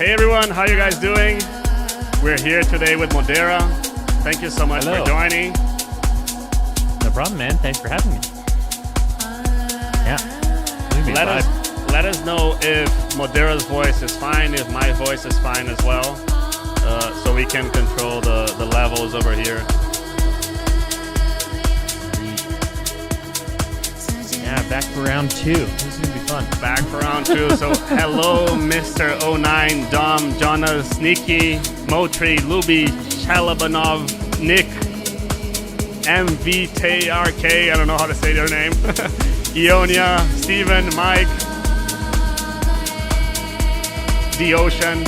Hey everyone, how you guys doing? We're here today with Modera. Thank you so much for joining. No problem, man. Thanks for having me. Yeah. Let us know if Modera's voice is fine, if my voice is fine as well, so we can control the levels over here. Yeah, back for round 2. This is gonna be fun. Back for round 2. So hello, Mr. 09, Dom, Jonas, Nikki, Motri, Luby, Chalabanov, Nick, MVTRK, I don't know how to say their name, Ionia, Steven, Mike, The Ocean,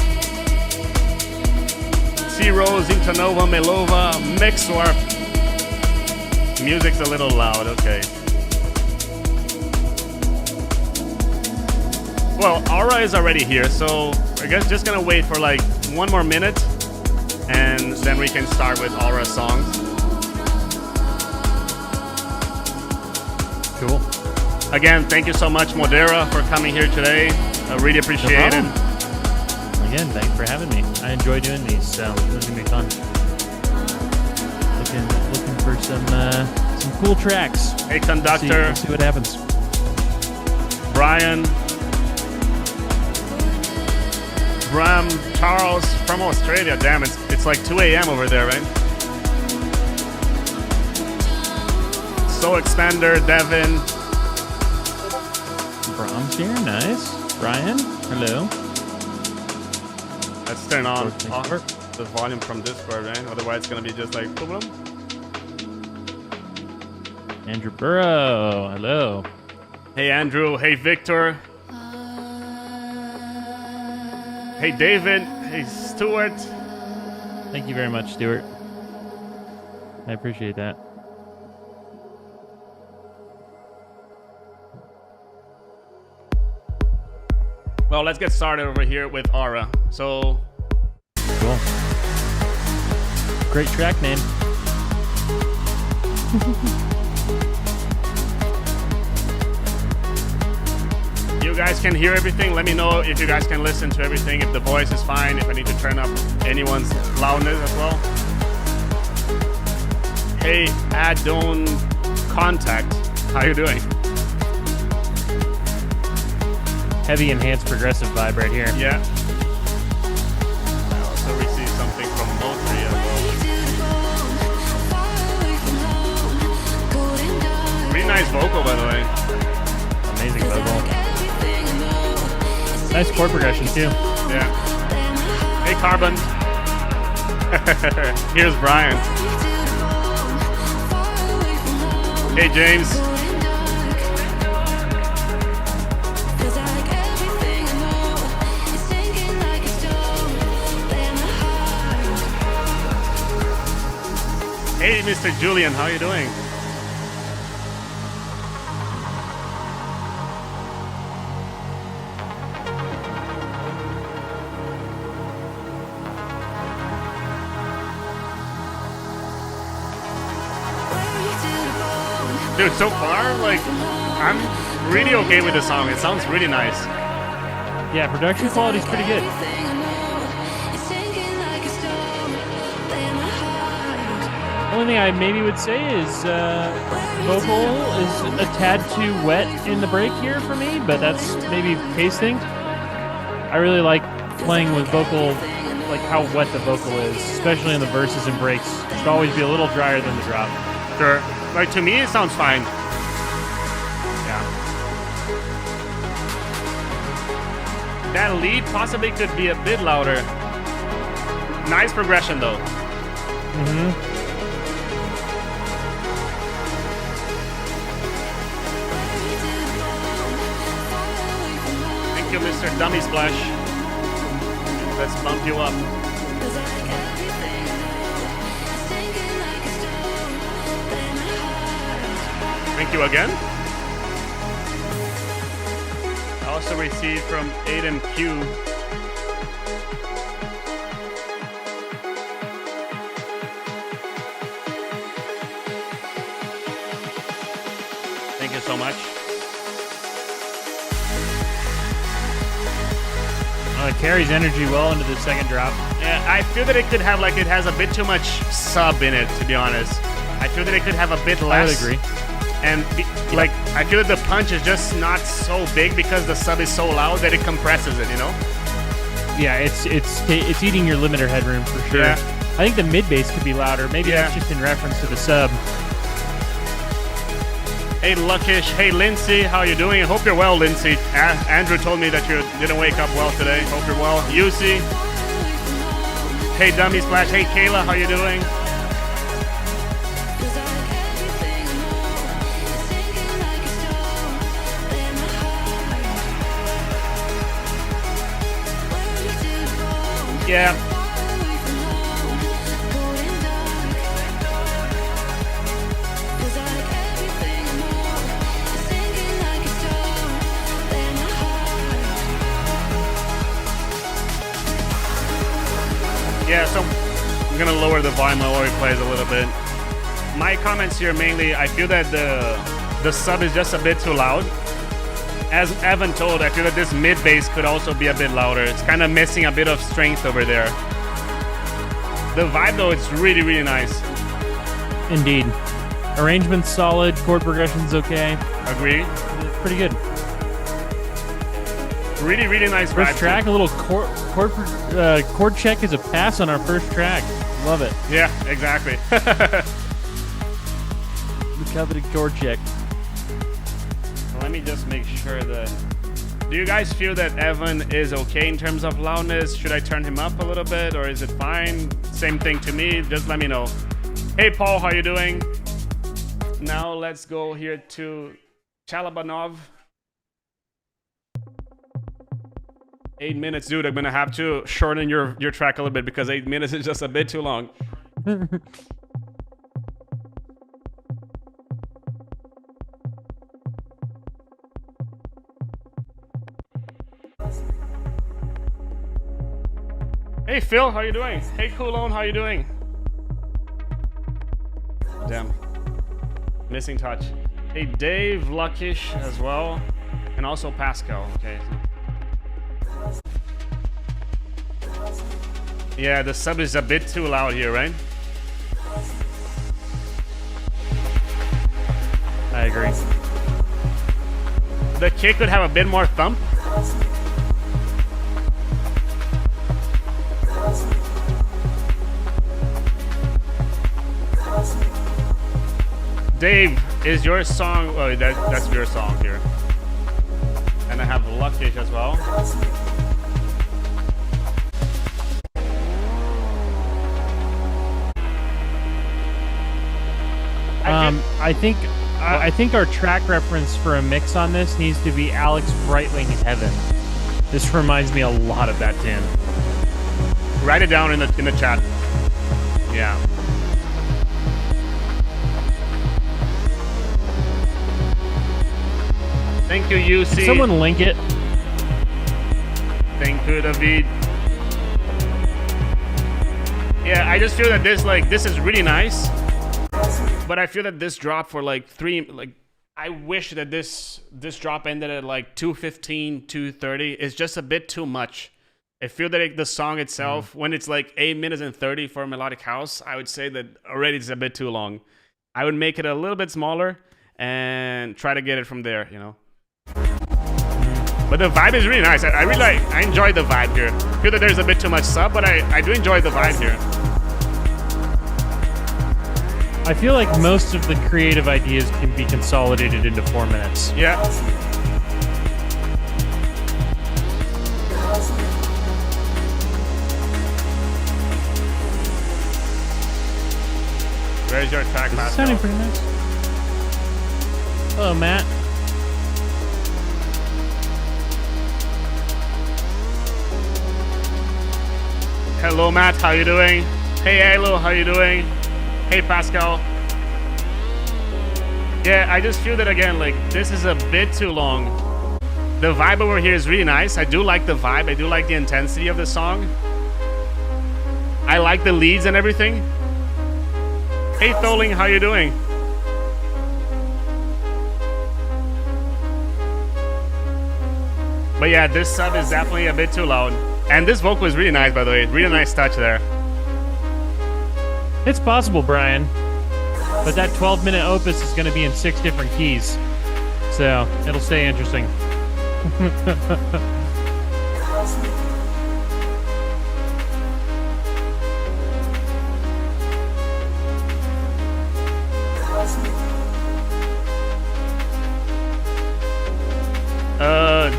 C-Rose, Intanova, Melova, Mixwarp. Music's a little loud, okay. Well, Aura is already here, so I guess just gonna wait for like 1 more minute, and then we can start with Aura songs. Cool. Again, thank you so much, Modera, for coming here today. I really appreciate it. Again, thanks for having me. I enjoy doing these, so this is gonna be fun. Looking for some cool tracks. Hey, Conductor. We'll see what happens. Brian. Bram, Charles from Australia. Damn, it's like 2 a.m. over there, right? So Expander, Devin. Bram's here, nice. Brian, hello. Let's turn on the volume from Discord, right? Otherwise it's gonna be just like boom. Andrew Burrow, hello. Hey Andrew, hey Victor. Hey David, hey Stuart. Thank you very much, Stuart. I appreciate that. Well, let's get started over here with Aura. So cool. Great track name. You guys can hear everything. Let me know if you guys can listen to everything, if the voice is fine, if I need to turn up anyone's loudness as well. Hey, Adon Contact. How you doing? Heavy enhanced progressive vibe right here. Yeah. I also received something from Motri as well. Pretty nice vocal, by the way. Amazing vocal. Nice chord progression too. Yeah. Hey Carbon. Here's Brian. Hey James. Hey Mr. Julian, how you doing? Dude, so far, like, I'm really okay with the song. It sounds really nice. Yeah, production quality's pretty good. Only thing I maybe would say is vocal is a tad too wet in the break here for me, but that's maybe case thing. I really like playing with vocal, like how wet the vocal is, especially in the verses and breaks. It should always be a little drier than the drop. Sure. Like, to me, it sounds fine. Yeah. That lead possibly could be a bit louder. Nice progression, though. Mm-hmm. Thank you, Mr. Dummy Splash. Let's bump you up. Thank you again. I also received from Aiden Q. Thank you so much. It carries energy well into the second drop. Yeah, I feel that it could have like it has a bit too much sub in it, to be honest. I feel that it could have a bit less. I would agree. And like I feel that the punch is just not so big because the sub is so loud that it compresses it, you know? Yeah, it's eating your limiter headroom for sure. Yeah. I think the mid bass could be louder. Maybe that's just in reference to the sub. Hey Luckish, hey Lindsay, how you doing? I hope you're well, Lindsay. Andrew told me that you didn't wake up well today. Hope you're well. Yusi. Hey Dummy Splash, hey Kayla, how you doing? Yeah. Yeah, so I'm gonna lower the volume while he plays a little bit. My comments here mainly, I feel that the sub is just a bit too loud. As Evan told, I feel that this mid bass could also be a bit louder. It's kind of missing a bit of strength over there. The vibe though, it's really, really nice. Indeed. Arrangement's solid, chord progression's okay. Agree. Pretty good. Really, really nice vibe. First track, a little chord check is a pass on our first track. Love it. Yeah, exactly. The coveted chord check. Let me just make sure that... Do you guys feel that Evan is okay in terms of loudness? Should I turn him up a little bit or is it fine? Same thing to me, just let me know. Hey Paul, how you doing? Now let's go here to Chalabanov. 8 minutes, dude. I'm gonna have to shorten your track a little bit because 8 minutes is just a bit too long. Hey Phil, how you doing? Hey Coolone, how you doing? Damn. Missing touch. Hey Dave, Luckish as well. And also Pascal, okay. Yeah, the sub is a bit too loud here, right? I agree. The kick could have a bit more thump. Dave, is your song... Oh, that's your song here. And I have Luckish as well. I think our track reference for a mix on this needs to be Alex Breitling Heaven. This reminds me a lot of that tune. Write it down in the chat. Yeah. Thank you, UC. Can someone link it? Thank you, David. Yeah, I just feel that this is really nice. But I feel that this drop for I wish that this drop ended at like 2:15, 2:30 is just a bit too much. I feel that the song itself, when it's like 8 minutes and 30 for melodic house, I would say that already it's a bit too long. I would make it a little bit smaller and try to get it from there, you know. But the vibe is really nice. I enjoy the vibe here. I feel that there's a bit too much sub, but I do enjoy the vibe here. I feel like most of the creative ideas can be consolidated into 4 minutes. Yeah. Where's your track, Matt? Sounding pretty nice. Hello, Matt. Hello, Matt. How you doing? Hey, Halo. How you doing? Hey, Pascal. Yeah, I just feel that again, like, this is a bit too long. The vibe over here is really nice. I do like the vibe. I do like the intensity of the song. I like the leads and everything. Hey, Tholing, how you doing? But yeah, this sub is definitely a bit too loud. And this vocal is really nice, by the way. Really nice touch there. It's possible, Brian. But that 12-minute opus is going to be in 6 different keys. So it'll stay interesting.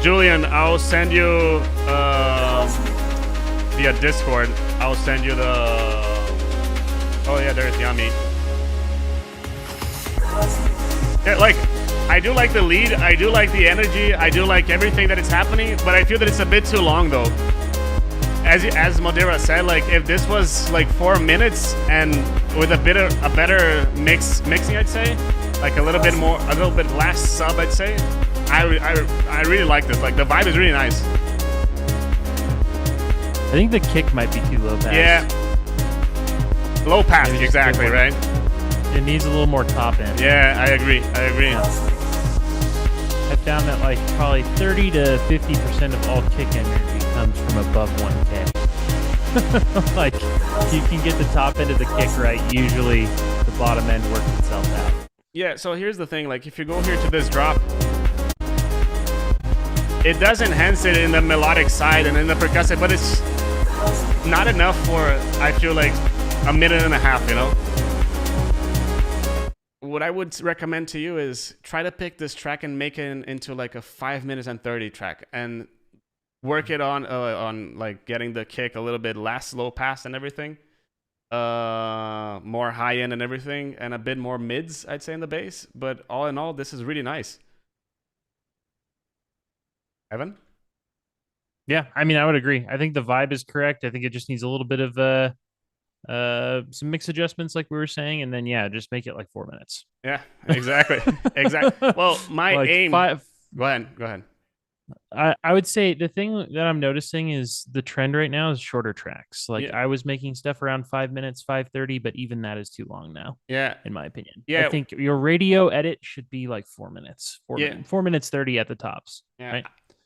Julian, I'll send you via Discord. I'll send you the. Oh yeah, there's Yami. Yeah, like I do like the lead. I do like the energy. I do like everything that is happening. But I feel that it's a bit too long though. As Modera said, like if this was like 4 minutes and with a better mixing, I'd say, like a little bit less sub, I'd say. I really like this. Like the vibe is really nice. I think the kick might be too low pass. Yeah. Low pass, exactly, right? It needs a little more top end. Yeah, I agree. I found that like probably 30 to 50% of all kick energy comes from above 1K. Like you can get the top end of the kick right, usually the bottom end works itself out. Yeah, so here's the thing, like if you go here to this drop, it does enhance it in the melodic side and in the percussive, but it's not enough for, I feel like, a minute and a half, you know? What I would recommend to you is try to pick this track and make it into like a 5 minutes and 30 track and work it on like getting the kick a little bit less low pass and everything, more high end and everything, and a bit more mids, I'd say, in the bass. But all in all, this is really nice. Evan? Yeah, I mean, I would agree. I think the vibe is correct. I think it just needs a little bit of some mix adjustments, like we were saying, and then yeah, just make it like 4 minutes. Yeah, exactly, exactly. Well, my like aim. Go ahead. I would say the thing that I'm noticing is the trend right now is shorter tracks. Like I was making stuff around 5 minutes, 5:30, but even that is too long now. Yeah, in my opinion. Yeah, I think your radio edit should be like 4 minutes. 4 minutes 30 at the tops. Yeah. Right?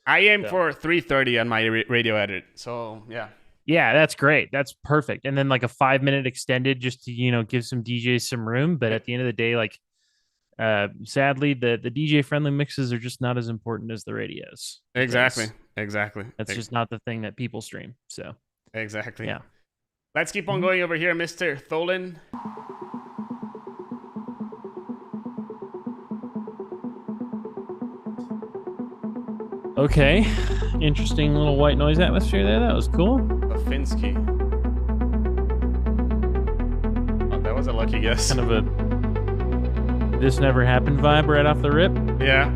I aim for 3:30 on my radio edit. So yeah. Yeah, that's great. That's perfect. And then like a 5 minute extended just to, you know, give some DJs some room. But at the end of the day, like sadly, the DJ friendly mixes are just not as important as the radios. Exactly. That's just not the thing that people stream. So exactly. Yeah. Let's keep on going over here, Mr. Tholen. Okay, interesting little white noise atmosphere there. That was cool. Bafinski. Oh, that was a lucky guess. Kind of a this never happened vibe right off the rip. Yeah.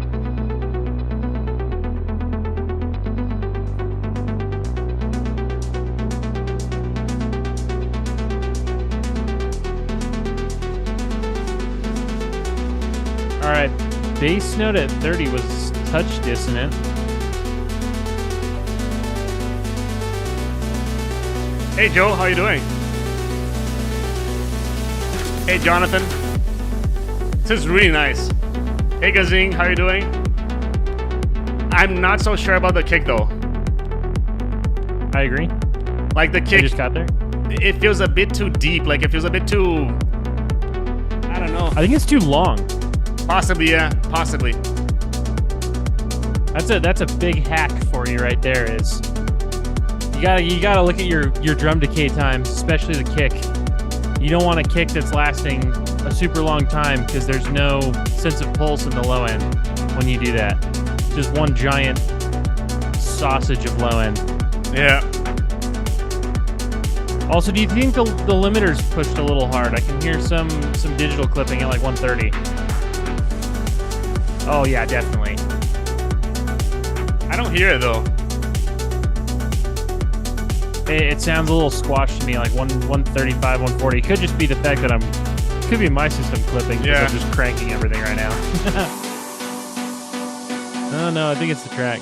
All right, bass note at 30 was touch dissonant. Hey Joe, how you doing? Hey Jonathan. This is really nice. Hey Gazing, how you doing? I'm not so sure about the kick though. I agree. Like the kick I just got there. It feels a bit too deep, like it feels a bit too, I don't know. I think it's too long. Possibly, yeah, possibly. That's a big hack for you right there. Is you gotta look at your drum decay times, especially the kick. You don't want a kick that's lasting a super long time because there's no sense of pulse in the low end when you do that. Just one giant sausage of low end. Yeah. Also, do you think the limiter's pushed a little hard? I can hear some digital clipping at like 130. Oh yeah, definitely. I don't hear it though. It sounds a little squashed to me, like 135, 140. Could just be the fact that could be my system clipping because I'm just cranking everything right now. Oh no, I think it's the track.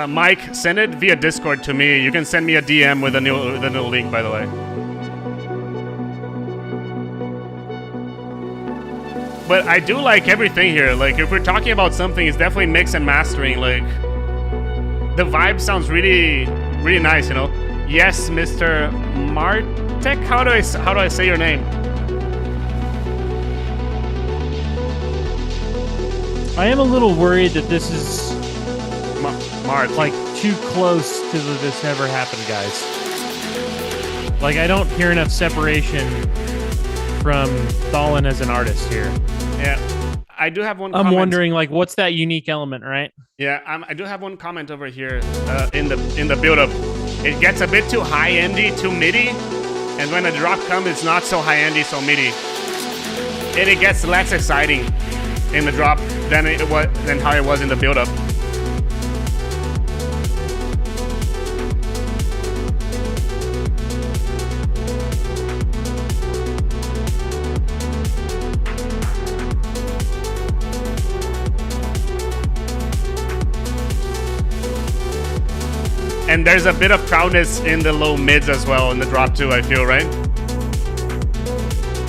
Mike, send it via Discord to me. You can send me a DM with a new link, by the way. But I do like everything here. Like, if we're talking about something, it's definitely mix and mastering. Like, the vibe sounds really, really nice, you know? Yes, Mr. Martek? How do I say your name? I am a little worried that this is Mart. like too close to the this never happened, guys. Like, I don't hear enough separation from Thalin as an artist here. Yeah, I do have one I'm comment. wondering, like, what's that unique element, right? Yeah, I do have one comment over here in the build-up. It gets a bit too high-endy, too MIDI, and when the drop comes, it's not so high-endy, so MIDI. And it gets less exciting in the drop than how it was in the build-up. And there's a bit of crowdness in the low mids as well in the drop too, I feel, right?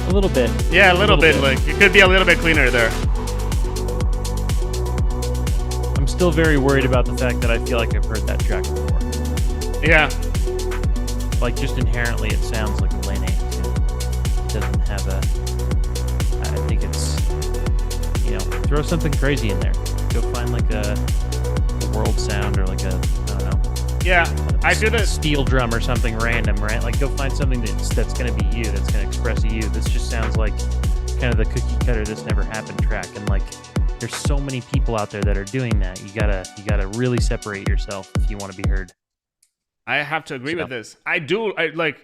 A little bit. Yeah, a little bit. Like, it could be a little bit cleaner there. I'm still very worried about the fact that I feel like I've heard that track before. Yeah. Like, just inherently, it sounds like a Lane 8 too. It doesn't have a... I think it's... You know, throw something crazy in there. Go find, like, a world sound or, like, a... I don't know. Yeah, I feel that steel drum or something random, right? Like, go find something that's going to be you, that's going to express you. This just sounds like kind of the cookie cutter "This Never Happened" track, and like, there's so many people out there that are doing that. You gotta really separate yourself if you want to be heard. I have to agree with this. I like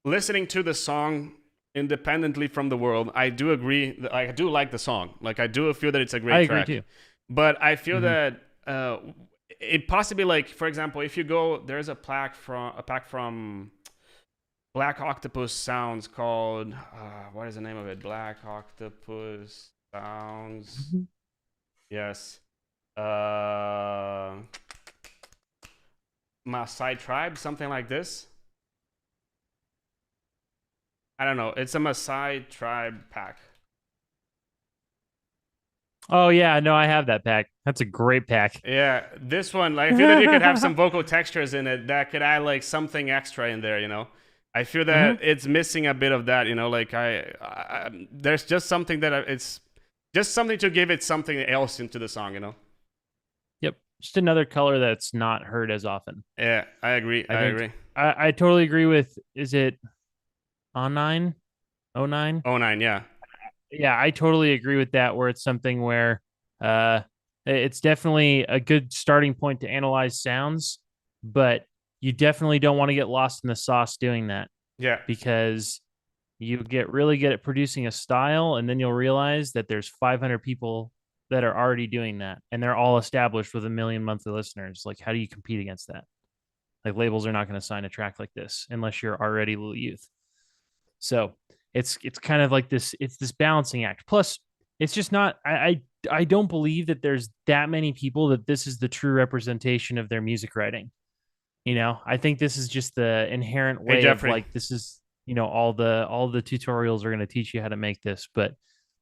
listening to the song independently from the world. I do agree. I do like the song. Like, I do feel that it's a great track. I agree too. But I feel that. It possibly, like, for example, if you go, there's a pack from Black Octopus Sounds called what is the name of it? Black Octopus Sounds. Yes. Maasai Tribe, something like this. I don't know. It's a Maasai Tribe pack. Oh yeah, no, I have that pack. That's a great pack. Yeah, this one, like, I feel that you could have some vocal textures in it that could add like something extra in there, you know. I feel that it's missing a bit of that, you know. Like, there's just something that it's just something to give it something else into the song, you know. Yep, just another color that's not heard as often. Yeah, I agree. I agree. I totally agree with. Is it O9? 09? 09, yeah. Yeah, I totally agree with that, where it's something where it's definitely a good starting point to analyze sounds, but you definitely don't want to get lost in the sauce doing that. Yeah. Because you get really good at producing a style, and then you'll realize that there's 500 people that are already doing that, and they're all established with 1 million monthly listeners. Like, how do you compete against that? Like, labels are not going to sign a track like this unless you're already Lil Youth. So it's kind of like this. It's this balancing act. Plus, it's just not. I don't believe that there's that many people that this is the true representation of their music writing. You know, I think this is just the inherent way of, like, this is, you know, all the tutorials are going to teach you how to make this, but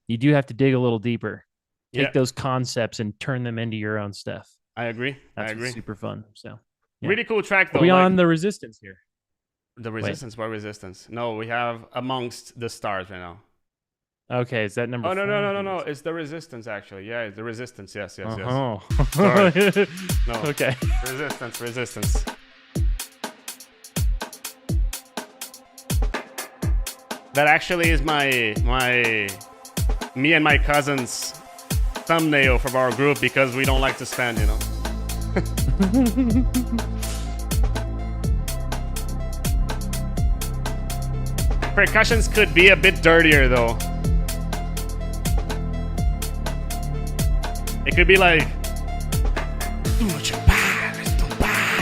you do have to dig a little deeper. Take those concepts and turn them into your own stuff. I agree. That's super fun. So really cool track though. Are we on the Resistance here? The Resistance? What Resistance? No, we have Amongst the Stars right now. Okay, is that number? Oh, no. It's the Resistance, actually. Yeah, it's the Resistance. Yes. Oh. Sorry. No. Okay. Resistance. That actually is me and my cousin's thumbnail from our group, because we don't like to spend, you know. Percussions could be a bit dirtier though. It could be like,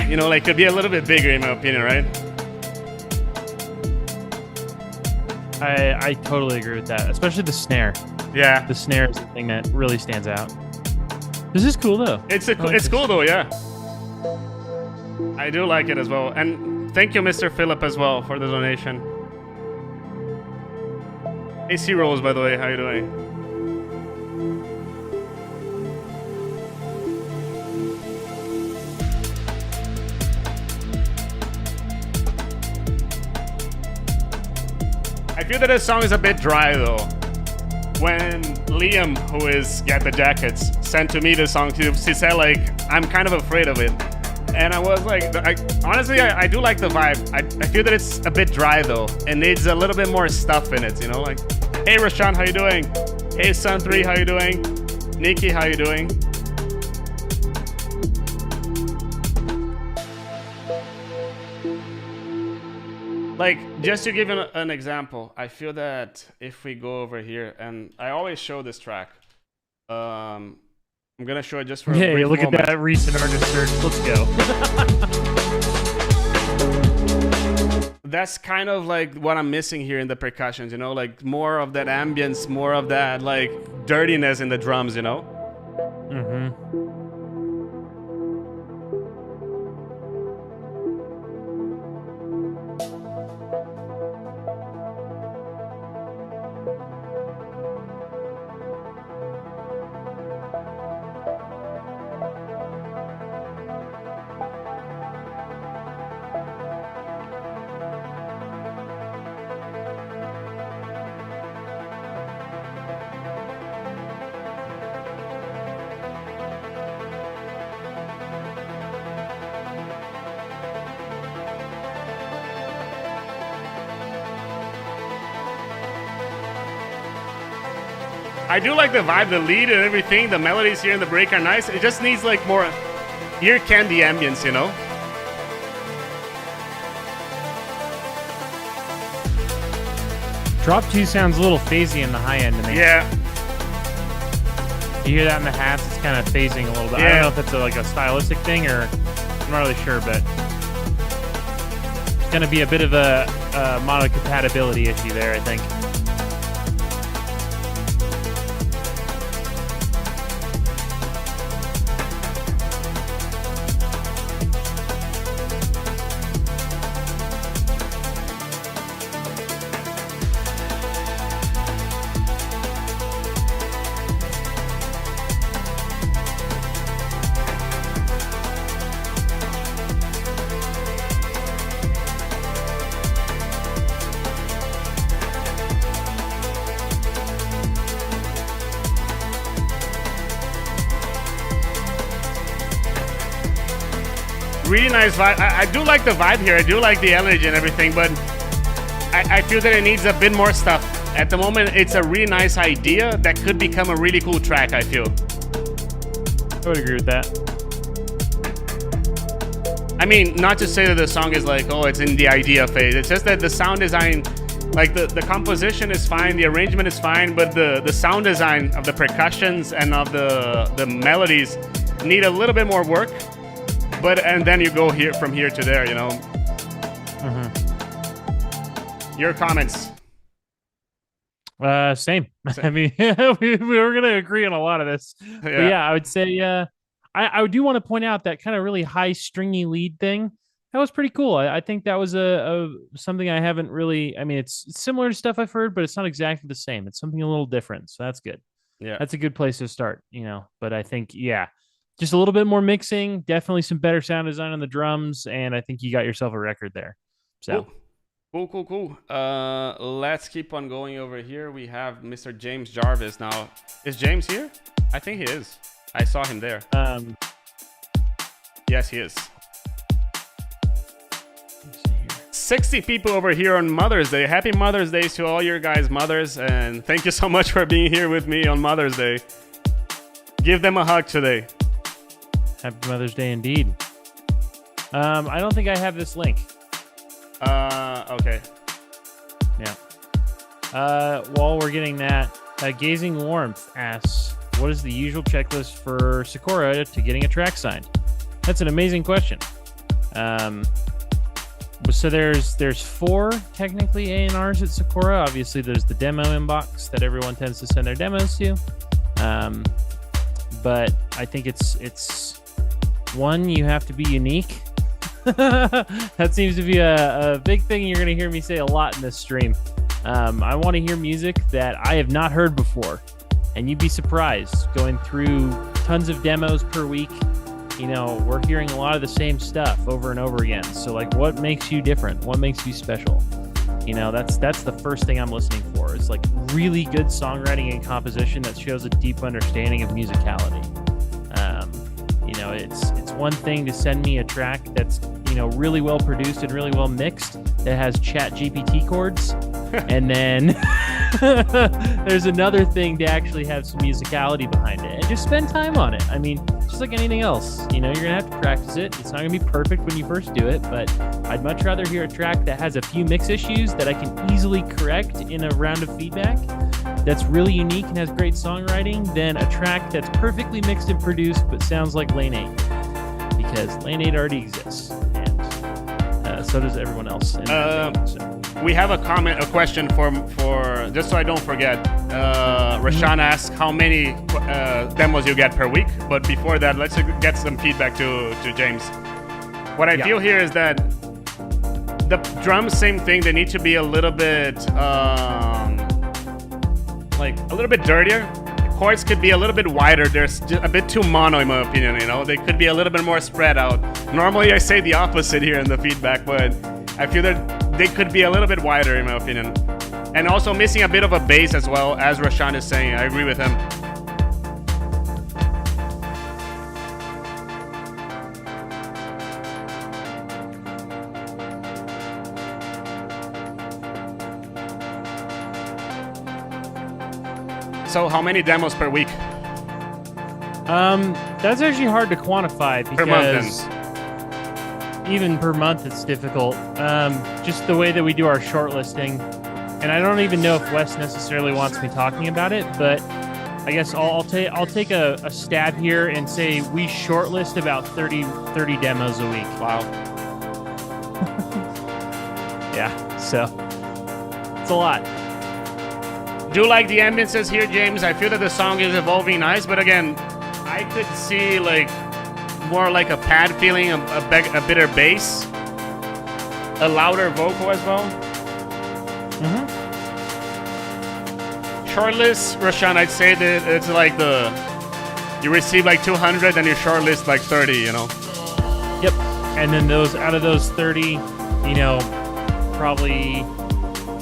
you know, like, could be a little bit bigger in my opinion, right? I totally agree with that, especially the snare. Yeah, the snare is the thing that really stands out. This is cool though. It's cool though, yeah. I do like it as well, and thank you, Mr. Phillip, as well, for the donation. AC Rose, by the way, how you doing? I feel that this song is a bit dry though. When Liam, who is Get the Jackets, sent to me the song, he said like, I'm kind of afraid of it. And I was like, honestly, I do like the vibe. I feel that it's a bit dry though, and needs a little bit more stuff in it, you know? Like, hey Rashawn, how you doing? Hey Sun3, how you doing? Nikki, how you doing? Like, just to give an example, I feel that if we go over here, and I always show this track, I'm gonna show it just for a brief look moment. at that recent artist search. Let's go. That's kind of like what I'm missing here in the percussions, you know, like more of that ambience, more of that like dirtiness in the drums, you know? Mm-hmm. I do like the vibe, the lead and everything. The melodies here in the break are nice. It just needs like more ear candy ambience, you know? Drop 2 sounds a little phasey in the high end to me. Yeah. You hear that in the hats? It's kind of phasing a little bit. Yeah. I don't know if it's like a stylistic thing or I'm not really sure, but it's going to be a bit of a mono compatibility issue there, I think. Really nice vibe. I do like the vibe here. I do like the energy and everything, but I feel that it needs a bit more stuff. At the moment, it's a really nice idea that could become a really cool track, I feel. I would agree with that. I mean, not to say that the song is like, oh, it's in the idea phase. It's just that the sound design, like the composition is fine, the arrangement is fine, but the sound design of the percussions and of the melodies need a little bit more work. And then you go here from here to there, you know. Mm-hmm. Your comments. Same. I mean, we were gonna agree on a lot of this. Yeah, but yeah, I would say I do want to point out that kind of really high stringy lead thing. That was pretty cool. I think that was a something I haven't really. I mean, it's similar to stuff I've heard, but it's not exactly the same. It's something a little different. So that's good. Yeah, that's a good place to start. You know, but I think just a little bit more mixing. Definitely some better sound design on the drums, and I think you got yourself a record there. So. Cool. Let's keep on going over here. We have Mr. James Jarvis now. Is James here? I think he is. I saw him there. Yes, he is. 60 people over here on Mother's Day. Happy Mother's Day to all your guys' mothers, and thank you so much for being here with me on Mother's Day. Give them a hug today. Happy Mother's Day indeed. I don't think I have this link. Okay. Yeah. While we're getting that, Gazing Warmth asks, what is the usual checklist for Sakura to getting a track signed? That's an amazing question. So there's 4 technically A&Rs at Sakura. Obviously, there's the demo inbox that everyone tends to send their demos to. But I think it's one, you have to be unique. That seems to be a big thing you're going to hear me say a lot in this stream. I want to hear music that I have not heard before. And you'd be surprised going through tons of demos per week. You know, we're hearing a lot of the same stuff over and over again. So, like, what makes you different? What makes you special? You know, that's the first thing I'm listening for. It's like really good songwriting and composition that shows a deep understanding of musicality. You know, it's one thing to send me a track that's, you know, really well produced and really well mixed that has Chat GPT chords, and then there's another thing to actually have some musicality behind it and just spend time on it. I mean, just like anything else, you know, you're gonna have to practice it. It's not gonna be perfect when you first do it, but I'd much rather hear a track that has a few mix issues that I can easily correct in a round of feedback, that's really unique and has great songwriting, than a track that's perfectly mixed and produced but sounds like Lane 8, because Lane 8 already exists, and so does everyone else. We have a question for just so I don't forget. Rashawn asks how many demos you get per week, but before that, let's get some feedback to James. What I feel here is that the drums, same thing. They need to be a little bit like a little bit dirtier. Chords could be a little bit wider. They're a bit too mono, in my opinion. You know, they could be a little bit more spread out. Normally, I say the opposite here in the feedback, but I feel that they could be a little bit wider, in my opinion. And also missing a bit of a bass as well, as Rashawn is saying. I agree with him. So how many demos per week? That's actually hard to quantify, because per month, even per month it's difficult. Just the way that we do our shortlisting, and I don't even know if Wes necessarily wants me talking about it, but I guess I'll take a stab here and say we shortlist about 30 demos a week. Wow. Yeah, so it's a lot. Do like the ambiences here, James. I feel that the song is evolving nice, but again, I could see like more like a pad feeling, a bitter bass, a louder vocal as well. Shortlist, Rashawn, I'd say that it's like you receive like 200 and you shortlist like 30, you know? Yep. And then out of those 30, you know, probably,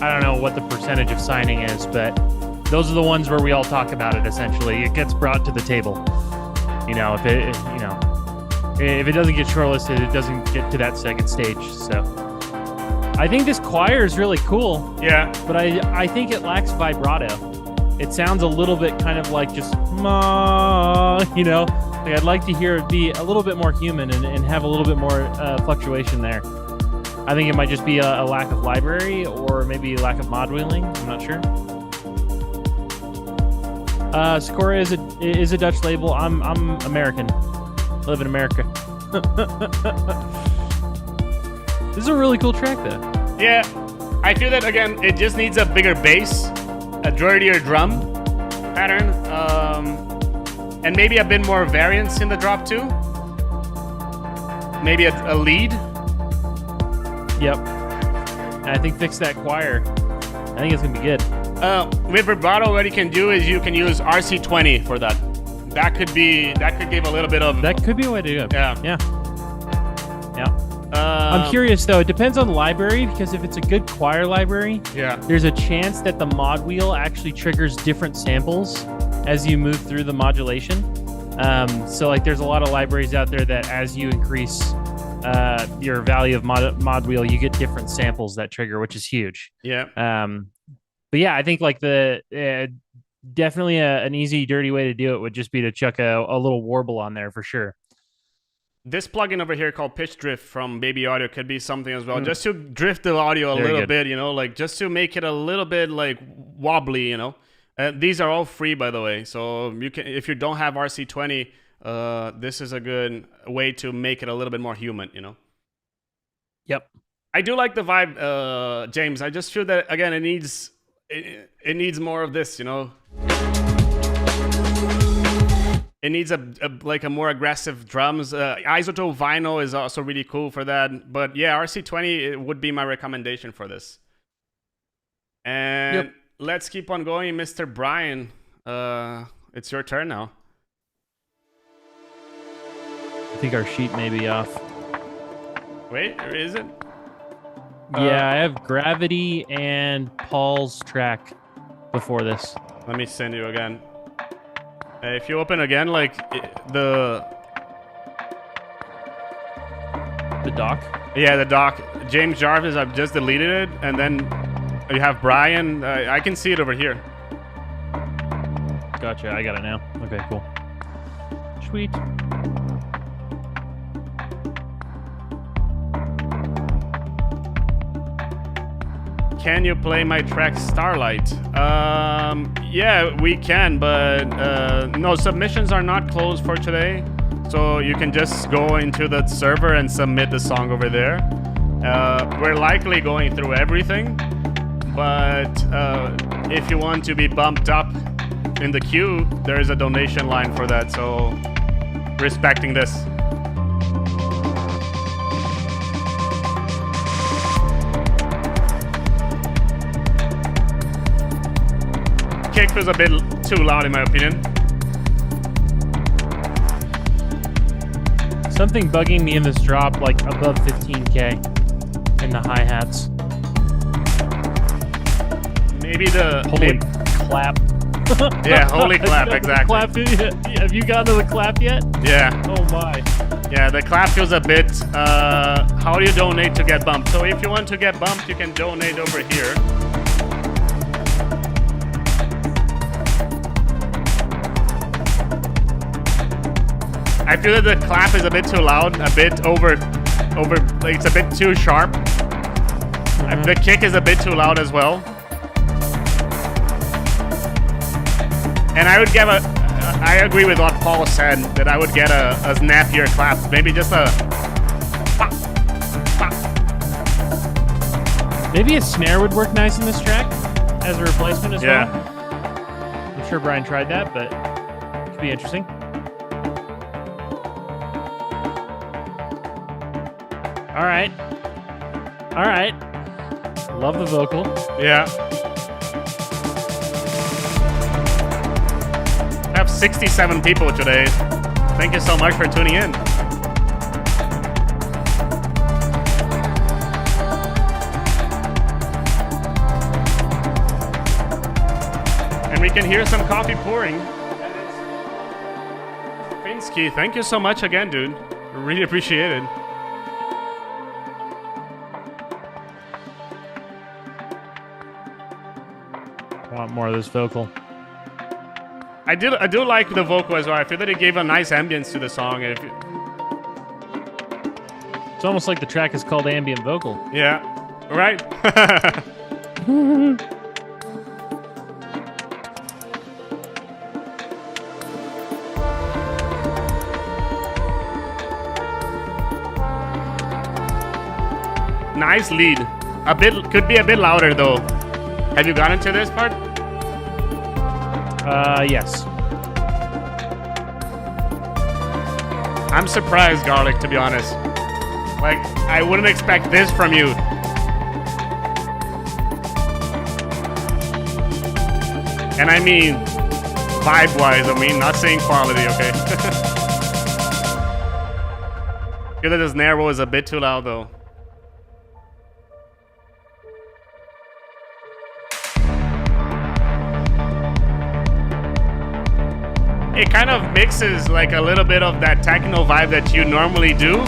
I don't know what the percentage of signing is, but those are the ones where we all talk about it, essentially. It gets brought to the table. You know, if it doesn't get shortlisted, it doesn't get to that second stage. So I think this choir is really cool. Yeah. But I think it lacks vibrato. It sounds a little bit kind of like just, ma, you know? Like I'd like to hear it be a little bit more human and have a little bit more fluctuation there. I think it might just be a lack of library, or maybe a lack of mod wheeling. I'm not sure. Scora is a Dutch label. I'm American. I live in America. This is a really cool track, though. Yeah, I feel that again. It just needs a bigger bass, a dirtier drum pattern, and maybe a bit more variance in the drop too. Maybe a lead. Yep. And I think fix that choir. I think it's gonna be good. With vibrato, what you can do is you can use RC20 for that. That could give a little bit of. That could be a way to do it. Yeah. Yeah. Yeah. I'm curious though. It depends on the library, because if it's a good choir library, there's a chance that the mod wheel actually triggers different samples as you move through the modulation. So like, there's a lot of libraries out there that as you increase your value of mod wheel, you get different samples that trigger, which is huge. Yeah. But yeah, I think like definitely an easy, dirty way to do it would just be to chuck a little warble on there for sure. This plugin over here called Pitch Drift from Baby Audio could be something as well, just to drift the audio a little bit, you know, like just to make it a little bit like wobbly, you know. These are all free, by the way, so you can, if you don't have RC20, this is a good way to make it a little bit more human, you know. Yep. I do like the vibe, James. I just feel that again, it needs more of this, you know. It needs a more aggressive drums. Isotope vinyl is also really cool for that. But yeah, RC20 would be my recommendation for this. And let's keep on going, Mr. Brian. It's your turn now. I think our sheet may be off. Wait, or is it? Yeah, I have Gravity and Paul's track before this. Let me send you again. If you open again, like the doc. Yeah, the doc. James Jarvis, I've just deleted it, and then you have Brian. I can see it over here. Gotcha, I got it now. Okay, cool. Sweet. Can you play my track Starlight? Yeah, we can, but no, submissions are not closed for today. So you can just go into the server and submit the song over there. We're likely going through everything, but if you want to be bumped up in the queue, there is a donation line for that, so respecting this. Kick was a bit too loud in my opinion. Something bugging me in this drop, like above 15K in the hi-hats. Maybe the... Holy clap. Yeah, holy clap, exactly. Clap, have you gotten to the clap yet? Yeah. Oh my. Yeah, the clap feels a bit... how do you donate to get bumped? So if you want to get bumped, you can donate over here. I feel that the clap is a bit too loud, a bit over, like it's a bit too sharp. The kick is a bit too loud as well. And I would give I agree with what Paul said, that I would get a snappier clap. Maybe just a pop, pop. Maybe a snare would work nice in this track as a replacement as well. Yeah. I'm sure Brian tried that, but it could be interesting. All right. All right. Love the vocal. Yeah. I have 67 people today. Thank you so much for tuning in. And we can hear some coffee pouring. Finsky, thank you so much again, dude. Really appreciate it. Want more of this vocal. I do like the vocal as well. I feel that it gave a nice ambience to the song. It's almost like the track is called ambient vocal. Yeah, right. Nice lead. Could be a bit louder though. Have you gotten to this part? Yes. I'm surprised, Garlic, to be honest. Like, I wouldn't expect this from you. And I mean, vibe-wise, I mean, not saying quality, okay? Feel that this narrow is a bit too loud, though. It kind of mixes like a little bit of that techno vibe that you normally do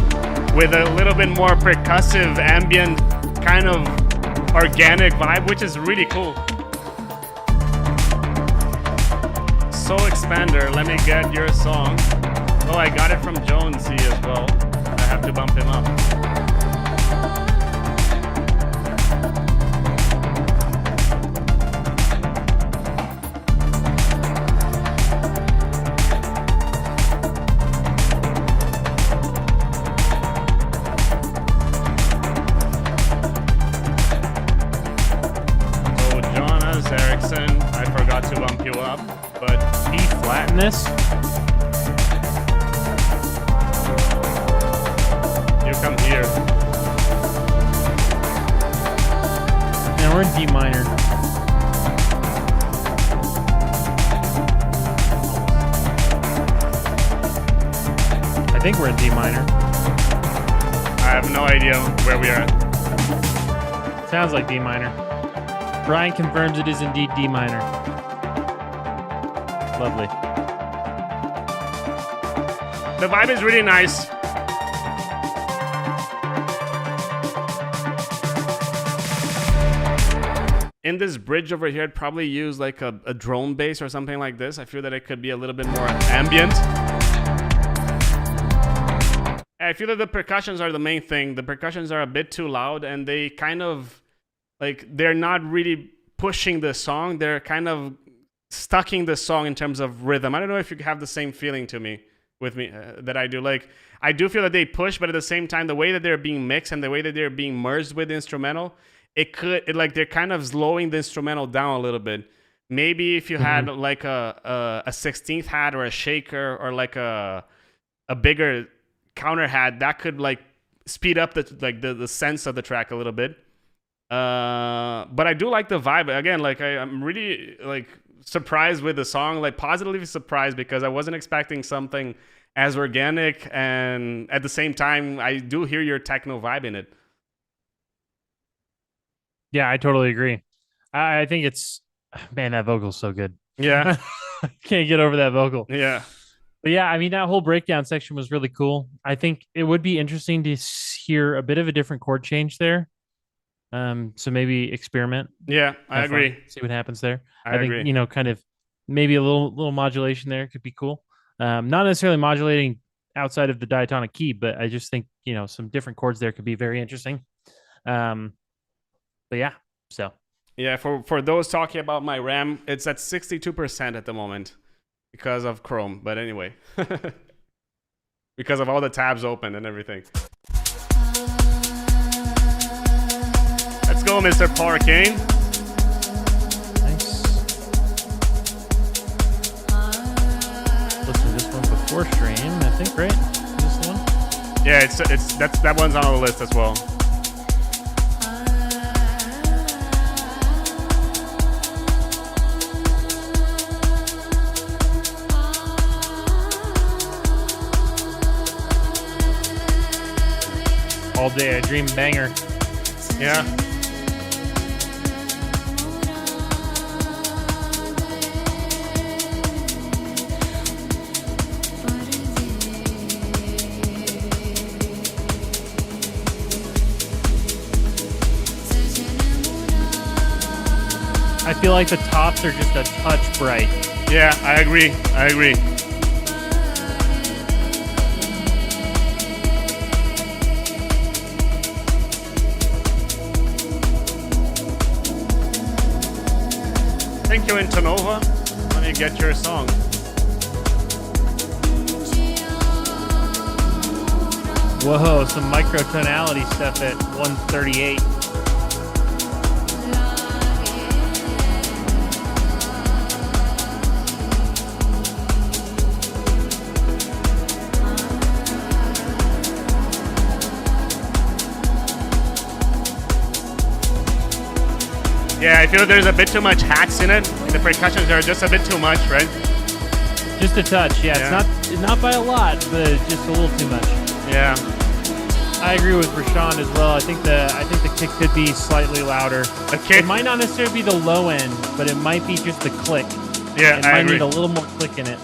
with a little bit more percussive, ambient, kind of organic vibe, which is really cool. Soul Expander, let me get your song. Oh, I got it from Jonesy as well. I have to bump him up. In this. You come here. Now we're in D minor. I think we're in D minor. I have no idea where we are at. Sounds like D minor. Brian confirms it is indeed D minor. Lovely. The vibe is really nice. In this bridge over here, I'd probably use like a drone bass or something like this. I feel that it could be a little bit more ambient. I feel that the percussions are the main thing. The percussions are a bit too loud, and they kind of, like, they're not really pushing the song. They're kind of stucking the song in terms of rhythm. I don't know if you have the same feeling with me that I do. Like, I do feel that they push, but at the same time, the way that they're being mixed and the way that they're being merged with the instrumental, like they're kind of slowing the instrumental down a little bit. Maybe if you had like a 16th hat or a shaker or like a bigger counter hat, that could like speed up the sense of the track a little bit. But I do like the vibe. Again, like I'm really like surprised with the song, like positively surprised, because I wasn't expecting something as organic, and at the same time I do hear your techno vibe in it. Yeah, I totally agree. I think it's, man, that vocal's so good. Yeah. Can't get over that vocal. Yeah. But yeah, I mean, that whole breakdown section was really cool. I think it would be interesting to hear a bit of a different chord change there. So maybe experiment. Yeah, I agree. See what happens there. I agree. think, you know, kind of maybe a little modulation there could be cool. Not necessarily modulating outside of the diatonic key, but I just think, you know, some different chords there could be very interesting. But yeah, so. Yeah, for those talking about my RAM, it's at 62% at the moment because of Chrome. But anyway, because of all the tabs open and everything. Let's go, Mr. Parkane. Nice. Listen to this one before stream, I think, right? Is this the one? Yeah, that one's on the list as well. All Day I Dream banger. Yeah. I feel like the tops are just a touch bright. Yeah, I agree. Thank you, Intonova. Let me get your song. Whoa, some microtonality stuff at 138. Yeah, I feel there's a bit too much hats in it. The percussions are just a bit too much, right? Just a touch, yeah. It's not by a lot, but just a little too much. Yeah. I agree with Rashawn as well. I think the kick could be slightly louder. The kick? It might not necessarily be the low end, but it might be just the click. Yeah, it I might agree. need a little more click in it.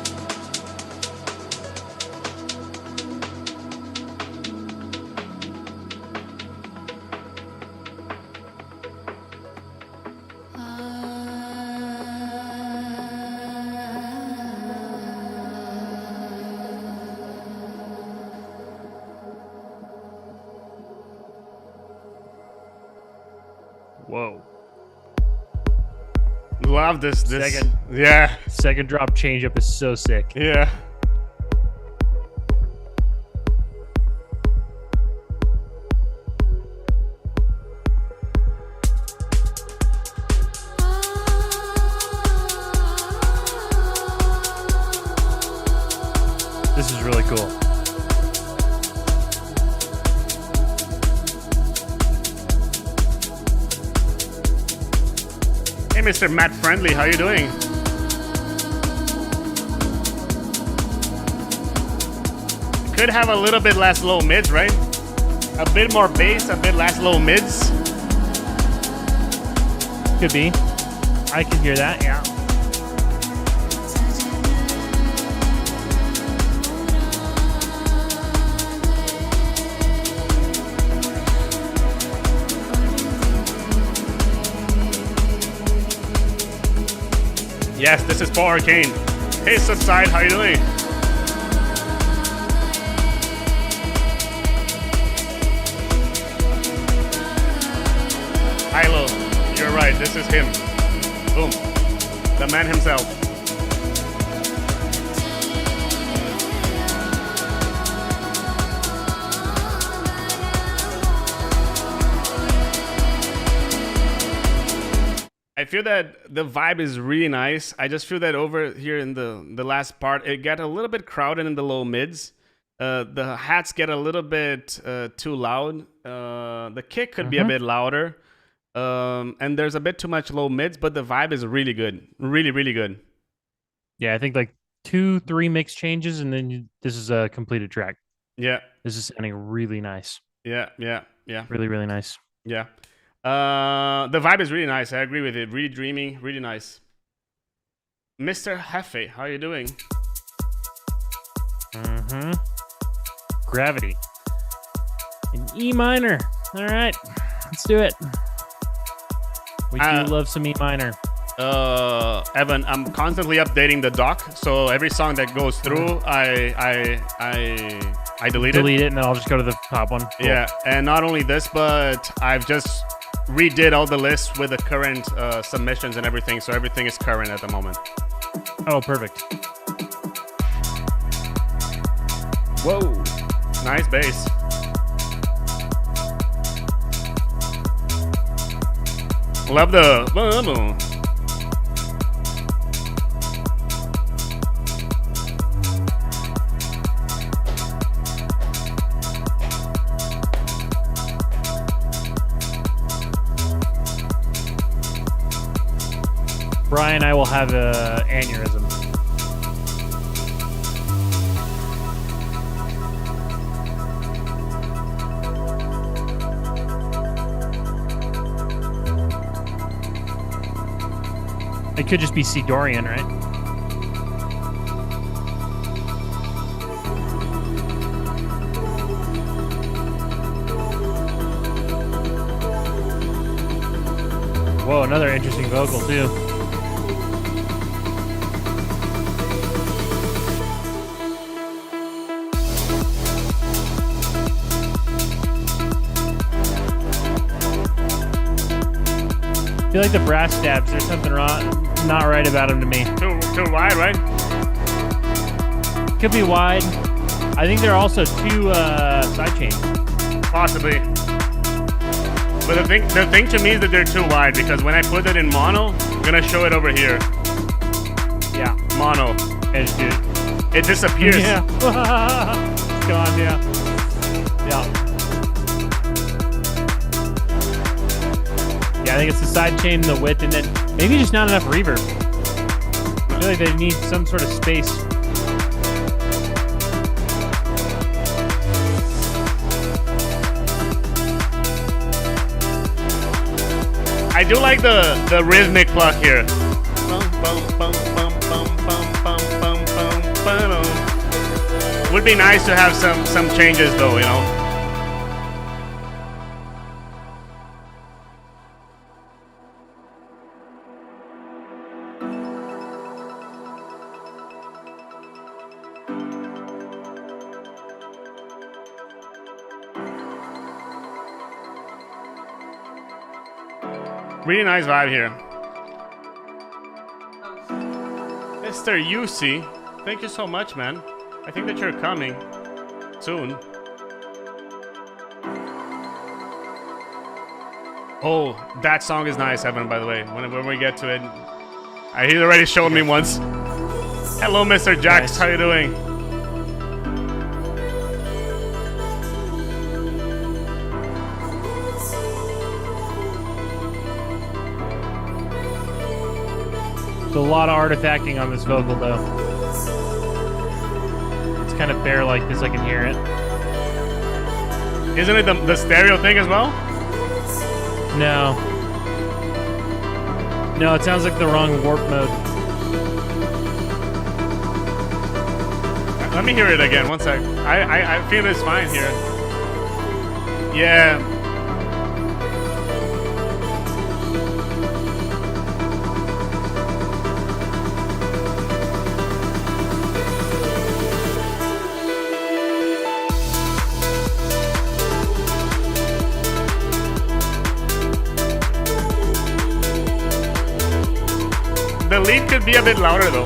Whoa. Love this. Second. Yeah. Second drop change up is so sick. Yeah. This is really cool. Hey, Mr. Matt Friendly, how you doing? Could have a little bit less low mids, right? A bit more bass, a bit less low mids. Could be. I can hear that, yeah. Yes, this is Paul Arcane. Hey, Subside, how you doing? Hilo, you're right, this is him. Boom. The man himself. I feel that the vibe is really nice. I just feel that over here in the last part, it got a little bit crowded in the low mids. The hats get a little bit too loud. The kick could be a bit louder. And there's a bit too much low mids, but the vibe is really good. Really, really good. Yeah, I think like 2-3 mix changes, and then this is a completed track. Yeah. This is sounding really nice. Yeah. Really, really nice. Yeah. The vibe is really nice. I agree with it. Really dreamy, really nice. Mr. Hefe, how are you doing? Gravity. In E minor. All right, let's do it. We do love some E minor. Evan, I'm constantly updating the doc, so every song that goes through, I delete it. Delete it, and then I'll just go to the top one. Cool. Yeah, and not only this, but I've just redid all the lists with the current submissions and everything, so everything is current at the moment. Oh, perfect. Whoa, nice bass. Love the... Brian, I will have a aneurysm. It could just be C. Dorian, right? Whoa, another interesting vocal, too. I feel like the brass stabs, there's something wrong, not right about them to me. Too wide, right? Could be wide. I think they're also too sidechained. Possibly. But the thing to me is that they're too wide, because when I put it in mono, I'm gonna show it over here. Yeah. Mono. And it disappears. Yeah. It's gone, yeah. Yeah. Yeah, I think it's the side chain, the width, and then maybe just not enough reverb. I feel like they need some sort of space. I do like the rhythmic pluck here. Would be nice to have some changes though, you know. Really nice vibe here. Mr. UC, thank you so much, man. I think that you're coming soon. Oh, that song is nice, Evan, by the way. When we get to it. He's already showed me once. Hello, Mr. Jax. Nice. How you doing? A lot of artifacting on this vocal, though. It's kind of bare like this. I can hear it. Isn't it the stereo thing as well? No. No, it sounds like the wrong warp mode. Let me hear it again. One sec. I feel it's fine here. Yeah. The lead could be a bit louder though.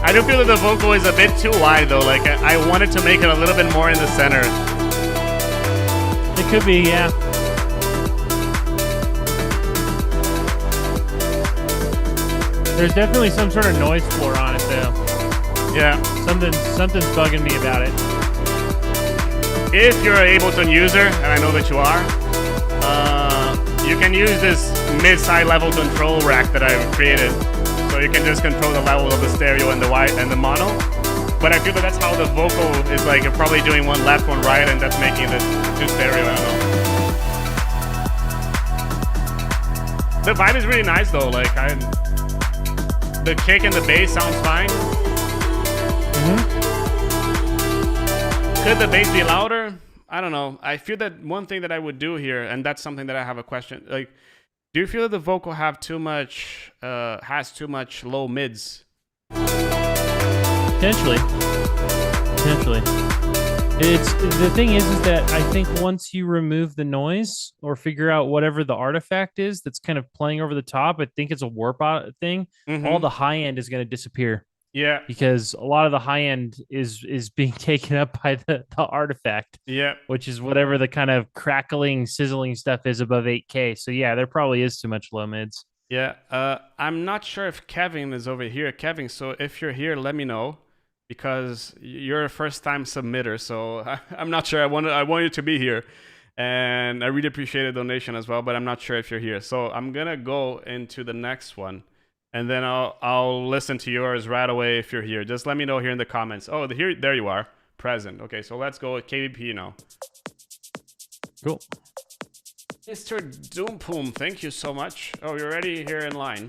I do feel that the vocal is a bit too wide though. Like I wanted to make it a little bit more in the center. It could be, yeah. There's definitely some sort of noise floor on it though. Yeah. Something's bugging me about it. If you're an Ableton user, and I know that you are, you can use this mid-side level control rack that I've created. So you can just control the level of the stereo and the white and the mono. But I feel that that's how the vocal is like. You're probably doing one left, one right, and that's making the two stereo. I don't know. The vibe is really nice though. Like the kick and the bass sounds fine. Could the bass be louder? I don't know. I feel that one thing that I would do here, and that's something that I have a question. Like, do you feel that the vocal has too much low mids? Potentially. It's the thing is that I think once you remove the noise or figure out whatever the artifact is that's kind of playing over the top, I think it's a warp out thing. All the high end is going to disappear. Yeah, because a lot of the high end is being taken up by the artifact. Yeah, which is whatever the kind of crackling, sizzling stuff is above 8K. So yeah, there probably is too much low mids. Yeah, I'm not sure if Kevin is over here. Kevin, so if you're here, let me know, because you're a first-time submitter. So I'm not sure. I want you to be here, and I really appreciate a donation as well. But I'm not sure if you're here. So I'm gonna go into the next one. And then I'll listen to yours right away if you're here. Just let me know here in the comments. Oh, there you are, present. Okay, so let's go with KVP now. Cool. Mr. Doompoom, thank you so much. Oh, you're already here in line.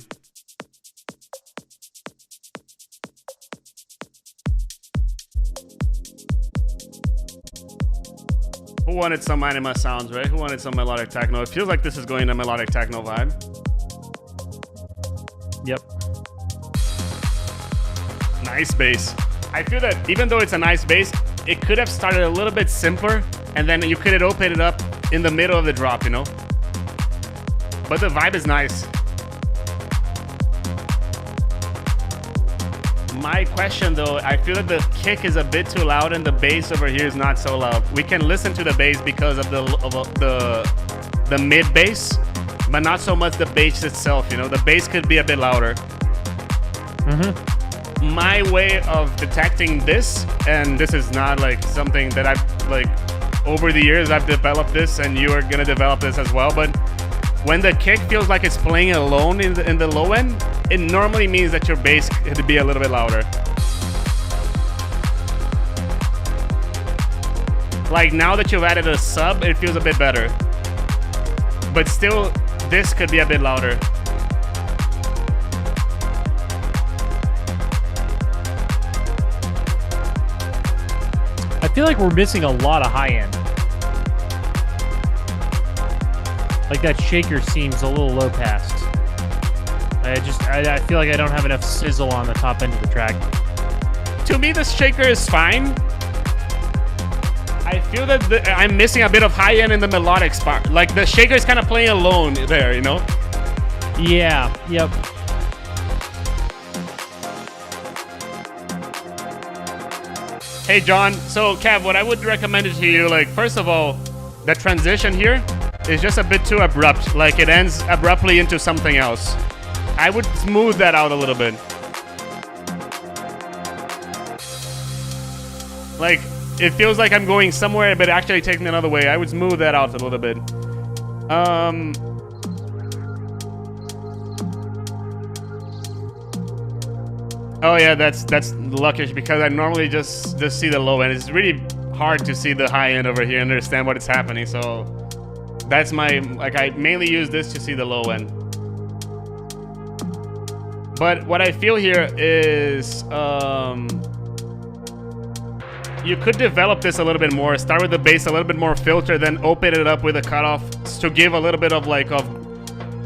Who wanted some anima sounds, right? Who wanted some melodic techno? It feels like this is going to melodic techno vibe. Yep. Nice bass. I feel that even though it's a nice bass, it could have started a little bit simpler, and then you could have opened it up in the middle of the drop, you know? But the vibe is nice. My question though, I feel that the kick is a bit too loud and the bass over here is not so loud. We can listen to the bass because of the mid bass, but not so much the bass itself, you know? The bass could be a bit louder. My way of detecting this, and this is not like something that I've like over the years I've developed this, and you are gonna develop this as well, but when the kick feels like it's playing alone in the low end, it normally means that your bass could be a little bit louder. Like now that you've added a sub, it feels a bit better. But still, this could be a bit louder. I feel like we're missing a lot of high end. Like that shaker seems a little low passed. I feel like I don't have enough sizzle on the top end of the track. To me, the shaker is fine. I feel that I'm missing a bit of high end in the melodic part. Like the shaker is kind of playing alone there, you know? Yeah, yep. Hey John, so Kev, what I would recommend it to you, like first of all, the transition here is just a bit too abrupt. Like it ends abruptly into something else. I would smooth that out a little bit. Like it feels like I'm going somewhere, but actually taking another way. I would smooth that out a little bit. Oh yeah, that's luckish because I normally just see the low end. It's really hard to see the high end over here and understand what is happening. So that's my, like, I mainly use this to see the low end. But what I feel here is you could develop this a little bit more. Start with the bass a little bit more filter, then open it up with a cutoff to give a little bit of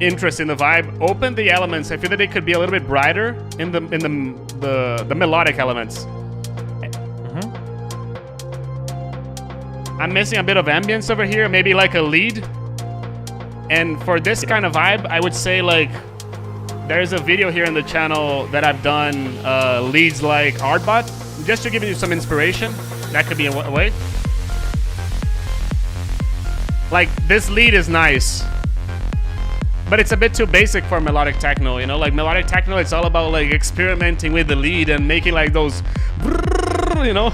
interest in the vibe. Open the elements. I feel that they could be a little bit brighter in the melodic elements. I'm missing a bit of ambience over here, maybe like a lead. And for this kind of vibe, I would say like there's a video here in the channel that I've done leads like Artbot, just to give you some inspiration. That could be a way. Like this lead is nice, but it's a bit too basic for melodic techno, you know? Like melodic techno, it's all about like experimenting with the lead and making like those, you know?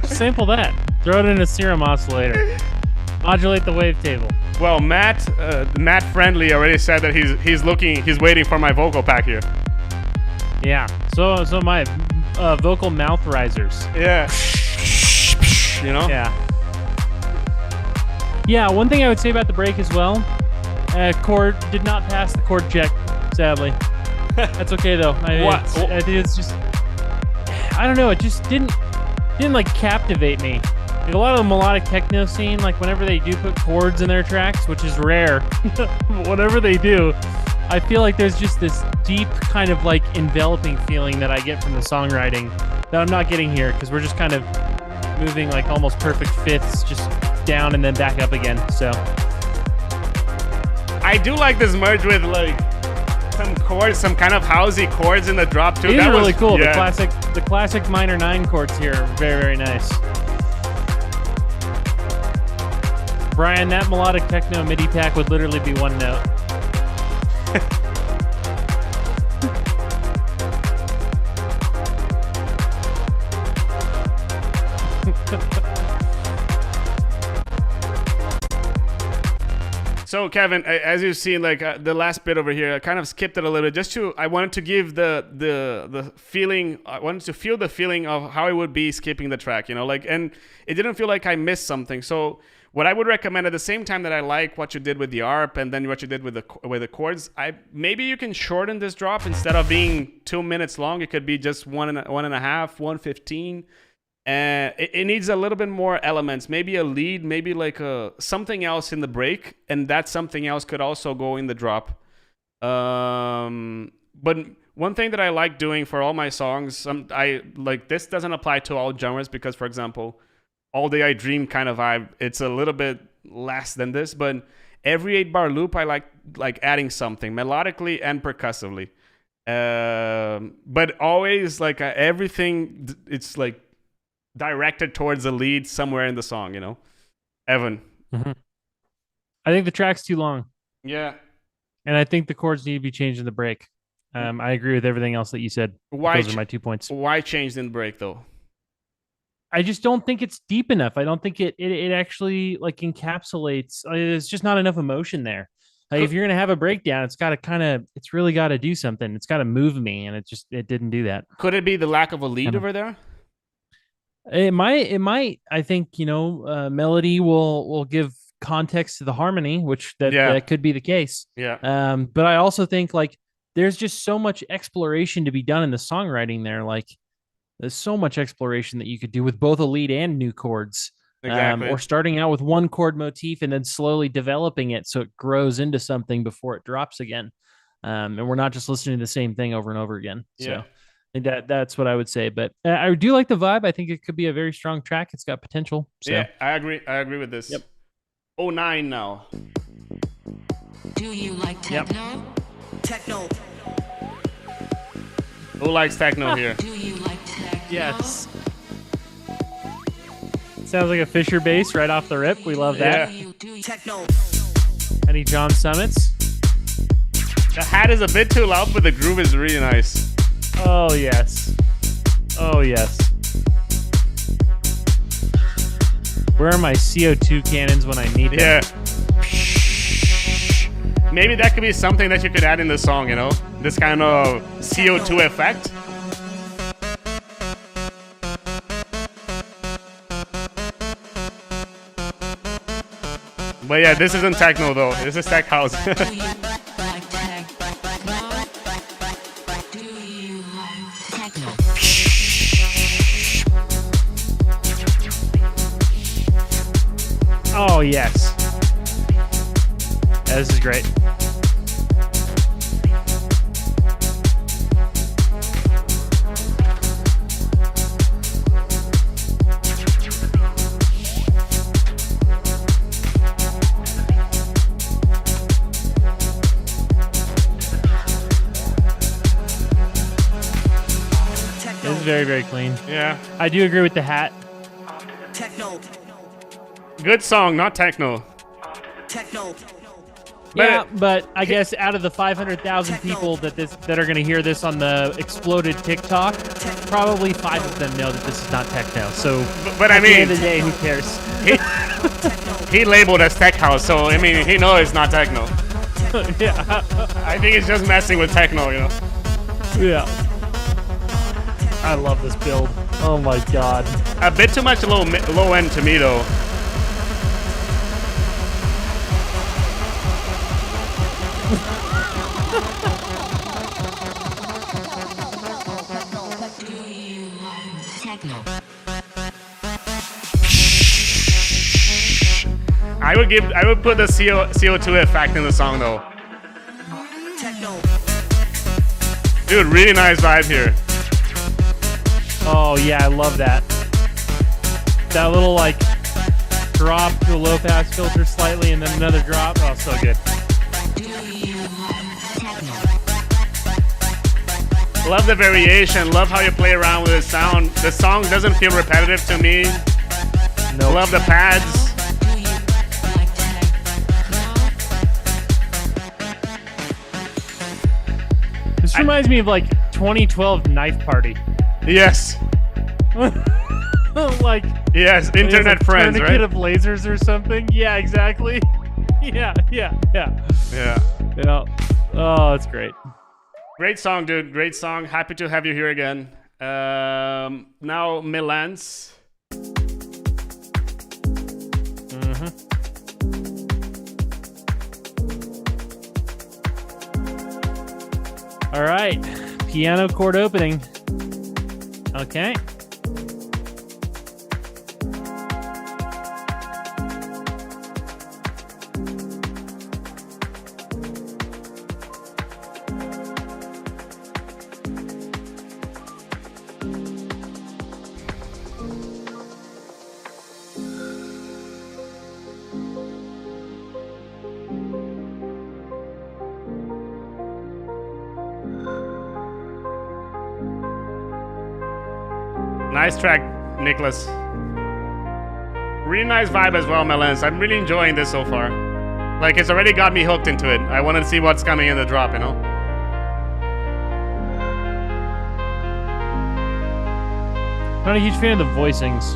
Sample that. Throw it in a serum oscillator. Modulate the wavetable. Well, Matt Friendly already said that he's waiting for my vocal pack here. Yeah. So my vocal mouth risers. Yeah. You know? Yeah. Yeah, one thing I would say about the break as well, chord did not pass the chord check, sadly. That's okay though. I think it's just, I don't know, it just didn't like captivate me. Like, a lot of the melodic techno scene, like whenever they do put chords in their tracks, which is rare, whatever they do, I feel like there's just this deep kind of like enveloping feeling that I get from the songwriting that I'm not getting here, because we're just kind of moving like almost perfect fifths, just down and then back up again. So I do like this merge with like some chords, some kind of housey chords in the drop too. These are really cool. Yeah. The classic minor 9 chords here are very, very nice. Brian, that melodic techno MIDI pack would literally be one note. So Kevin, as you've seen, like the last bit over here, I kind of skipped it a little bit. I wanted to give the feeling. I wanted to feel the feeling of how it would be skipping the track, you know, like, and it didn't feel like I missed something. So what I would recommend at the same time that I like what you did with the ARP and then what you did with the chords, maybe you can shorten this drop. Instead of being 2 minutes long, it could be just one and a half, 1:15. And it needs a little bit more elements, maybe a lead, maybe like something else in the break, and that something else could also go in the drop. But one thing that I like doing for all my songs, I like, this doesn't apply to all genres because, for example, All Day I Dream kind of vibe, it's a little bit less than this, but every 8-bar loop I like adding something melodically and percussively. But always like everything, it's like directed towards the lead somewhere in the song, you know? Evan. Mm-hmm. I think the track's too long. Yeah. And I think the chords need to be changed in the break. I agree with everything else that you said. Those are my 2 points. Why change in the break, though? I just don't think it's deep enough. I don't think it actually like encapsulates. There's just not enough emotion there. Like, if you're gonna have a breakdown, it's got to it's really got to do something. It's got to move me, and it didn't do that. Could it be the lack of a lead over there? It might. I think, you know, melody will give context to the harmony, which that could be the case. Yeah. But I also think like there's just so much exploration to be done in the songwriting there. Like there's so much exploration that you could do with both a lead and new chords. Exactly. Or starting out with one chord motif and then slowly developing it so it grows into something before it drops again. And we're not just listening to the same thing over and over again. Yeah. So that's what I would say. But I do like the vibe. I think it could be a very strong track. It's got potential. So. Yeah, I agree with this. Yep. 09 now. Do you like techno? Yep. Techno. Who likes techno here? Do you like techno? Yes. Sounds like a Fisher bass right off the rip. We love that. Yeah. Techno. Any John Summits? The hat is a bit too loud, but the groove is really nice. Oh, yes. Oh, yes. Where are my CO2 cannons when I need them? Yeah. Maybe that could be something that you could add in the song, you know? This kind of CO2 effect. But yeah, this isn't techno though. This is tech house. Do you like techno? Do you like techno? Oh, yes. Yeah, this is great. This is very, very clean. Yeah. I do agree with the hat. Techno. Good song, not techno. Techno. Yeah, but I guess out of the 500,000 people that are going to hear this on the exploded TikTok, probably 5 of them know that this is not techno. So, But I at the mean, end of the day, who cares? he labeled as tech house, so I mean, he knows it's not techno. Yeah, I think he's just messing with techno, you know. yeah. I love this build. Oh my god. A bit too much low end to me though. Do you like techno? I would put the CO2 effect in the song though. Techno. Dude, really nice vibe here. Oh yeah, I love that. That little like drop to a low pass filter slightly and then another drop. Oh, so good. Do you like techno? Love the variation. Love how you play around with the sound. The song doesn't feel repetitive to me. Nope. Love the pads. Do you like techno? This reminds me of like 2012 Knife Party. Yes. Like Yes. Internet a friends, tourniquet right? of lasers or something. Yeah, exactly. Yeah. Yeah. Yeah. Oh, that's great. Great song, dude. Great song. Happy to have you here again. Now Milan's. All right. Piano chord opening. Okay. Nice track, Nicholas. Really nice vibe as well, Melens. I'm really enjoying this so far. Like, it's already got me hooked into it. I want to see what's coming in the drop, you know? I'm not a huge fan of the voicings,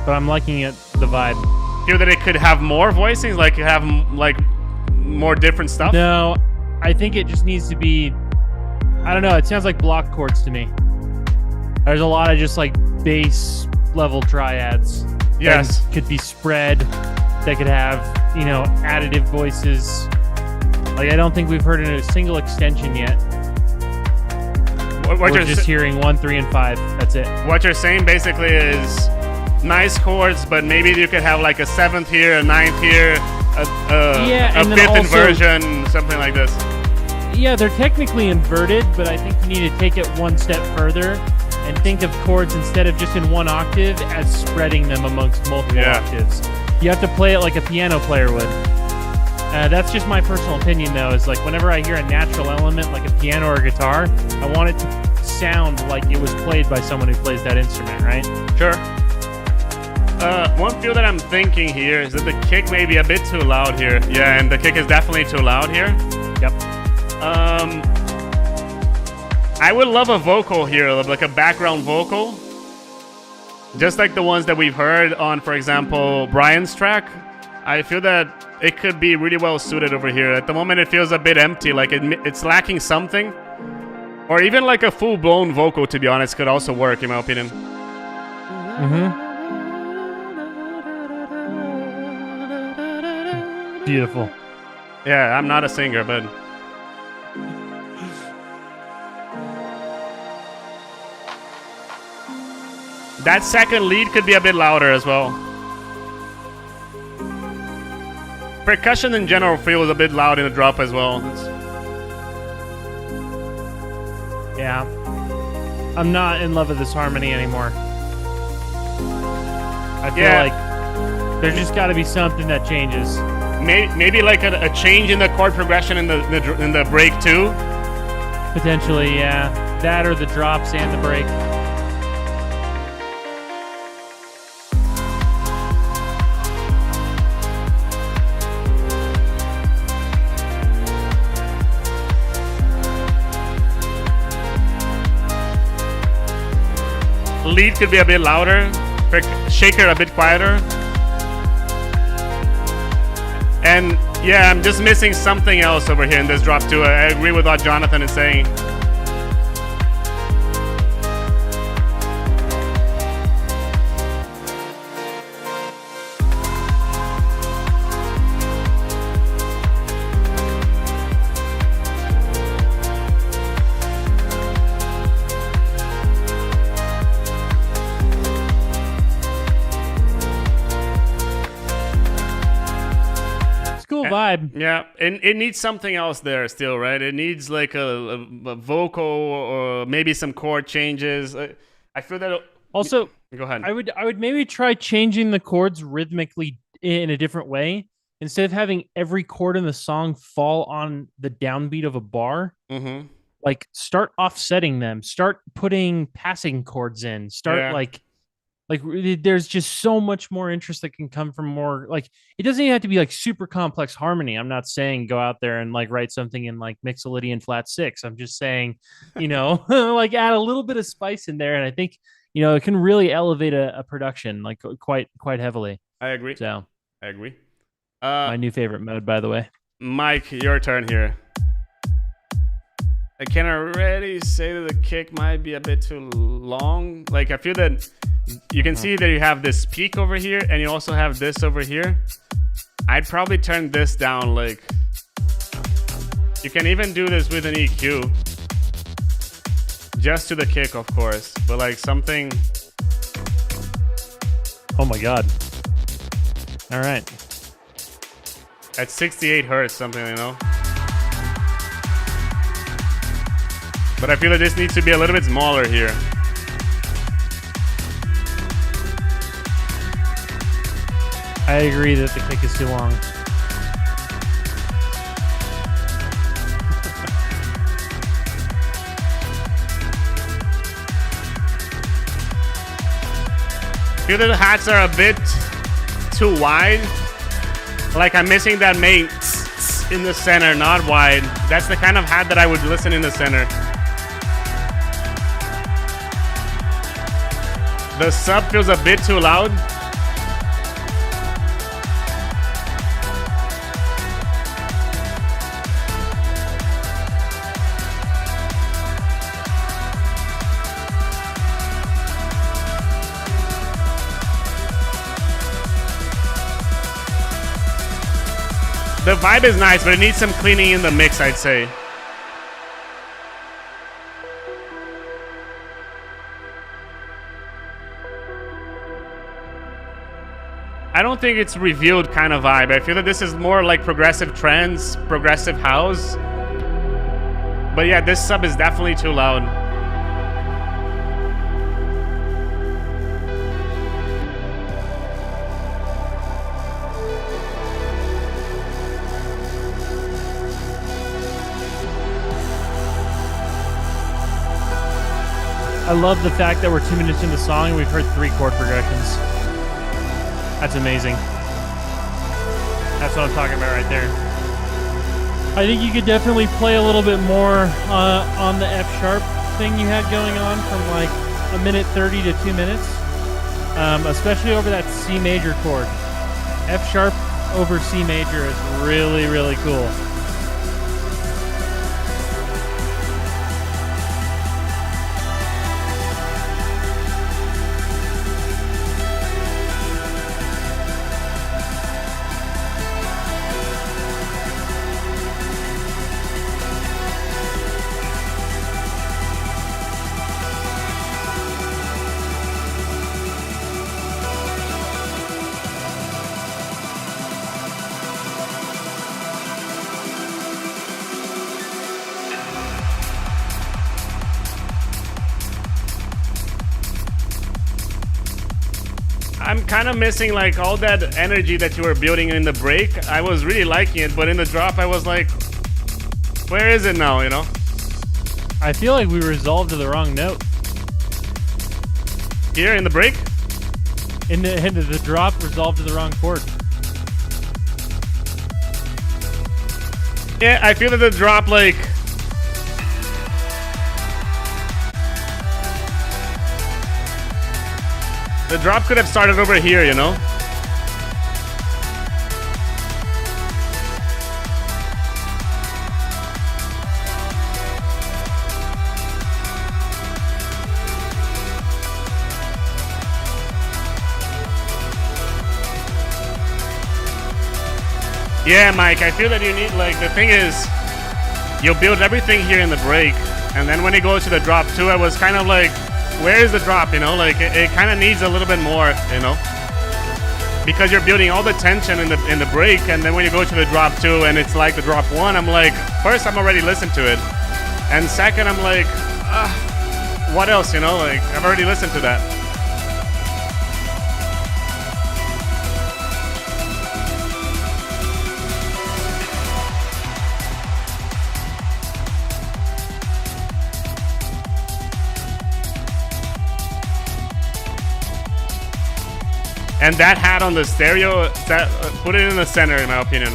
but I'm liking it, the vibe. Feel that it could have more voicings, like have like more different stuff. No, I think it just needs to be, I don't know, it sounds like block chords to me. There's a lot of just like bass level triads. Yes. That could be spread, that could have, you know, additive voices. Like, I don't think we've heard it in a single extension yet. What We're you're just sa- hearing 1, 3, and 5. That's it. what you're saying basically is nice chords, but maybe you could have like a 7th here, a 9th here, Yeah, a and then 5th also- inversion, something like this. Yeah, they're technically inverted, but I think you need to take it one step further and think of chords instead of just in one octave as spreading them amongst multiple Yeah. octaves. You have to play it like a piano player would. That's just my personal opinion, though, is like whenever I hear a natural element like a piano or a guitar, I want it to sound like it was played by someone who plays that instrument, right? Sure. One feel that I'm thinking here is that the kick may be a bit too loud here. Yeah, and the kick is definitely too loud here. Yep. I would love a vocal here, like a background vocal. Just like the ones that we've heard on, for example, Brian's track. I feel that it could be really well suited over here. At the moment, it feels a bit empty, like it's lacking something. Or even like a full-blown vocal, to be honest, could also work, in my opinion. Beautiful. Yeah, I'm not a singer, but... that second lead could be a bit louder as well. Percussion in general feels a bit loud in the drop as well. Yeah. I'm not in love with this harmony anymore. I feel like there's just got to be something that changes. Maybe like a change in the chord progression in the break too. Potentially, yeah. That or the drops and the break. Lead could be a bit louder, shaker a bit quieter. And yeah, I'm just missing something else over here in this drop too. I agree with what Jonathan is saying. Vibe. Yeah, and it needs something else there still, right? It needs like a vocal or maybe some chord changes. I feel that also, go ahead. I would maybe try changing the chords rhythmically in a different way. Instead of having every chord in the song fall on the downbeat of a bar, like start offsetting them, start putting passing chords in, start like there's just so much more interest that can come from more, like, it doesn't even have to be like super complex harmony. I'm not saying go out there and like write something in like Mixolydian flat 6. I'm just saying, you know, like add a little bit of spice in there. And I think, you know, it can really elevate a production like quite heavily. I agree. So I agree. My new favorite mode, by the way. Mike, your turn here. I can already say that the kick might be a bit too long. Like, I feel that you can see that you have this peak over here and you also have this over here. I'd probably turn this down. Like, you can even do this with an EQ. Just to the kick, of course. But like something... Oh my God. All right. At 68 hertz, something, you know? But I feel that this needs to be a little bit smaller here. I agree that the kick is too long. I feel that the hats are a bit too wide. Like I'm missing that main in the center, not wide. That's the kind of hat that I would listen in the center. The sub feels a bit too loud. The vibe is nice, but it needs some cleaning in the mix, I'd say. I don't think it's revealed kind of vibe. I feel that this is more like progressive trance, progressive house. But yeah, this sub is definitely too loud. I love the fact that we're 2 minutes into the song and we've heard 3 chord progressions. That's amazing. That's what I'm talking about right there. I think you could definitely play a little bit more on the F sharp thing you had going on from like 1:30 to 2 minutes, especially over that C major chord. F sharp over C major is really, really cool. I'm kind of missing like all that energy that you were building in the break. I was really liking it, but in the drop I was like, where is it now, you know? I feel like we resolved to the wrong note. Here in the break? In the drop, resolved to the wrong chord. Yeah, I feel that the drop like... The drop could have started over here, you know? Yeah, Mike, I feel that you need, like, the thing is, you build everything here in the break, and then when you go to the drop too, I was kind of like, where is the drop, you know? Like, it kind of needs a little bit more, you know? Because you're building all the tension in the break, and then when you go to the drop two, and it's like the drop one, I'm like, first, I'm already listened to it, and second, I'm like, what else, you know? Like, I've already listened to that. And that hat on the stereo, that put it in the center, in my opinion.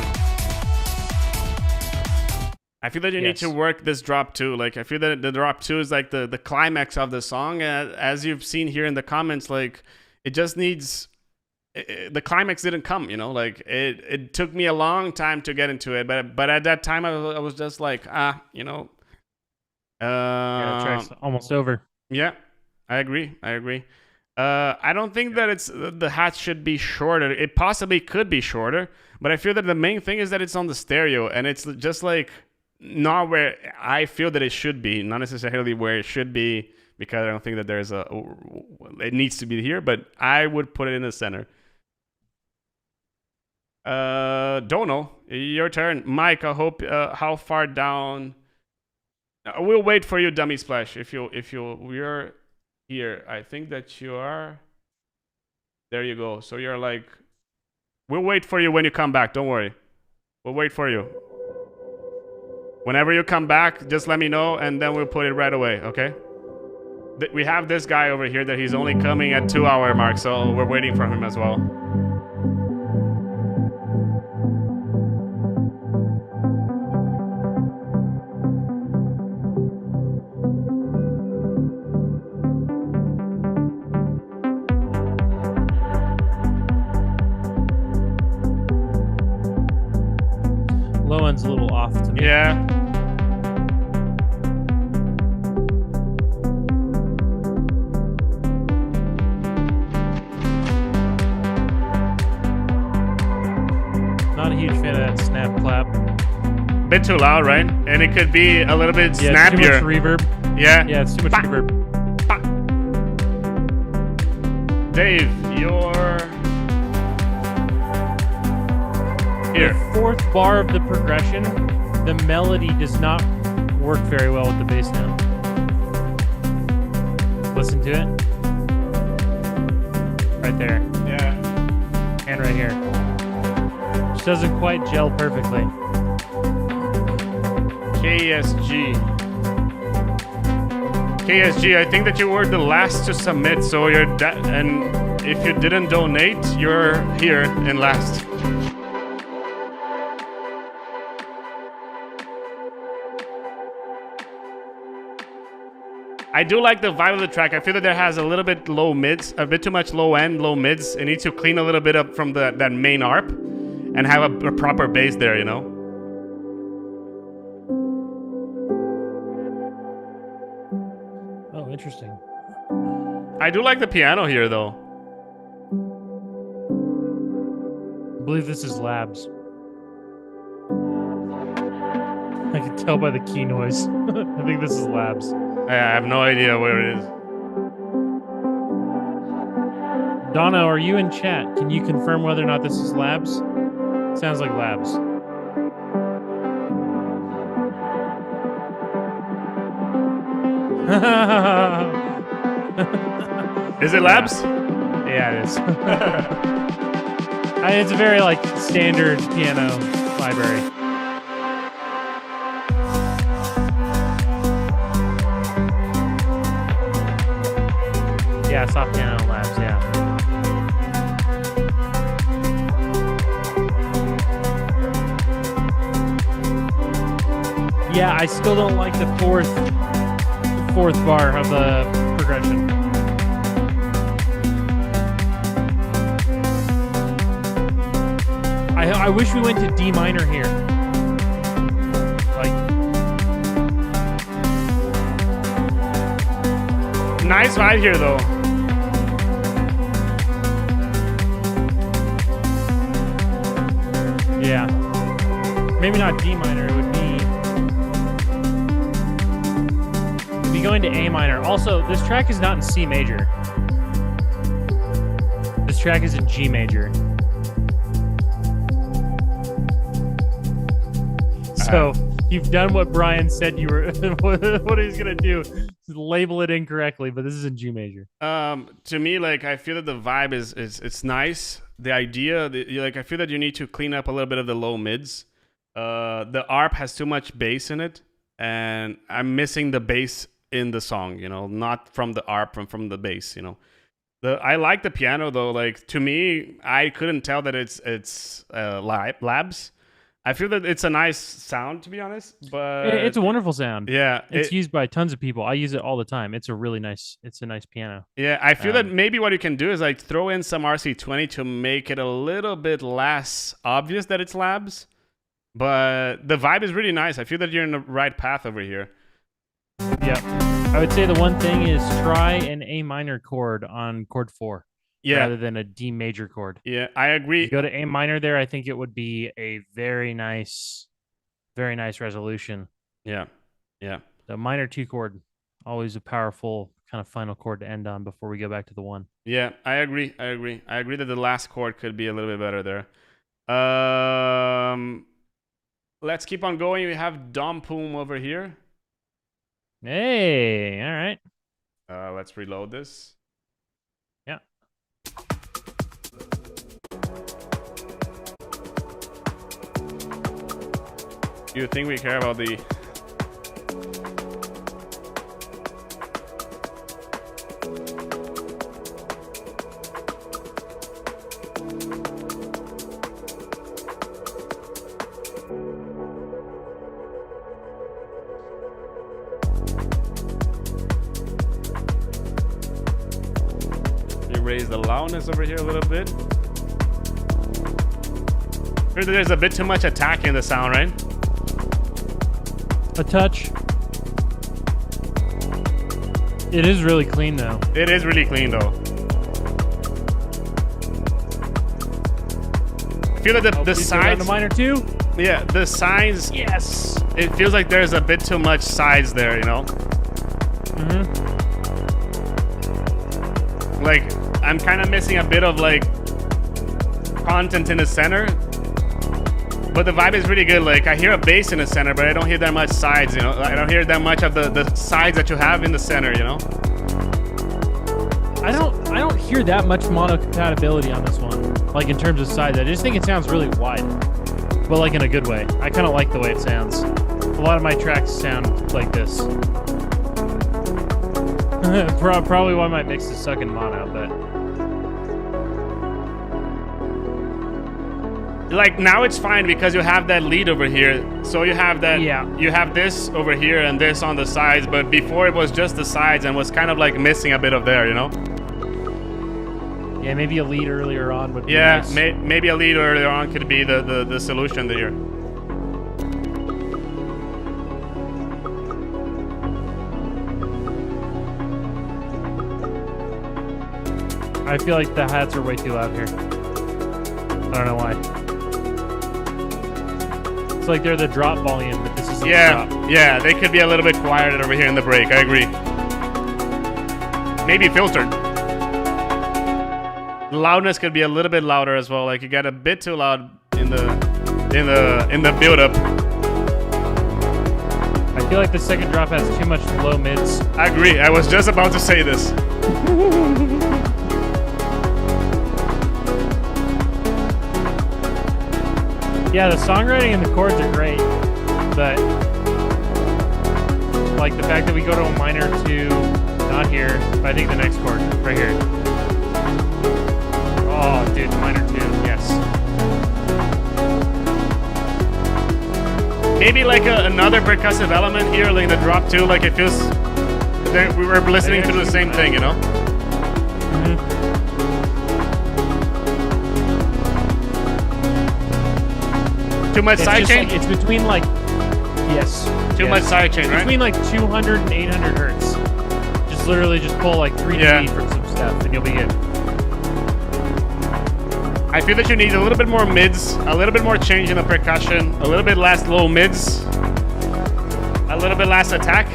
I feel that you need to work this drop too. Like, I feel that the drop two is like the climax of the song. As you've seen here in the comments, like, it just needs... the climax didn't come, you know? Like, it took me a long time to get into it. But at that time, I was just like, you know... Yeah, the track's almost over. Yeah, I agree. I don't think that the hat should be shorter. It possibly could be shorter, but I feel that the main thing is that it's on the stereo, and it's just like not where I feel that it should be, not necessarily where it should be, because I don't think that there's it needs to be here, but I would put it in the center. Don't know. Your turn, Mike. I hope. How far down? We'll wait for you, Dummy Splash. We're here. I think that you are. There you go. So you're like. We'll wait for you when you come back. Don't worry. We'll wait for you. Whenever you come back, just let me know, and then we'll put it right away. Okay. We have this guy over here that he's only coming at 2-hour mark, so we're waiting for him as well. Low end's a little off to me. Yeah. Not a huge fan of that snap clap. Bit too loud, right? And it could be a little bit snappier. Too much reverb. Yeah. Yeah, it's too much reverb. Dave, you're here. The fourth bar of the progression, the melody does not work very well with the bass now. Listen to it. Right there. Yeah. And right here. Just doesn't quite gel perfectly. KSG, I think that you were the last to submit, so and if you didn't donate, you're here in last. I do like the vibe of the track. I feel that there has a little bit low mids, a bit too much low end, low mids. It needs to clean a little bit up from that main ARP. and have a proper bass there, you know. Oh, interesting. I do like the piano here, though. I believe this is Labs. I can tell by the key noise. I think this is Labs. I have no idea where it is. Donna, are you in chat? Can you confirm whether or not this is Labs? Sounds like Labs. Is it Labs? Yeah, it is. It's a very like standard piano library. Yeah, soft piano Labs, yeah. Yeah, I still don't like the fourth bar of the progression. I wish we went to D minor here. Like, nice vibe here, though. yeah. Maybe not D minor, it would be going to A minor. Also, this track is not in C major. This track is in G major. So you've done what Brian said you were what he's gonna do. Label it incorrectly, but this is in G major. To me, like, I feel that the vibe is it's nice. The idea, like, I feel that you need to clean up a little bit of the low mids. The ARP has too much bass in it, and I'm missing the bass in the song, you know, not from the ARP, from the bass, you know. I like the piano, though. Like, to me, I couldn't tell that it's Labs. I feel that it's a nice sound, to be honest, but It's a wonderful sound. Yeah, it's used by tons of people. I use it all the time. It's a nice piano. Yeah, I feel that maybe what you can do is like throw in some RC20 to make it a little bit less obvious that it's Labs. But the vibe is really nice. I feel that you're in the right path over here. Yeah. I would say the one thing is try an A minor chord on chord 4. Yeah. Rather than a D major chord. Yeah, I agree. If you go to A minor there, I think it would be a very nice resolution. Yeah. Yeah. The minor 2 chord, always a powerful kind of final chord to end on before we go back to the 1. Yeah, I agree that the last chord could be a little bit better there. Let's keep on going. We have Dom Poom over here. Hey, all right. Let's reload this. Yeah. You think we care about the... Raise the loudness over here a little bit. There's a bit too much attack in the sound, right? A touch. It is really clean, though. It is really clean, though. I feel that the sides... The minor 2? Yeah, the sides... Yes! It feels like there's a bit too much sides there, you know? Mm-hmm. Like, I'm kind of missing a bit of, like, content in the center. But the vibe is really good. Like, I hear a bass in the center, but I don't hear that much sides, you know? I don't hear that much of the sides that you have in the center, you know? I don't hear that much mono compatibility on this one. Like, in terms of sides. I just think it sounds really wide. But, like, in a good way. I kind of like the way it sounds. A lot of my tracks sound like this. Probably why my mix is sucking mono, but... Like, now it's fine because you have that lead over here. So you have that... Yeah. You have this over here and this on the sides. But before it was just the sides and was kind of, like, missing a bit of there, you know? Yeah, maybe a lead earlier on would be Yeah, nice. maybe a lead earlier on could be the solution there. I feel like the hats are way too loud here. I don't know why. It's like they're the drop volume, but this isn't the drop. Yeah, they could be a little bit quieter over here in the break. I agree. Maybe filtered. The loudness could be a little bit louder as well. Like you got a bit too loud in the build up. I feel like the second drop has too much low mids. I agree. I was just about to say this. Yeah, the songwriting and the chords are great, but like the fact that we go to a minor to not here, but I think the next chord right here. Oh, dude, minor 2, yes. Maybe like another percussive element here, like the drop 2, like it feels that we were listening to the same thing, you know? Too much sidechain? It's between like, yes. Too much sidechain, right? Between like 200 and 800 hertz. Just literally just pull like 3 dB from some stuff and you'll be good. I feel that you need a little bit more mids, a little bit more change in the percussion, a little bit less low mids, a little bit less attack.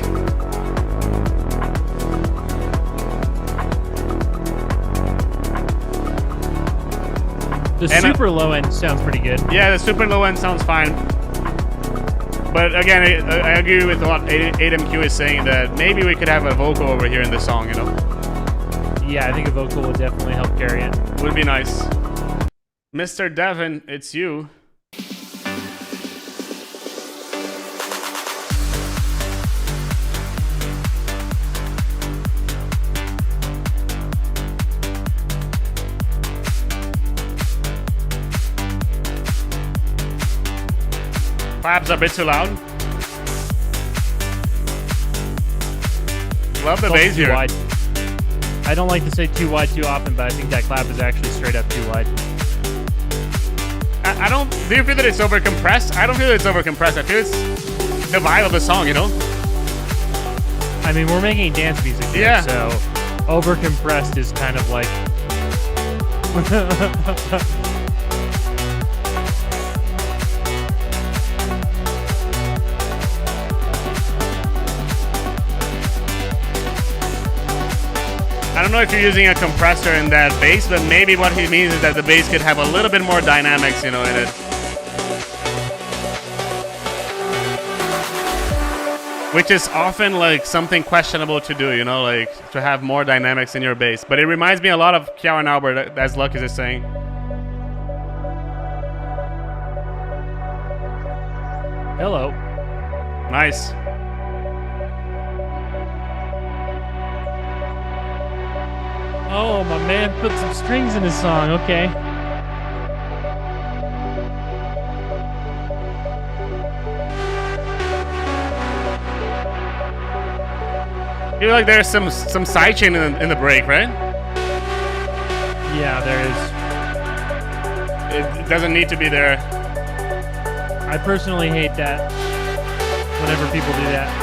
The super low end sounds pretty good. Yeah, the super low end sounds fine. But again, I agree with what 8MQ is saying, that maybe we could have a vocal over here in this song, you know? Yeah, I think a vocal would definitely help carry it. Would be nice. Mr. Devin, it's you. Claps a bit too loud. Love the bass here. Wide. I don't like to say too wide too often, but I think that clap is actually straight up too wide. I don't. Do you feel that it's over compressed? I don't feel that it's over compressed. I feel it's the vibe of the song, you know? I mean, we're making dance music here, Yeah. so over compressed is kind of like. I don't know if you're using a compressor in that bass, but maybe what he means is that the bass could have a little bit more dynamics, you know, in it. Which is often like something questionable to do, you know, like to have more dynamics in your bass. But it reminds me a lot of Kjell Albert, as Lucas is saying. Hello. Nice. Oh, my man put some strings in his song. Okay. I feel like there's some sidechain in the break, right? Yeah, there is. It doesn't need to be there. I personally hate that whenever people do that.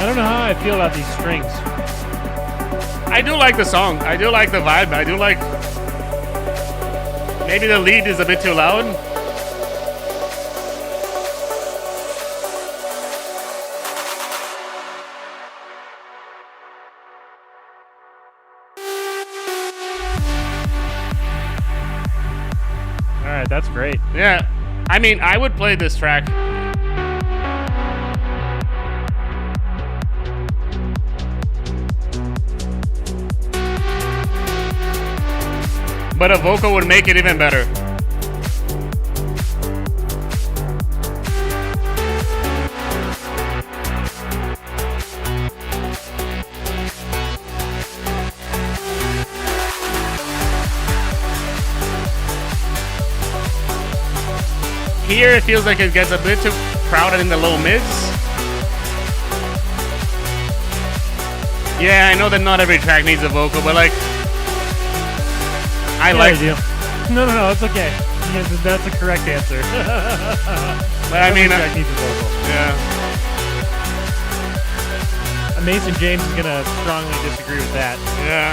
I don't know how I feel about these strings. I do like the song. I do like the vibe. I do like... Maybe the lead is a bit too loud. Alright, that's great. Yeah. I mean, I would play this track. But a vocal would make it even better. Here it feels like it gets a bit too crowded in the low mids. Yeah, I know that not every track needs a vocal, but like, I Yeah, like. they do. No, it's okay. That's the correct answer. But I mean, Every track needs a vocal. yeah. Mason James is gonna strongly disagree with that. Yeah.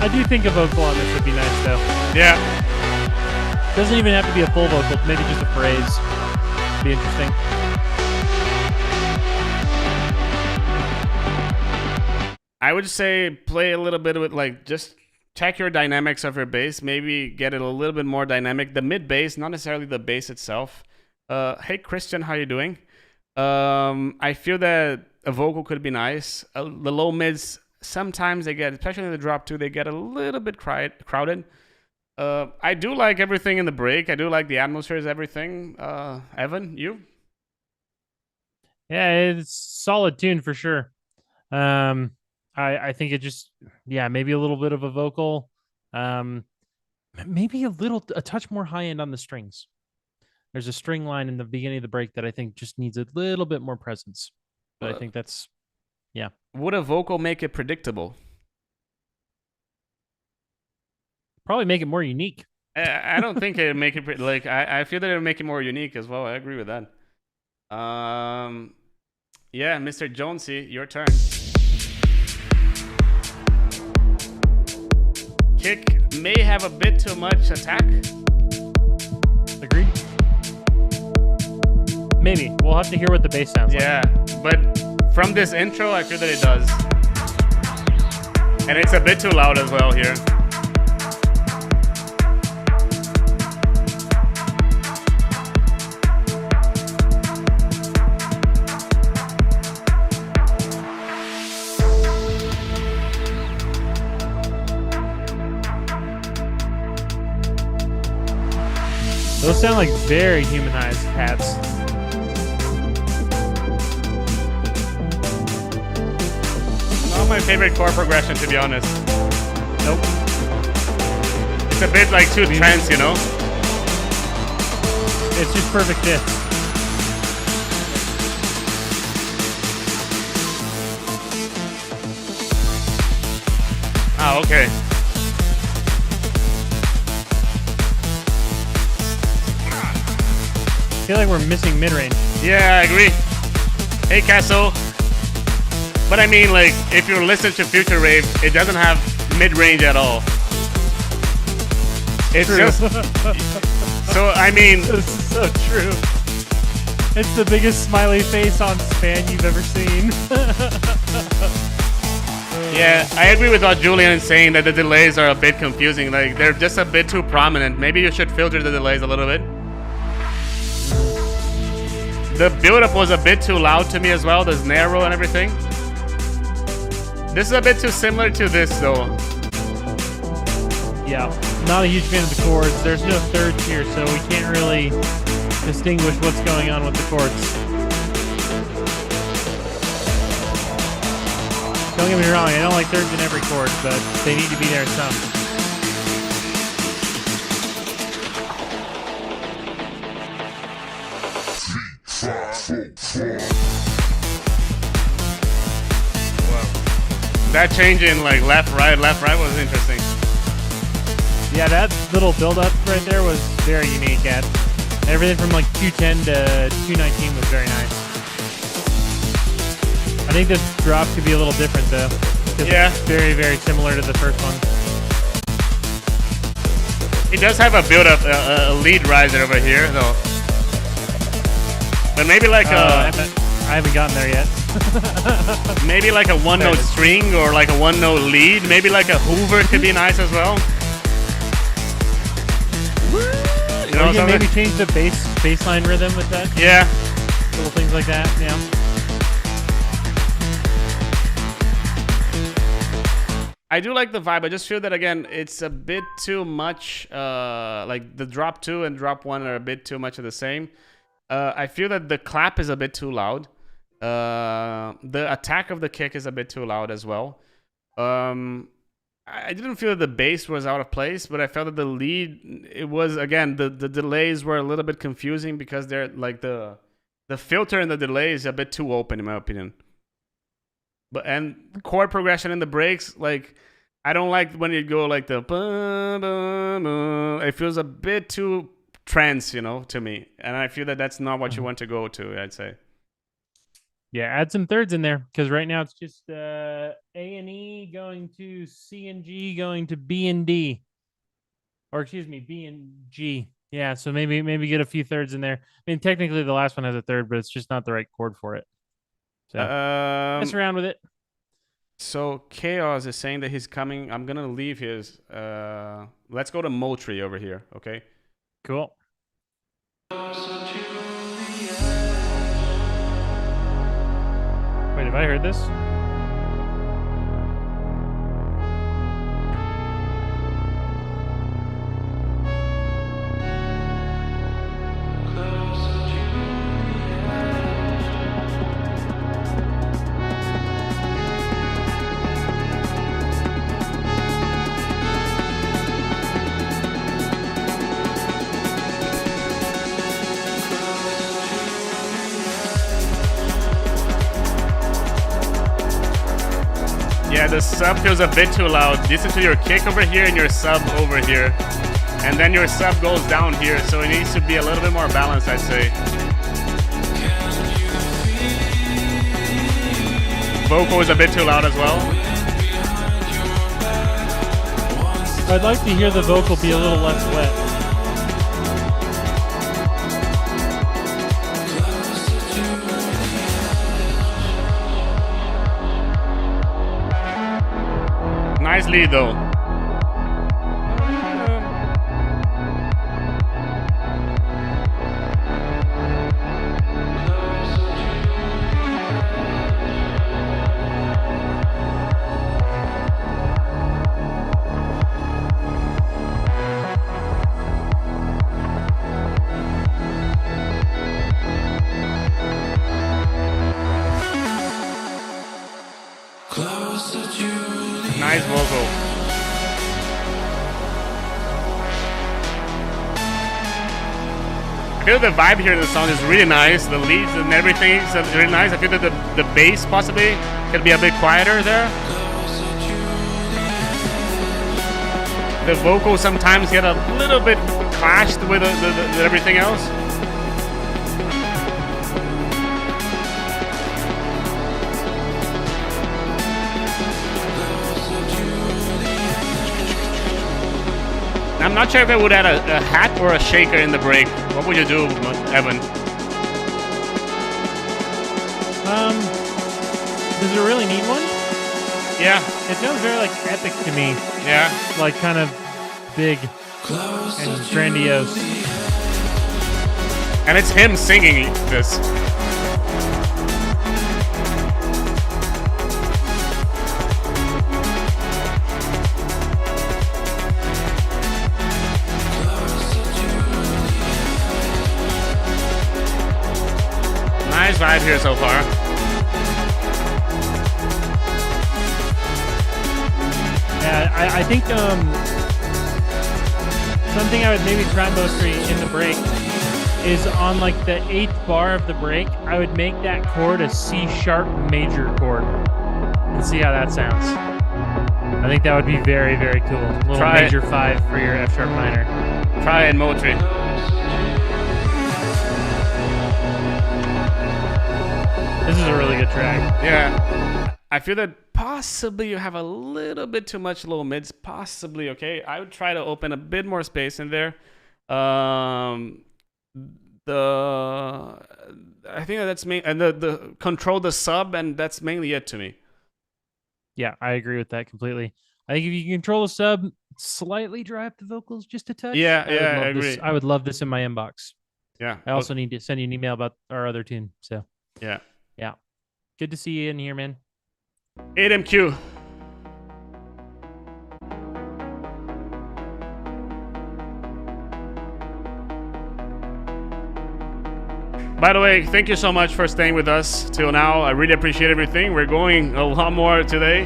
I do think a vocal on this would be nice, though. Yeah. Doesn't even have to be a full vocal, maybe just a phrase. Be interesting. I would say play a little bit with like just check your dynamics of your bass. Maybe get it a little bit more dynamic. The mid bass, not necessarily the bass itself. Hey Christian, how you doing? I feel that a vocal could be nice. The low mids sometimes they get, especially in the drop two, they get a little bit crowded. I do like everything in the break. I do like the atmospheres, everything. Evan, you? Yeah, it's solid tune for sure. I think it just, yeah, maybe a little bit of a vocal. Maybe a touch more high end on the strings. There's a string line in the beginning of the break that I think just needs a little bit more presence. But I think that's, yeah. Would a vocal make it predictable? Probably make it more unique. I don't think it would make it like I feel that it would make it more unique as well. I agree with that. Yeah, Mr. Jonesy, your turn. Kick may have a bit too much attack. Agreed. Maybe. We'll have to hear what the bass sounds like. Yeah, but from this intro, I feel that it does. And it's a bit too loud as well here. Those sound like very humanized hats. Not my favorite chord progression, to be honest. Nope. It's a bit like too trance, you know? It's just perfect fit. Ah, okay. I feel like we're missing mid-range. Yeah, I agree. Hey, Castle. But I mean, like, if you're listening to Future Rave, it doesn't have mid-range at all. It's True. just... So, I mean... This is so true. It's the biggest smiley face on span you've ever seen. Yeah, I agree with what Julian is saying, that the delays are a bit confusing. Like, they're just a bit too prominent. Maybe you should filter the delays a little bit. The build-up was a bit too loud to me as well, the snare roll and everything. This is a bit too similar to this, though. Yeah, not a huge fan of the chords. There's no thirds here, so we can't really distinguish what's going on with the chords. Don't get me wrong, I don't like thirds in every chord, but they need to be there some. That change in like left, right was interesting. Yeah, that little build-up right there was very unique. At everything from like 210 to 219 was very nice. I think this drop could be a little different though. Yeah. It's very, very similar to the first one. He does have a build-up, a lead riser over here, though. But maybe like I haven't gotten there yet. maybe like a one-note string or like a one-note lead. Maybe like a Hoover could be nice as well. You know, Or you can maybe change the bass line rhythm with that. Yeah. Little things like that. Yeah. I do like the vibe. I just feel that again, it's a bit too much. Like the drop 2 and drop 1 are a bit too much of the same. I feel that the clap is a bit too loud. The attack of the kick is a bit too loud as well. I didn't feel that the bass was out of place, but I felt that the lead, it was, again, the delays were a little bit confusing because they're like the filter and the delay is a bit too open in my opinion. And chord progression in the breaks, like I don't like when you go like the it feels a bit too trance, to me, and I feel that that's not what you want to go to. I'd say. Yeah, add some thirds in there because right now it's just A and E going to C and G going to B and D, or excuse me, B and G. Yeah, so maybe get a few thirds in there. I mean, technically the last one has a third, but it's just not the right chord for it. So mess around with it. So Chaos is saying that he's coming. I'm gonna leave his. Let's go to Motri over here. Okay. Cool. Wait, have I heard this? Yeah, the sub feels a bit too loud. Listen to your kick over here and your sub over here. And then your sub goes down here, so it needs to be a little bit more balanced, I'd say. Vocal is a bit too loud as well. I'd like to hear the vocal be a little less wet. Nice lead though. Nice vocal. I feel the vibe here in the song is really nice. The leads and everything is really nice. I feel that the bass possibly can be a bit quieter there. The vocals sometimes get a little bit clashed with everything else. I'm not sure if I would add a hat or a shaker in the break. What would you do, Evan? Does it really need one? Yeah. It sounds very like epic to me. Yeah. Like kind of big and grandiose. And it's him singing this. Nice vibe here so far. Yeah, I think something I would maybe try mostly in the break is on like the 8th bar of the break, I would make that chord a C sharp major chord and see how that sounds. I think that would be very, very cool. A little Try major 5 for your F sharp minor. Try it, Motri. This is a really good track. Yeah. I feel that possibly you have a little bit too much low mids. Possibly, okay? I would try to open a bit more space in there. I think that's main, and the control the sub, and that's mainly it to me. Yeah, I agree with that completely. I think if you can control the sub, slightly dry up the vocals just a touch. Yeah, I agree. I would love this in my inbox. Yeah. I also need to send you an email about our other tune. So Yeah. good to see you in here, man. 8MQ. By the way, thank you so much for staying with us till now. I really appreciate everything. We're going a lot more today.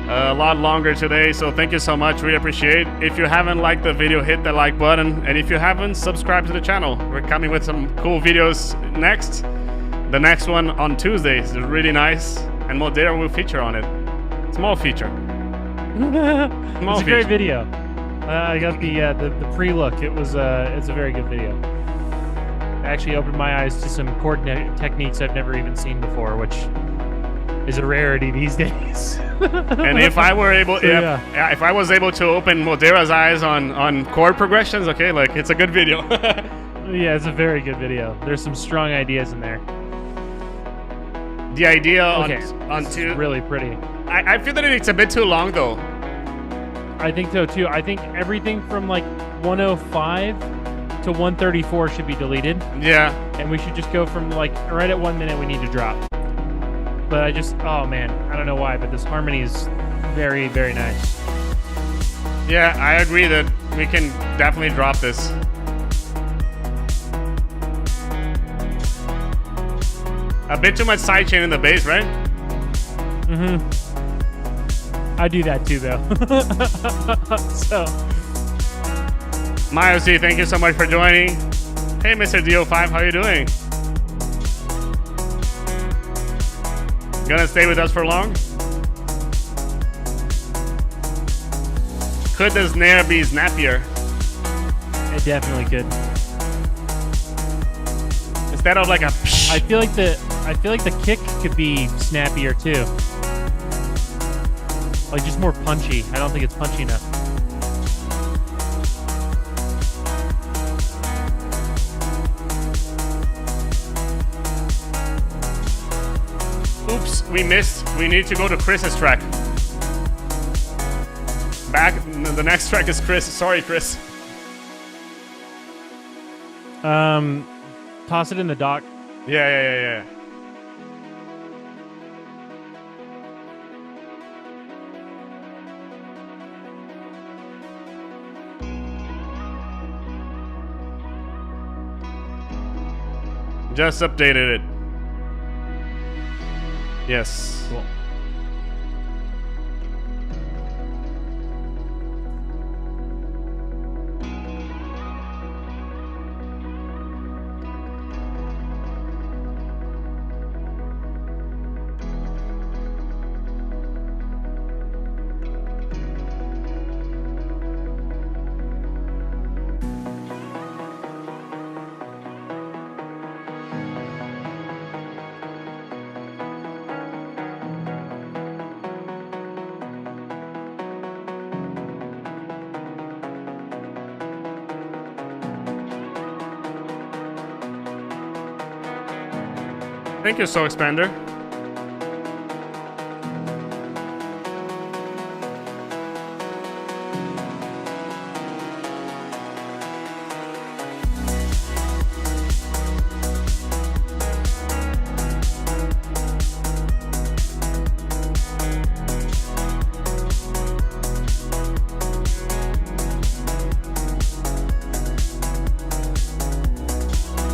a lot longer today, so thank you so much. We appreciate. If you haven't liked the video, hit the like button, and if you haven't, subscribe to the channel. We're coming with some cool videos next. The next one on Tuesday is really nice, and Modera will feature on it. Small feature. It's a great video. I got the pre-look. It's a very good video. It actually opened my eyes to some chord techniques I've never even seen before, which is a rarity these days. And if I were able, So, yeah, if I was able to open Modera's eyes on chord progressions, okay, like it's a good video. Yeah, it's a very good video. There's some strong ideas in there. The idea Okay, on it's two, really pretty. I feel that it's a bit too long though. I think so too. I think everything from like 105 to 134 should be deleted, Yeah, and we should just go from like right at 1 minute we need to drop. But oh man, I don't know why, but this harmony is very, very nice. yeah, I agree that we can definitely drop this. A bit too much sidechain in the bass, right? I do that too, though. So, MyOC, thank you so much for joining. Hey, Mr. DO5, how you doing? Gonna stay with us for long? Could the snare be snappier? it definitely could. Instead of like a psh. I feel like the kick could be snappier too. Like just more punchy. I don't think it's punchy enough. Oops, we missed. We need to go to Chris's track. The next track is Chris. Sorry, Chris. Toss it in the dock. Yeah. Just updated it. Yes. Cool. Thank you, So Expander.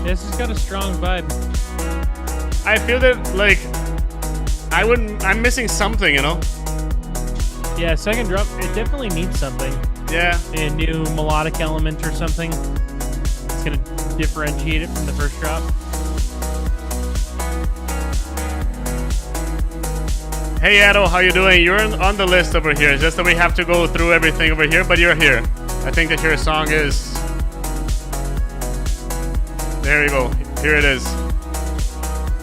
This has got a strong vibe. I feel that like I'm missing something, you know? Yeah, second drop, it definitely needs something. Yeah. A new melodic element or something. It's gonna differentiate it from the first drop. Hey Ado, how you doing? You're on the list over here. Just that we have to go through everything over here, but you're here. I think that your song is... There you go. Here it is.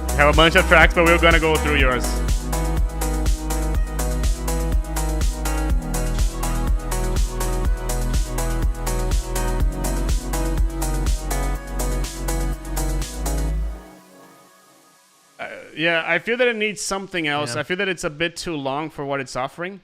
We have a bunch of tracks, but we're gonna go through yours. Yeah, I feel that it needs something else. Yeah. I feel that it's a bit too long for what it's offering.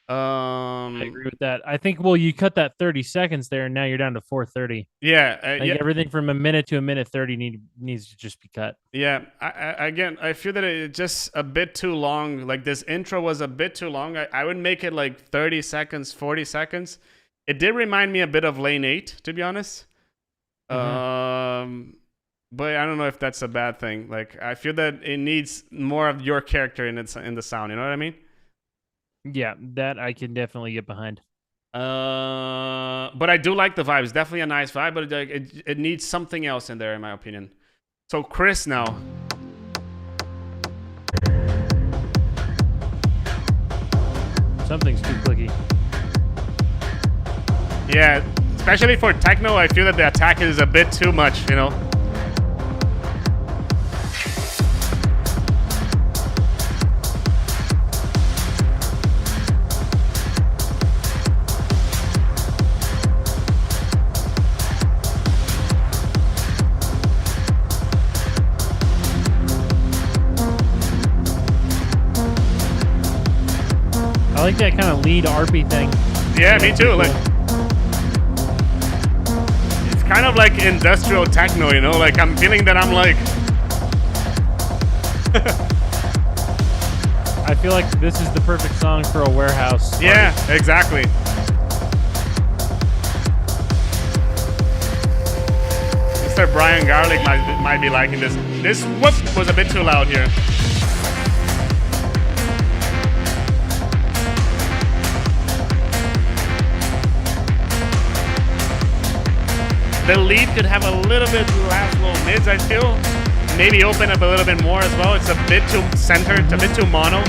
I agree with that. I think, well, you cut that 30 seconds there, and now you're down to 4:30. Yeah, Like everything from a minute to a minute 30 needs to just be cut. Yeah, I feel that it's just a bit too long. Like this intro was a bit too long. I would make it like 30 seconds, 40 seconds. It did remind me a bit of Lane 8, to be honest. Mm-hmm. But I don't know if that's a bad thing. Like I feel that it needs more of your character in the sound. You know what I mean? Yeah, that I can definitely get behind. But I do like the vibe. It's definitely a nice vibe, but it needs something else in there, in my opinion. So Chris now. Something's too clicky. Yeah, especially for techno, I feel that the attack is a bit too much, you know? I like that kind of lead arpy thing. Yeah, me too. Like, it's kind of like industrial techno, you know? Like, I'm feeling that I'm like... I feel like this is the perfect song for a warehouse. Yeah, exactly. Mr. Brian Garlic might be liking this. This whoop was a bit too loud here. The lead could have a little bit last little mids, I feel. Maybe open up a little bit more as well. It's a bit too centered, it's a bit too mono.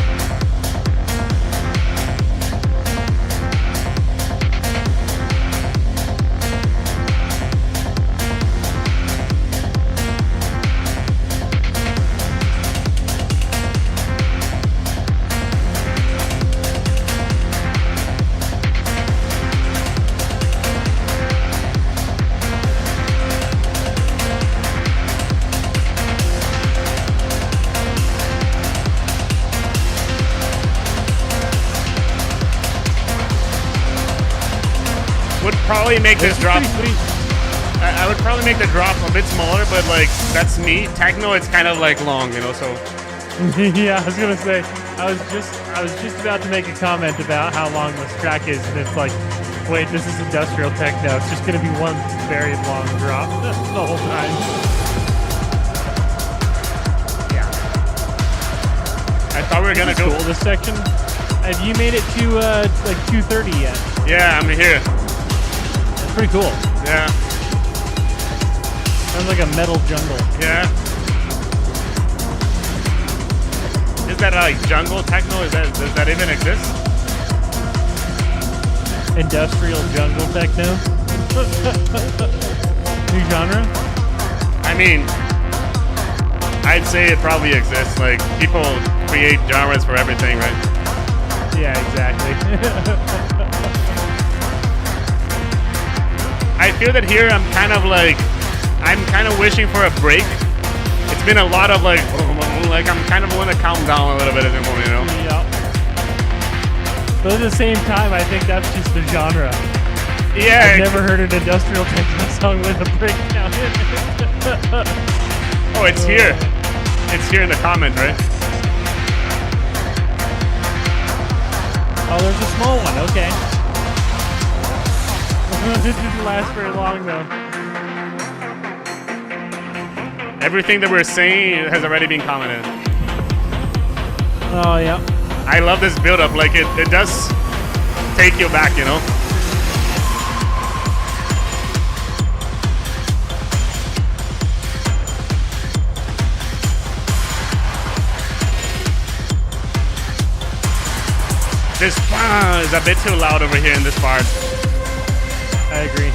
Probably make this drop. I would probably make the drop a bit smaller, but like that's me. Techno, it's kind of like long, you know. So yeah, I was gonna say, I was just about to make a comment about how long this track is, and it's like, wait, this is industrial techno. It's just gonna be one very long drop the whole time. Yeah. I thought we were gonna go. Cool. This section. Have you made it to like 2:30 yet? Yeah, I'm here. Pretty cool. Yeah. Sounds like a metal jungle. Yeah. Is that like jungle techno? Does that even exist? Industrial jungle techno. New genre? I mean, I'd say it probably exists. Like people create genres for everything, right? Yeah, exactly. I feel that here I'm kind of wishing for a break. It's been a lot of like I'm kind of want to calm down a little bit at the moment, you know? Yeah. But at the same time, I think that's just the genre. Yeah. I've never heard an industrial techno song with a breakdown in it. Oh, it's here. It's here in the comment, right? Oh, there's a small one. Okay. It didn't last very long, though. Everything that we're saying has already been commented. Oh, yeah. I love this build-up. Like, it does take you back, you know? This is a bit too loud over here in this part. I agree.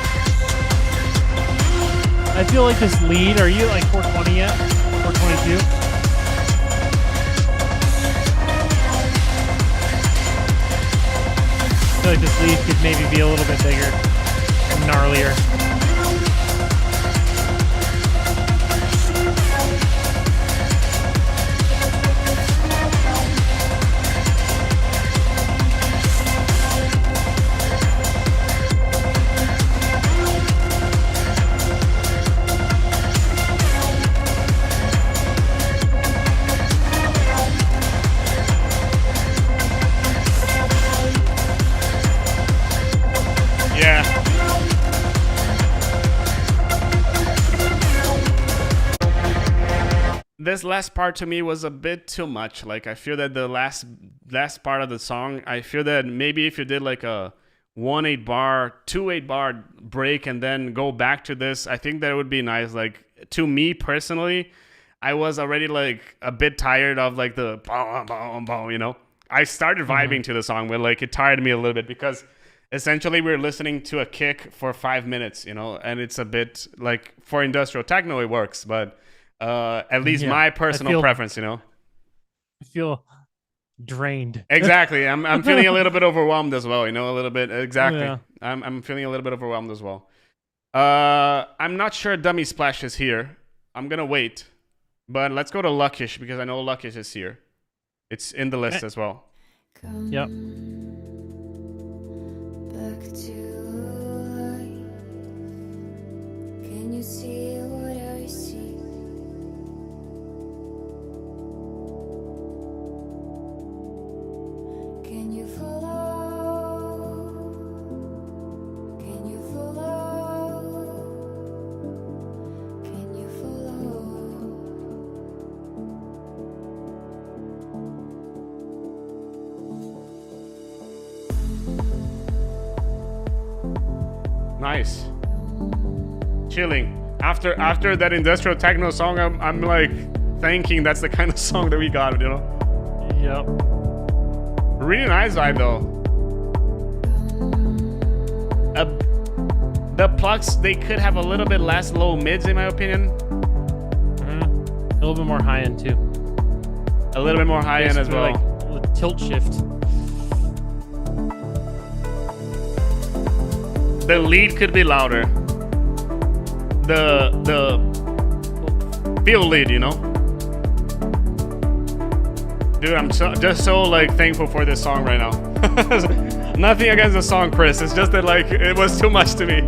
I feel like this lead, are you at like 420 yet? 422? I feel like this lead could maybe be a little bit bigger and gnarlier. this last part to me was a bit too much. Like I feel that the last part of the song, I feel that maybe if you did like a 1/8 bar, 2/8 bar break and then go back to this, I think that would be nice. Like to me personally, I was already like a bit tired of like the boom, boom, boom, you know. I started vibing to the song, but like it tired me a little bit because essentially we're listening to a kick for 5 minutes, you know, and it's a bit like for industrial techno it works, but at least my personal preference, you know. I feel drained. Exactly. I'm feeling a little bit overwhelmed as well, you know, a little bit. Exactly. Yeah. I'm feeling a little bit overwhelmed as well. I'm not sure Dummy Splash is here. I'm gonna wait, but let's go to Luckish because I know Luckish is here. It's in the list as well. Yep. Back to life. Can you see what I see? Can you follow? Can you follow? Can you follow? Nice. Chilling. After that industrial techno song, I'm like thinking that's the kind of song that we got, you know? Yep. Really nice vibe though. The plugs, they could have a little bit less low mids in my opinion. A little bit more high end too. A little bit more high end as well. Like a tilt shift. The lead could be louder. The field lead, you know? Dude, I'm just so like thankful for this song right now. Nothing against the song, Chris. It's just that like it was too much to me.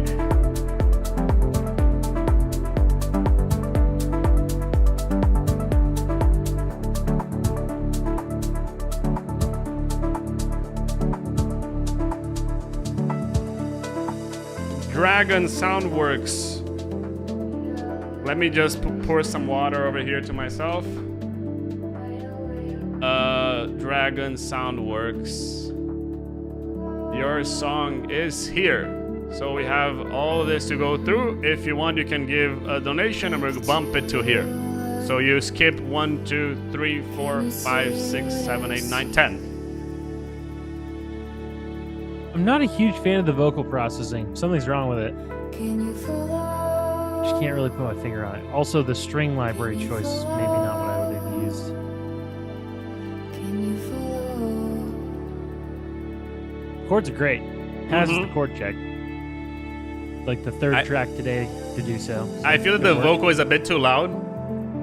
Dragon Soundworks. Let me just pour some water over here to myself. Dragon Soundworks. Your song is here. So we have all this to go through. If you want, you can give a donation and we'll bump it to here. So you skip 1, 2, 3, 4, 5, 6, 7, 8, 9, 10. I'm not a huge fan of the vocal processing. Something's wrong with it. Can you follow? Just can't really put my finger on it. Also, the string library choice is maybe not what I would have used. Can you follow? Chords are great. Has the chord check. Like the third track today to do so. I feel that the vocal is a bit too loud.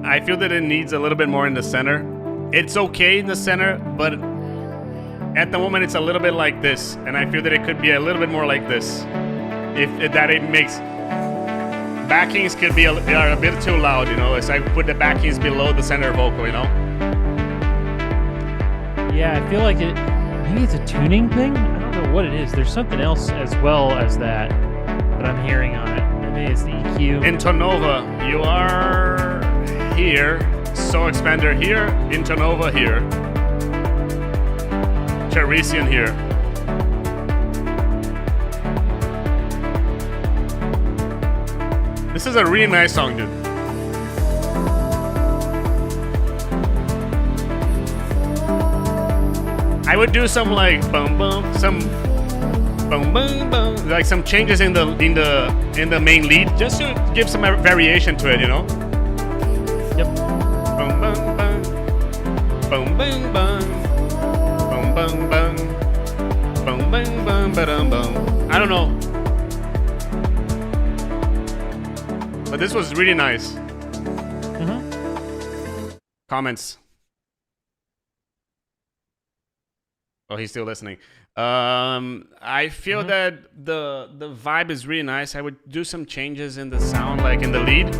I feel that it needs a little bit more in the center. It's okay in the center, but at the moment it's a little bit like this, and I feel that it could be a little bit more like this. If that it makes backings could be are a bit too loud, you know. As I put the backings below the center vocal, you know. Yeah, I feel like maybe it's a tuning thing. I don't know what it is. There's something else as well as that I'm hearing on it. Maybe it's the EQ. Intonova, you are here. So Expander here. Intonova here. Charisian here. This is a really nice song, dude. I would do some like boom boom, some boom boom boom, like some changes in the main lead, just to give some variation to it, you know. Yep. Boom boom boom, boom boom boom, boom boom boom, boom boom boom, ba-dum boom. I don't know. But this was really nice. Comments. Oh, he's still listening. I feel that the vibe is really nice. I would do some changes in the sound, like in the lead.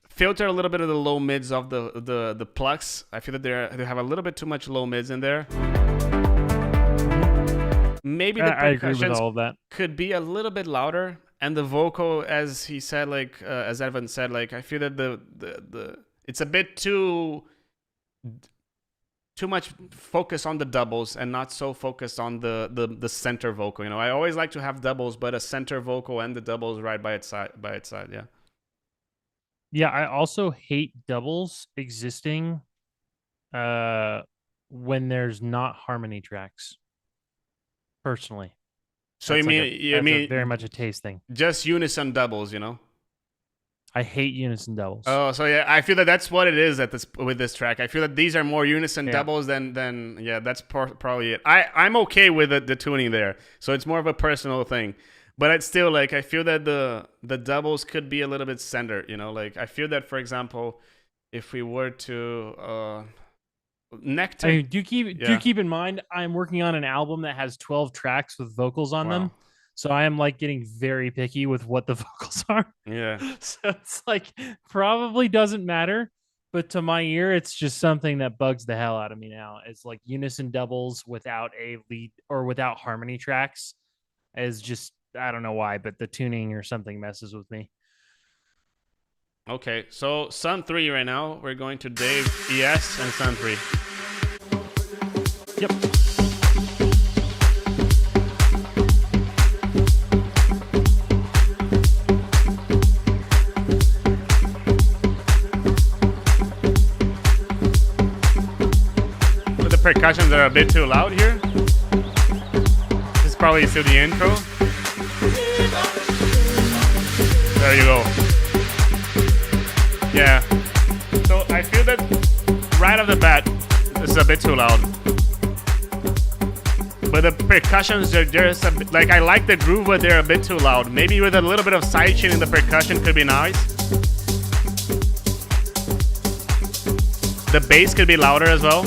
Filter a little bit of the low mids of the plucks. I feel that they have a little bit too much low mids in there. Maybe the I agree with percussions all of that. could be a little bit louder. and the vocal, as he said, like as Evan said, like I feel that the it's a bit too much focus on the doubles and not so focused on the center vocal. You know, I always like to have doubles, but a center vocal and the doubles right by its side. Yeah. Yeah, I also hate doubles existing when there's not harmony tracks. Personally. So That's you mean very much a taste thing. just unison doubles, you know? I hate unison doubles. Oh, so yeah, I feel that that's what it is with this track. I feel that these are more unison doubles than yeah, that's probably it. I'm okay with the tuning there, so it's more of a personal thing. But it's still like I feel that the doubles could be a little bit centered, you know? Like I feel that, for example, if we were to Nectar. I mean, do keep in mind I'm working on an album that has 12 tracks with vocals on them. So I am like getting very picky with what the vocals are. Yeah. So it's like probably doesn't matter, but to my ear it's just something that bugs the hell out of me now. It's like unison doubles without a lead or without harmony tracks is just, I don't know why, but the tuning or something messes with me. Okay, so Sun 3 right now. We're going to Dave ES and Sun 3. Yep. But the percussions are a bit too loud here. This is probably still the intro. There you go. Yeah. So I feel that right off the bat, this is a bit too loud. But the percussions, there's a bit, like I like the groove, but they're a bit too loud. Maybe with a little bit of sidechain in the percussion could be nice. The bass could be louder as well.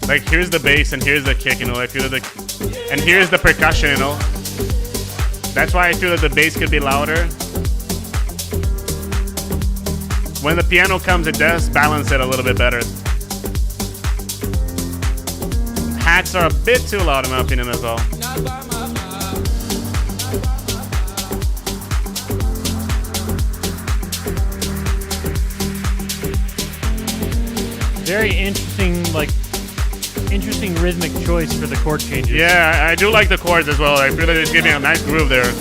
Like here's the bass and here's the kick, you know. I feel that and here's the percussion, you know. That's why I feel that the bass could be louder. When the piano comes, it does balance it a little bit better. Hats are a bit too loud in my opinion as well. Very interesting rhythmic choice for the chord changes. Yeah, I do like the chords as well. I feel that it's giving a nice groove there.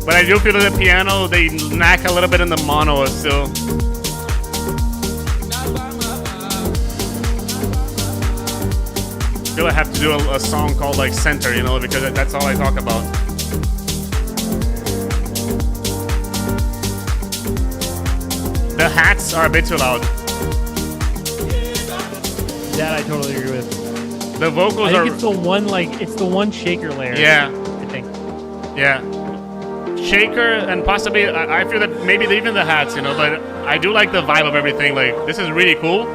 But I do feel that the piano, they knack a little bit in the mono still. I feel I have to do a song called like Center, you know, because that's all I talk about. The hats are a bit too loud. That I totally agree with. The vocals I are. think it's the one shaker layer. Yeah. I think. Yeah. Shaker and possibly I feel that maybe even the hats, you know, but I do like the vibe of everything. Like this is really cool.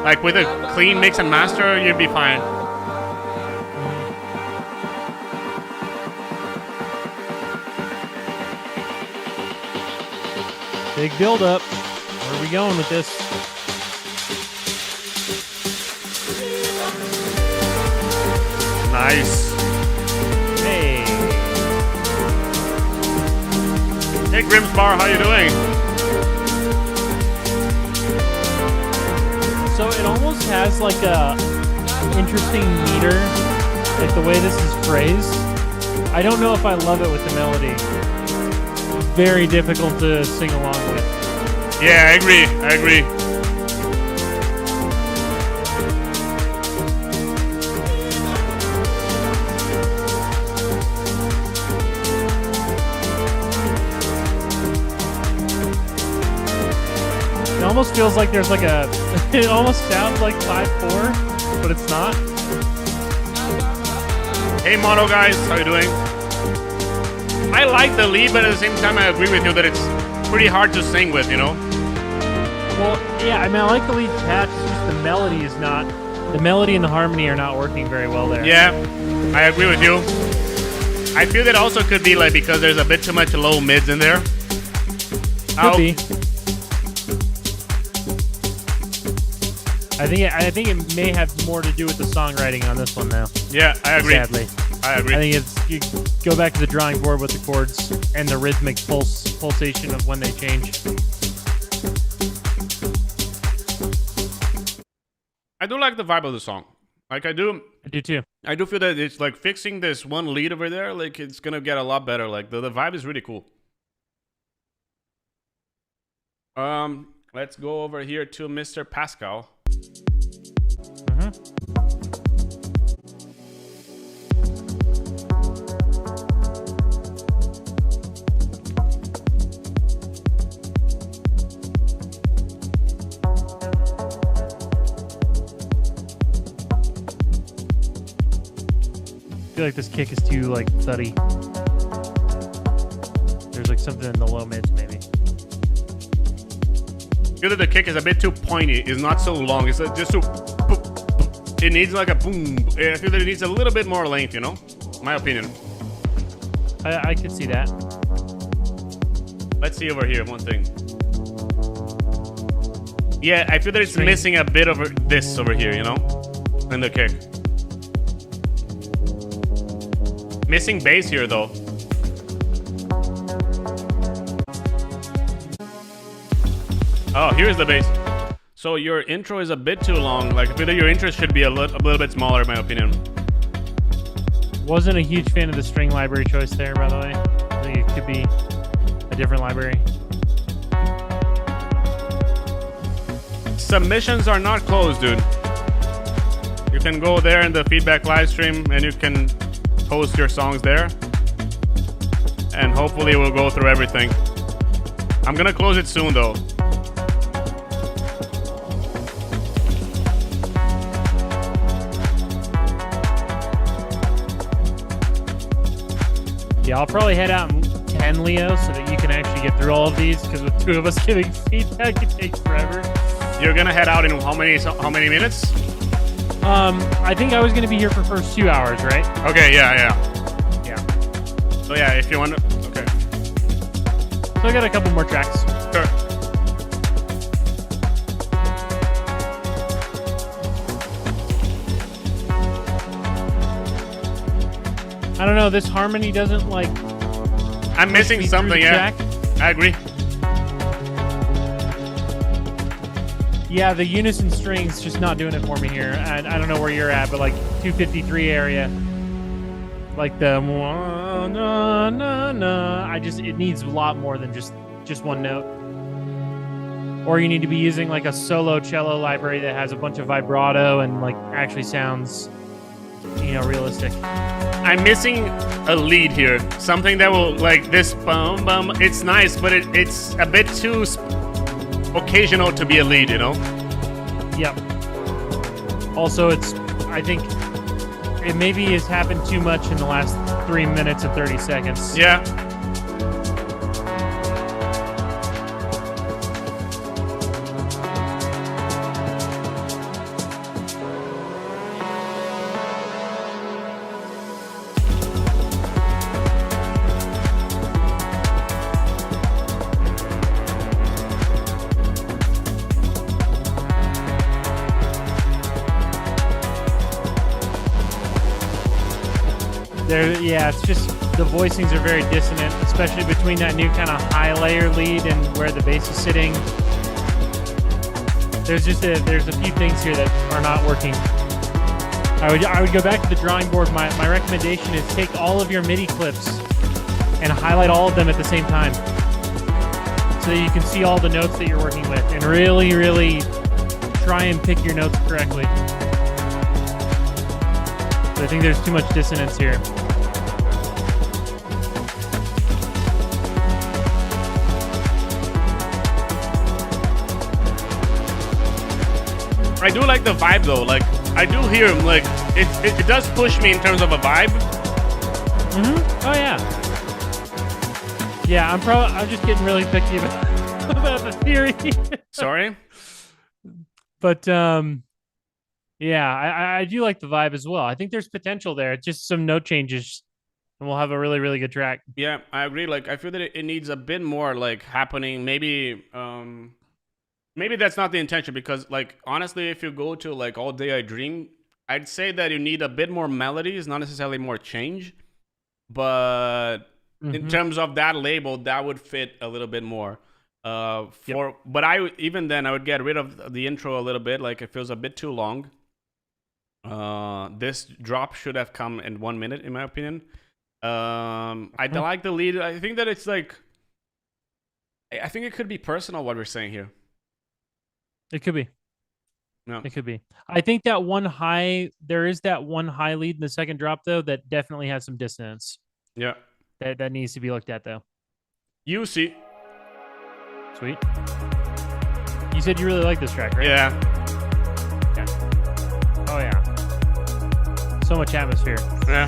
Like with a clean mix and master, you'd be fine. Big build up. Where are we going with this? Nice. Hey. Hey Grimspar, how you doing? So it almost has like a interesting meter, like the way this is phrased. I don't know if I love it with the melody. Very difficult to sing along with. Yeah, I agree. It almost feels like there's like a, it almost sounds like 5/4, but it's not. Hey Mono guys, how you doing? I like the lead, but at the same time I agree with you that it's pretty hard to sing with, you know? Well, yeah, I mean, I like the lead patch, it's just the melody is not, the melody and the harmony are not working very well there. Yeah, I agree with you. I feel that also could be like because there's a bit too much low mids in there. Could be. I think it may have more to do with the songwriting on this one, though. Yeah, I agree. Sadly, I agree. I think it's you go back to the drawing board with the chords and the rhythmic pulsation of when they change. I do like the vibe of the song. Like I do too. I do feel that it's like fixing this one lead over there, like it's gonna get a lot better. Like the vibe is really cool. Let's go over here to Mr. Pascal. I feel like this kick is too like thuddy. There's like something in the low mids maybe. I feel that the kick is a bit too pointy. It's not so long. It's just so. It needs like a boom. I feel that it needs a little bit more length. You know, my opinion. I could see that. Let's see over here. One thing. Yeah, I feel that it's String. missing a bit of this over here. You know, in the kick. Missing bass here though. Oh, here's the bass. So your intro is a bit too long. Like I feel that your intro should be a little bit smaller, in my opinion. Wasn't a huge fan of the string library choice there, by the way. I think it could be a different library. Submissions are not closed, dude. You can go there in the feedback live stream and you can post your songs there. And hopefully we'll go through everything. I'm gonna close it soon though. Yeah, I'll probably head out in 10, Leo, so that you can actually get through all of these, because with two of us giving feedback, it takes forever. You're gonna head out in how many minutes? I think I was going to be here for the first 2 hours, right? Okay, yeah. Yeah. So yeah, if you want to... Okay. So I got a couple more tracks. Sure. I don't know, this harmony doesn't, like... I'm missing me something, through the yeah. track. I agree. Yeah, the unison strings just not doing it for me here. And I don't know where you're at, but like 253 area, like the na na na. It needs a lot more than just one note. Or you need to be using like a solo cello library that has a bunch of vibrato and like actually sounds, realistic. I'm missing a lead here. Something that will like this bum bum. It's nice, but it's a bit too occasional to be a lead, you know? Yep. Also, I think it maybe has happened too much in the last 3 minutes and 30 seconds. Yeah. Yeah, it's just the voicings are very dissonant, especially between that new kind of high layer lead and where the bass is sitting. There's a few things here that are not working. I would go back to the drawing board. My recommendation is take all of your MIDI clips and highlight all of them at the same time, so that you can see all the notes that you're working with, and really, really try and pick your notes correctly. But I think there's too much dissonance here. I do like the vibe though. Like I do hear him. Like it does push me in terms of a vibe. Oh yeah. Yeah, I'm just getting really picky about the theory. Sorry. But yeah, I do like the vibe as well. I think there's potential there. Just some note changes, and we'll have a really, really good track. Yeah, I agree. Like I feel that it needs a bit more like happening. Maybe maybe that's not the intention, because like honestly, if you go to like All Day I Dream, I'd say that you need a bit more melodies, not necessarily more change, but in terms of that label, that would fit a little bit more. But even then I would get rid of the intro a little bit, like it feels a bit too long. This drop should have come in 1 minute, in my opinion. I like the lead. I think that it's like, I think it could be personal what we're saying here. It could be. No. It could be. I think that there is that one high lead in the second drop though that definitely has some dissonance. Yeah. That needs to be looked at though. You see. Sweet. You said you really like this track, right? Yeah. Yeah. Oh yeah. So much atmosphere. Yeah.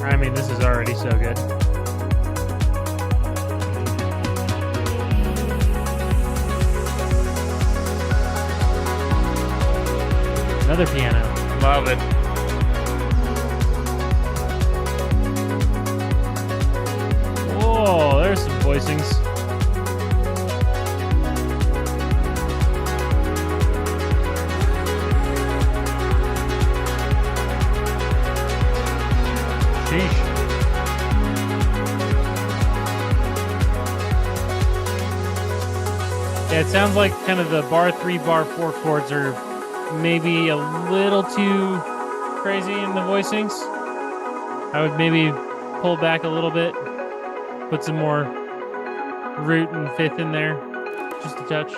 I mean, this is already so good. Another piano. Love it. Whoa, there's some voicings. Sheesh. Yeah, it sounds like kind of the bar 3, bar 4 chords are maybe a little too crazy in the voicings. I would maybe pull back a little bit, put some more root and fifth in there, just a touch.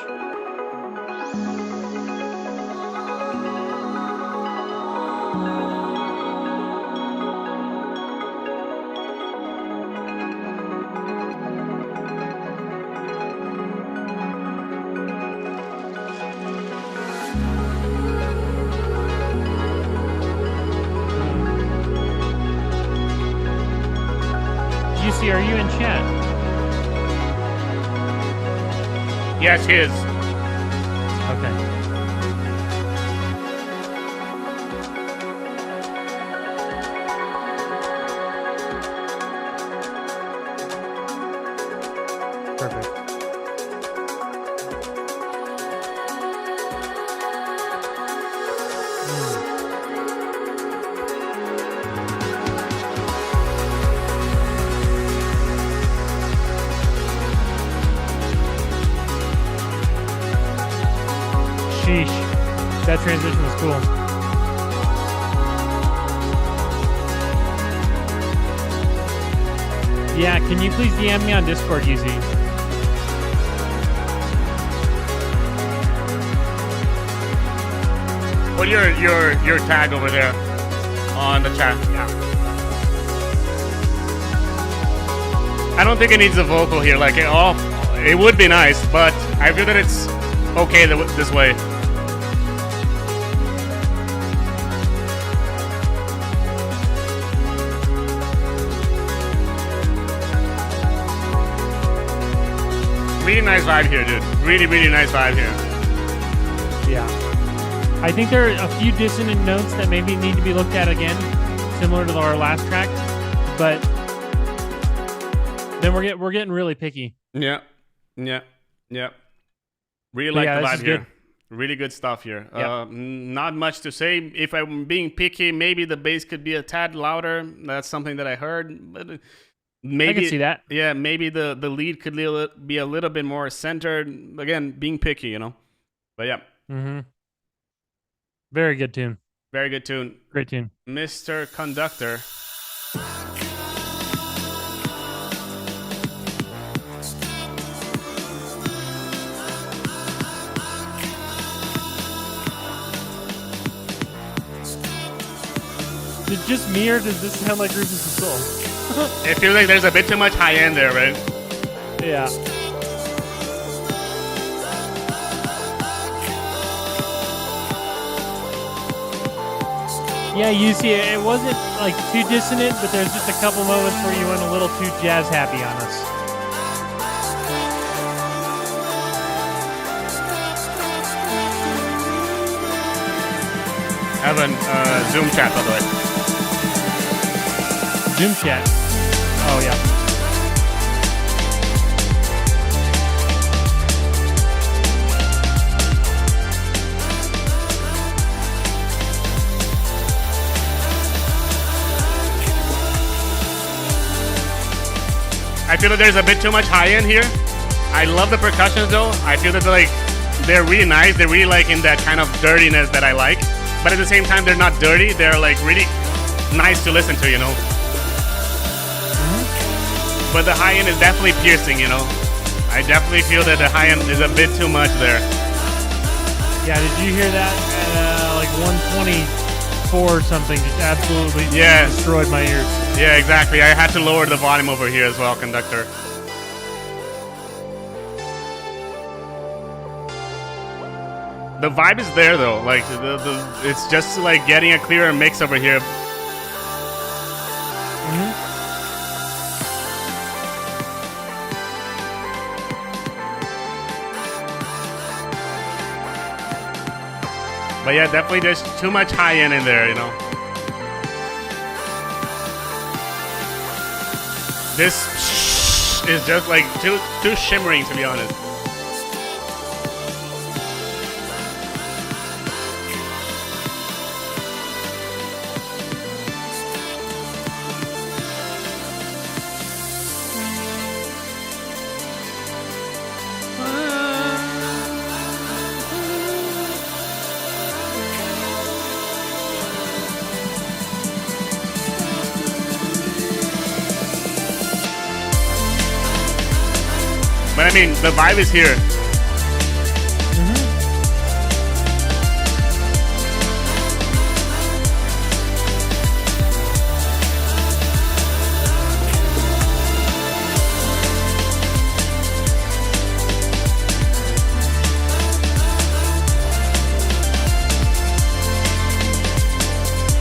UC, are you in chat? Yes, he is. Okay. Perfect. Sheesh. That transition was cool. Yeah, can you please DM me on Discord, UZ? Put your tag over there on the chat. Yeah. I don't think it needs a vocal here. Like it would be nice, but I feel that it's okay this way. Really nice vibe here, dude. Really nice vibe here. Yeah. I think there are a few dissonant notes that maybe need to be looked at again, similar to our last track, but then we're getting really picky. Yeah. Really like the vibe here. Good. Really good stuff here. Yep. Not much to say. If I'm being picky, maybe the bass could be a tad louder. That's something that I heard. But maybe, I can see that. Yeah, maybe the lead could be a little bit more centered. Again, being picky, you know. But yeah. Mm-hmm. Very good tune. Very good tune. Great tune. Mr. Conductor. Is it just me or does this sound like Rufus the Soul? It feels like there's a bit too much high end there, right? Yeah. Yeah, you see, it wasn't like too dissonant, but there's just a couple moments where you went a little too jazz happy on us. Evan, Zoom chat, by the way. Zoom chat. Oh yeah. I feel that there's a bit too much high end here. I love the percussions though. I feel that they're really nice. They're really like in that kind of dirtiness that I like. But at the same time, they're not dirty. They're like really nice to listen to, you know. But the high end is definitely piercing, you know. I definitely feel that the high end is a bit too much there. Yeah, did you hear that? Like 124 or something just absolutely destroyed my ears. Yeah, exactly. I had to lower the volume over here as well, conductor. The vibe is there though. Like it's just like getting a clearer mix over here. But yeah, definitely there's too much high end in there, you know. This is just like too shimmering, to be honest. But I mean, the vibe is here.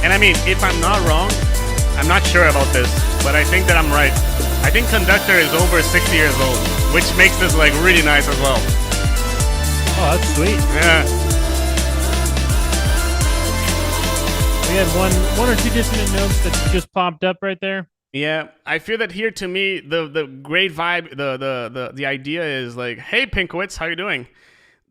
And I mean, if I'm not wrong, I'm not sure about this, but I think that I'm right. I think Conductor is over 60 years old, which makes this like really nice as well. Oh, that's sweet. Yeah. We had one or two dissonant notes that just popped up right there. Yeah, I feel that here to me the great vibe, the idea is like, hey Pinkowitz, how you doing?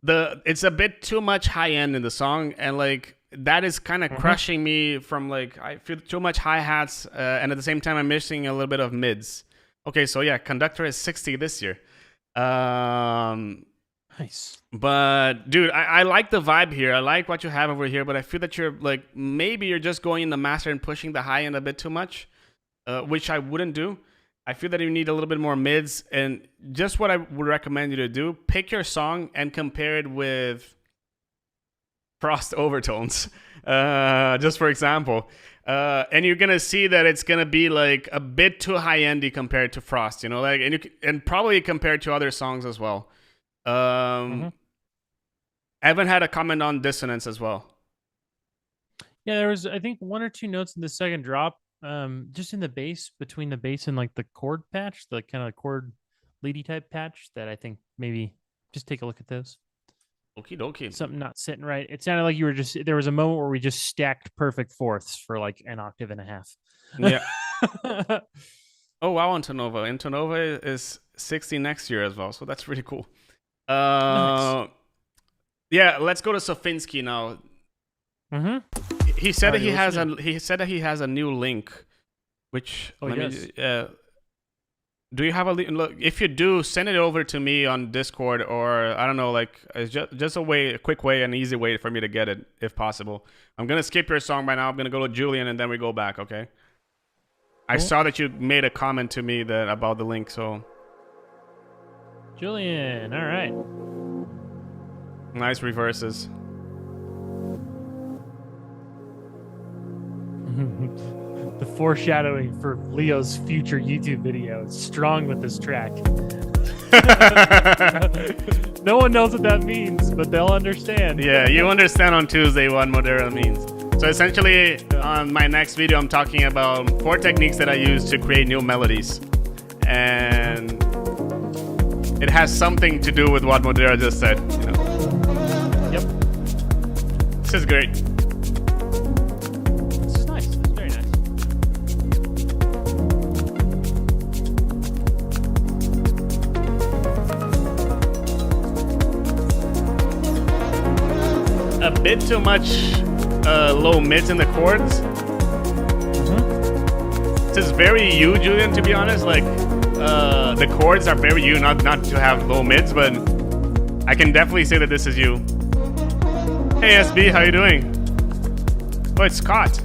It's a bit too much high end in the song, and like that is kind of crushing me from like I feel too much hi hats, and at the same time I'm missing a little bit of mids. Okay, so yeah, Conductor is 60 this year. Nice. But dude, I like the vibe here. I like what you have over here, but I feel that you're like maybe you're just going in the master and pushing the high end a bit too much, which I wouldn't do. I feel that you need a little bit more mids, and just what I would recommend you to do: pick your song and compare it with Frost overtones, just for example. And you're gonna see that it's gonna be like a bit too high-endy compared to Frost, you know, like and probably compared to other songs as well. Evan had a comment on dissonance as well. Yeah, there was I think one or two notes in the second drop, just in the bass, between the bass and like the chord patch, the kind of chord leady type patch, that I think maybe just take a look at those. Okie dokie. Something not sitting right. It sounded like you were just, there was a moment where we just stacked perfect fourths for like an octave and a half. Yeah. Oh wow, Antonova. Antonova is 60 next year as well, so that's really cool. Nice. Yeah, let's go to Sofinsky now. He said that he has a new link, which do you have a look? If you do, send it over to me on Discord, or I don't know, like it's just a quick way, an easy way for me to get it, if possible. I'm gonna skip your song by now. I'm gonna go to Julian, and then we go back. Okay. Cool. I saw that you made a comment to me about the link, so. Julian, all right. Nice reverses. The foreshadowing for Leo's future YouTube video is strong with this track. No one knows what that means, but they'll understand. Yeah, you understand on Tuesday what Modera means. So essentially, on my next video, I'm talking about 4 techniques that I use to create new melodies. And it has something to do with what Modera just said, you know. Yep. This is great. bit too much low mids in the chords. This is very you, Julian, to be honest. Like, the chords are very you, not to have low mids, but I can definitely say that this is you. Hey, SB, how you doing? Oh, it's Scott.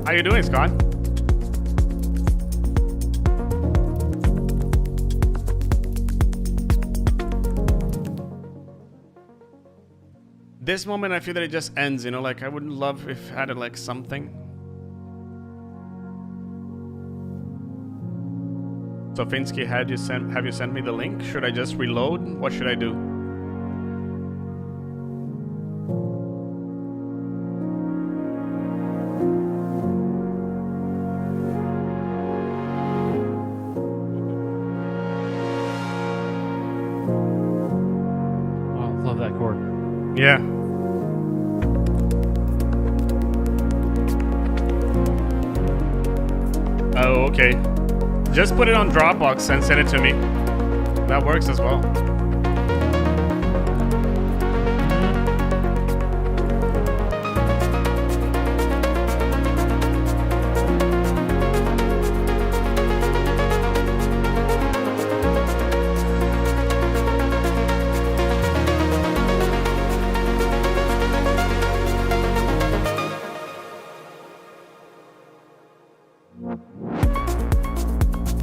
How you doing, Scott? This moment, I feel that it just ends, you know, like I would love if it had like something. So Finsky, have you sent me the link? Should I just reload? What should I do? Oh, I love that chord. Yeah. Oh, okay. Just put it on Dropbox and send it to me. That works as well.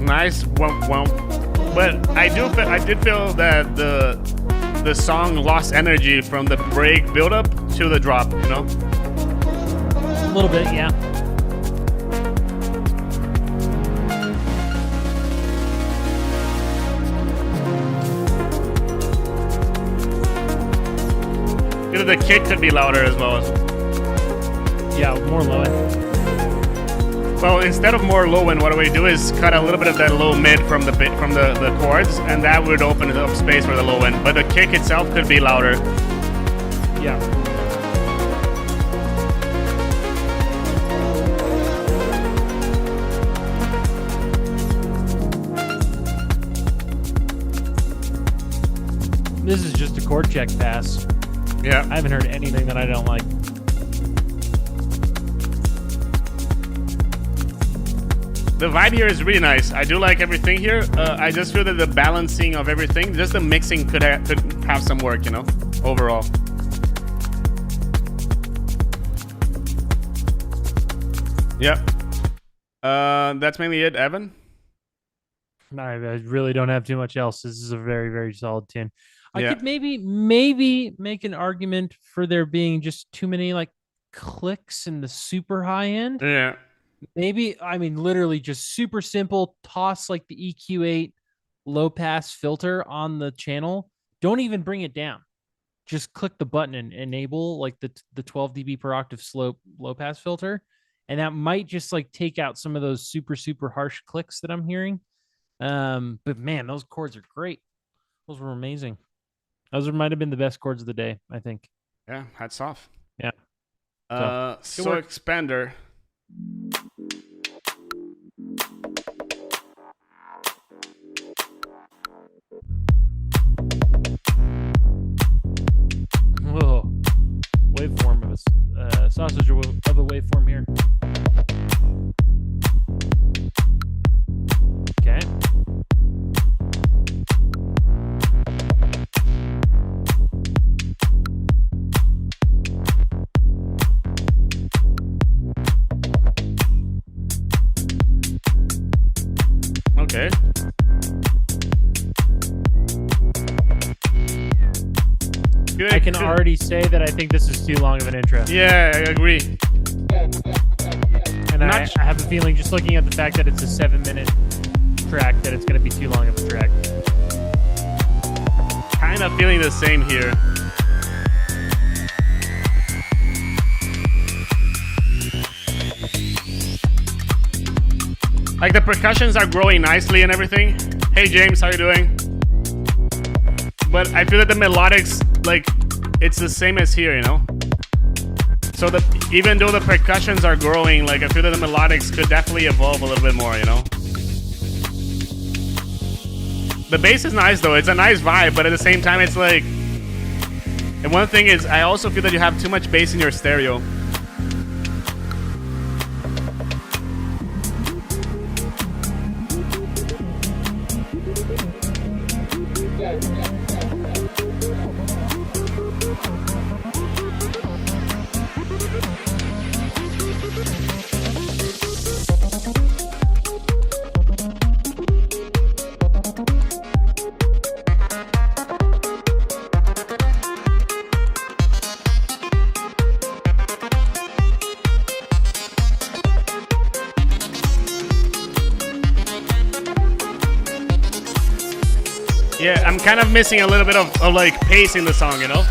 Nice wump wump. But I did feel that the song lost energy from the break build up to the drop, you know? A little bit, yeah. Either the kick could be louder as well. Yeah, more low end. Well, instead of more low end, what we do is cut a little bit of that low mid from the chords, and that would open up space for the low end. But the kick itself could be louder. Yeah. This is just a chord check pass. Yeah. I haven't heard anything that I don't like. The vibe here is really nice. I do like everything here. I just feel that the balancing of everything, just the mixing could have some work, you know, overall. Yep. That's mainly it, Evan. I really don't have too much else. This is a very, very solid tune. I Yeah. could maybe make an argument for there being just too many like clicks in the super high end. Yeah. Maybe, I mean, literally just super simple. Toss like the EQ8 low pass filter on the channel. Don't even bring it down. Just click the button and enable like the 12 dB per octave slope low pass filter. And that might just like take out some of those super, super harsh clicks that I'm hearing. But man, those chords are great. Those were amazing. Those might have been the best chords of the day, I think. Yeah, hats off. Yeah. So work. Expander. Whoa. Waveform of a sausage of a waveform here. Okay. Okay. Good, I can good. already say that I think this is too long of an intro. Yeah, I agree. And I Not- have a feeling, just looking at the fact that it's a 7-minute track, that it's going to be too long of a track. Kind of feeling the same here. Like the percussions are growing nicely and everything. Hey James, how you doing? But I feel that the melodics, like, it's the same as here, you know? So even though the percussions are growing, like, I feel that the melodics could definitely evolve a little bit more, you know? The bass is nice though, it's a nice vibe, but at the same time it's like, And one thing is, I also feel that you have too much bass in your stereo. Yeah, I'm kind of missing a little bit of like pace in the song, you know?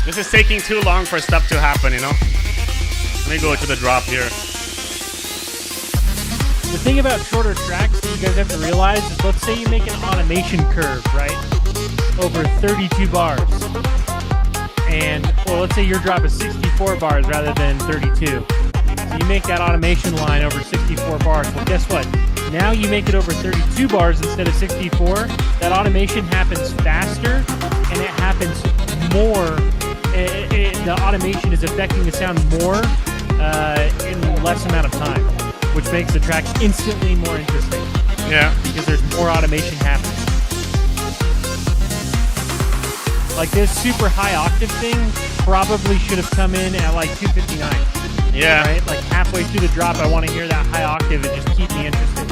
This is taking too long for stuff to happen, you know? Let me go to the drop here. The thing about shorter tracks that you guys have to realize is, let's say you make an automation curve, right? Over 32 bars. And, well, let's say your drop is 64 bars rather than 32. So you make that automation line over 64 bars. Well, guess what? Now you make it over 32 bars instead of 64. That automation happens faster, and it happens more. The automation is affecting the sound more in less amount of time, which makes the track instantly more interesting. Yeah. Because there's more automation happening. Like this super high octave thing probably should have come in at like 259. Yeah. Right? Like halfway through the drop, I want to hear that high octave and just keep me interested.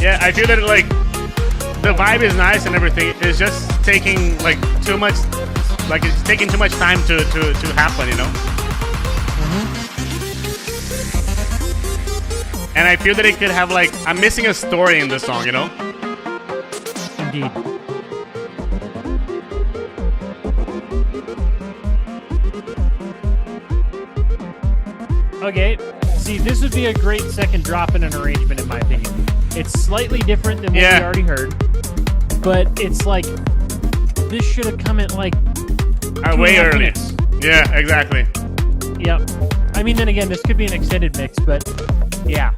Yeah, I feel that like the vibe is nice and everything. It's just taking like too much, like it's taking too much time to happen, you know? Mm-hmm. And I feel that it could have like, I'm missing a story in the song, you know? Indeed. Okay, see, this would be a great second drop in an arrangement, in my opinion. It's slightly different than what we already heard, but it's like, this should have come at like way early. Minutes. Yeah, exactly. Yep. I mean, then again, this could be an extended mix, but yeah.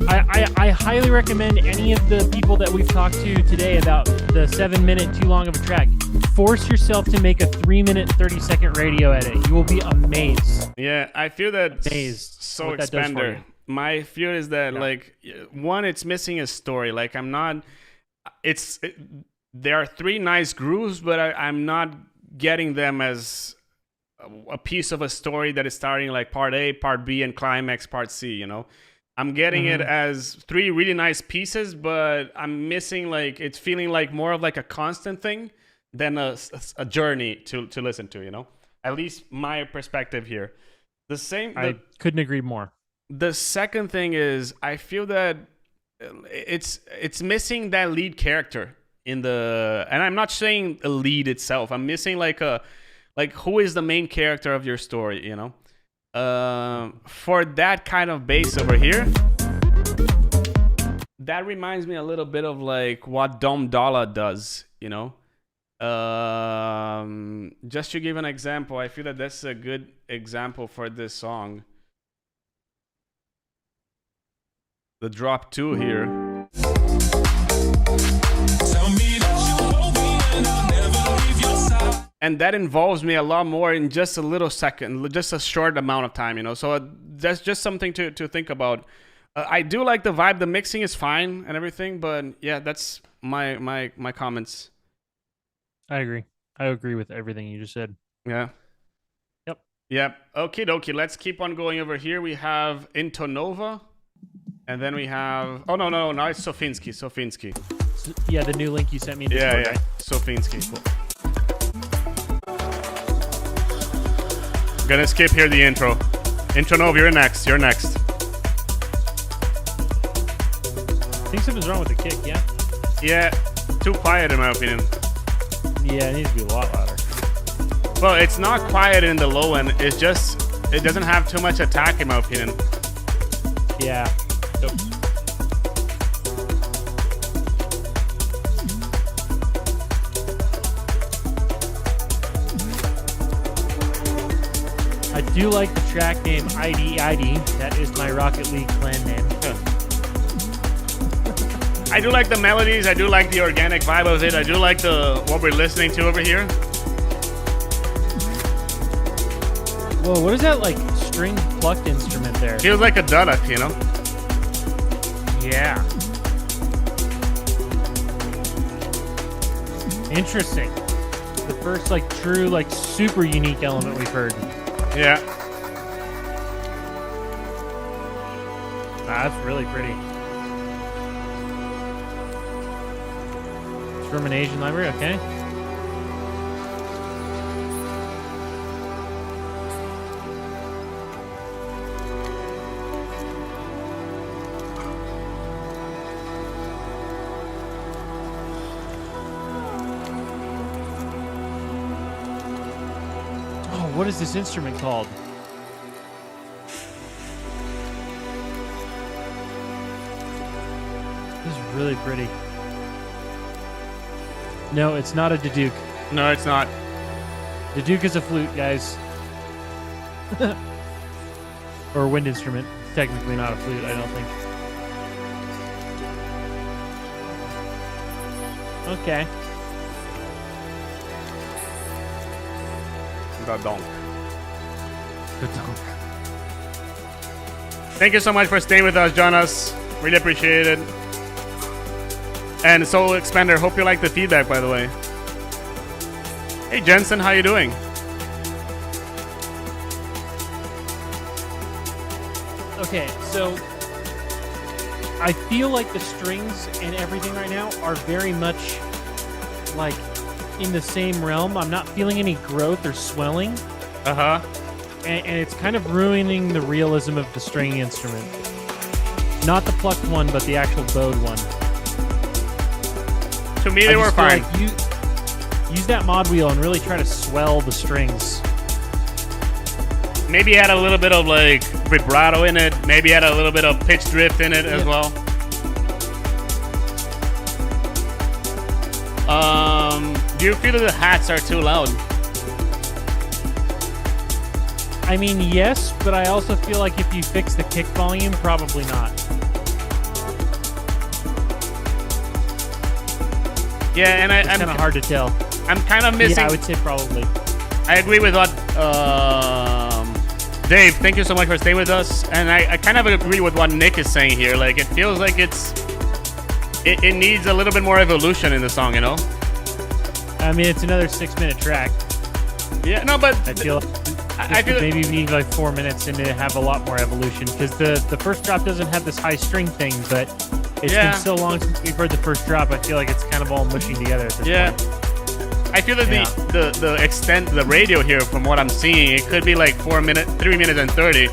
I highly recommend any of the people that we've talked to today about the 7-minute too long of a track. Force yourself to make a 3-minute, 30-second radio edit. You will be amazed. Yeah, I feel that Amazed so what that does for expander. you. My fear is that like one, it's missing a story. Like I'm not. There are 3 nice grooves, but I'm not getting them as a piece of a story that is starting like part A, part B, and climax part C. You know, I'm getting it as 3 really nice pieces, but I'm missing like it's feeling like more of like a constant thing than a journey to listen to. You know, at least my perspective here. I couldn't agree more. The second thing is I feel that it's missing that lead character in the, and I'm not saying a lead itself. I'm missing like who is the main character of your story, you know? For that kind of bass over here, that reminds me a little bit of like what Dom Dolla does, you know? Just to give an example, I feel that that's a good example for this song. The drop 2 here. And that involves me a lot more in just a little second, just a short amount of time, you know. So that's just something to think about. I do like the vibe. The mixing is fine and everything, but yeah, that's my comments. I agree. I agree with everything you just said. Yeah. Yep. Okie dokie. Let's keep on going over here. We have Intonova. And then we have... Oh, no, it's Sofinsky. Yeah, the new link you sent me. Yeah. Sofinsky. Cool. Gonna skip here the intro. Intonova, you're next. I think something's wrong with the kick, yeah? Yeah, too quiet in my opinion. Yeah, it needs to be a lot louder. Well, it's not quiet in the low end. It's just... It doesn't have too much attack in my opinion. Yeah. Yep. I do like the track name ID. That is my Rocket League clan name. I do like the melodies. I do like the organic vibe of it. I do like what we're listening to over here. Whoa, what is that like string plucked instrument there? Feels like a duduk, you know? Yeah. Interesting. The first like true like super unique element we've heard. Yeah. Ah, that's really pretty. It's from an Asian library, okay. Oh, what is this instrument called? This is really pretty. No, it's not a duduk. No, it's not. Duduk is a flute, guys. Or a wind instrument. It's technically not a flute, I don't think. Okay. Gadonk. Thank you so much for staying with us, Jonas. Really appreciate it. And Soul Expander, hope you like the feedback, by the way. Hey, Jensen, how you doing? Okay, so I feel like the strings and everything right now are very much like in the same realm. I'm not feeling any growth or swelling, Uh-huh. and it's kind of ruining the realism of the string instrument. Not the plucked one, but the actual bowed one. To me, I they were just feel fine. like use that mod wheel and really try to swell the strings. Maybe add a little bit of like vibrato in it. Maybe add a little bit of pitch drift in it as well. Do you feel that the hats are too loud? I mean, yes, but I also feel like if you fix the kick volume, probably not. Yeah, and It's kind of hard to tell. I'm kind of missing. Yeah, I would say probably. I agree with what Dave. Thank you so much for staying with us. And I kind of agree with what Nick is saying here. Like, it feels like it needs a little bit more evolution in the song, you know? I mean, it's another 6-minute track. Yeah, no, but I feel I feel maybe we need like 4 minutes and to have a lot more evolution, because the first drop doesn't have this high string thing, but it's been so long since we've heard the first drop. I feel like it's kind of all mushing together at this point. I feel that the extent, the radio here, from what I'm seeing, it could be like 3 minutes and 30.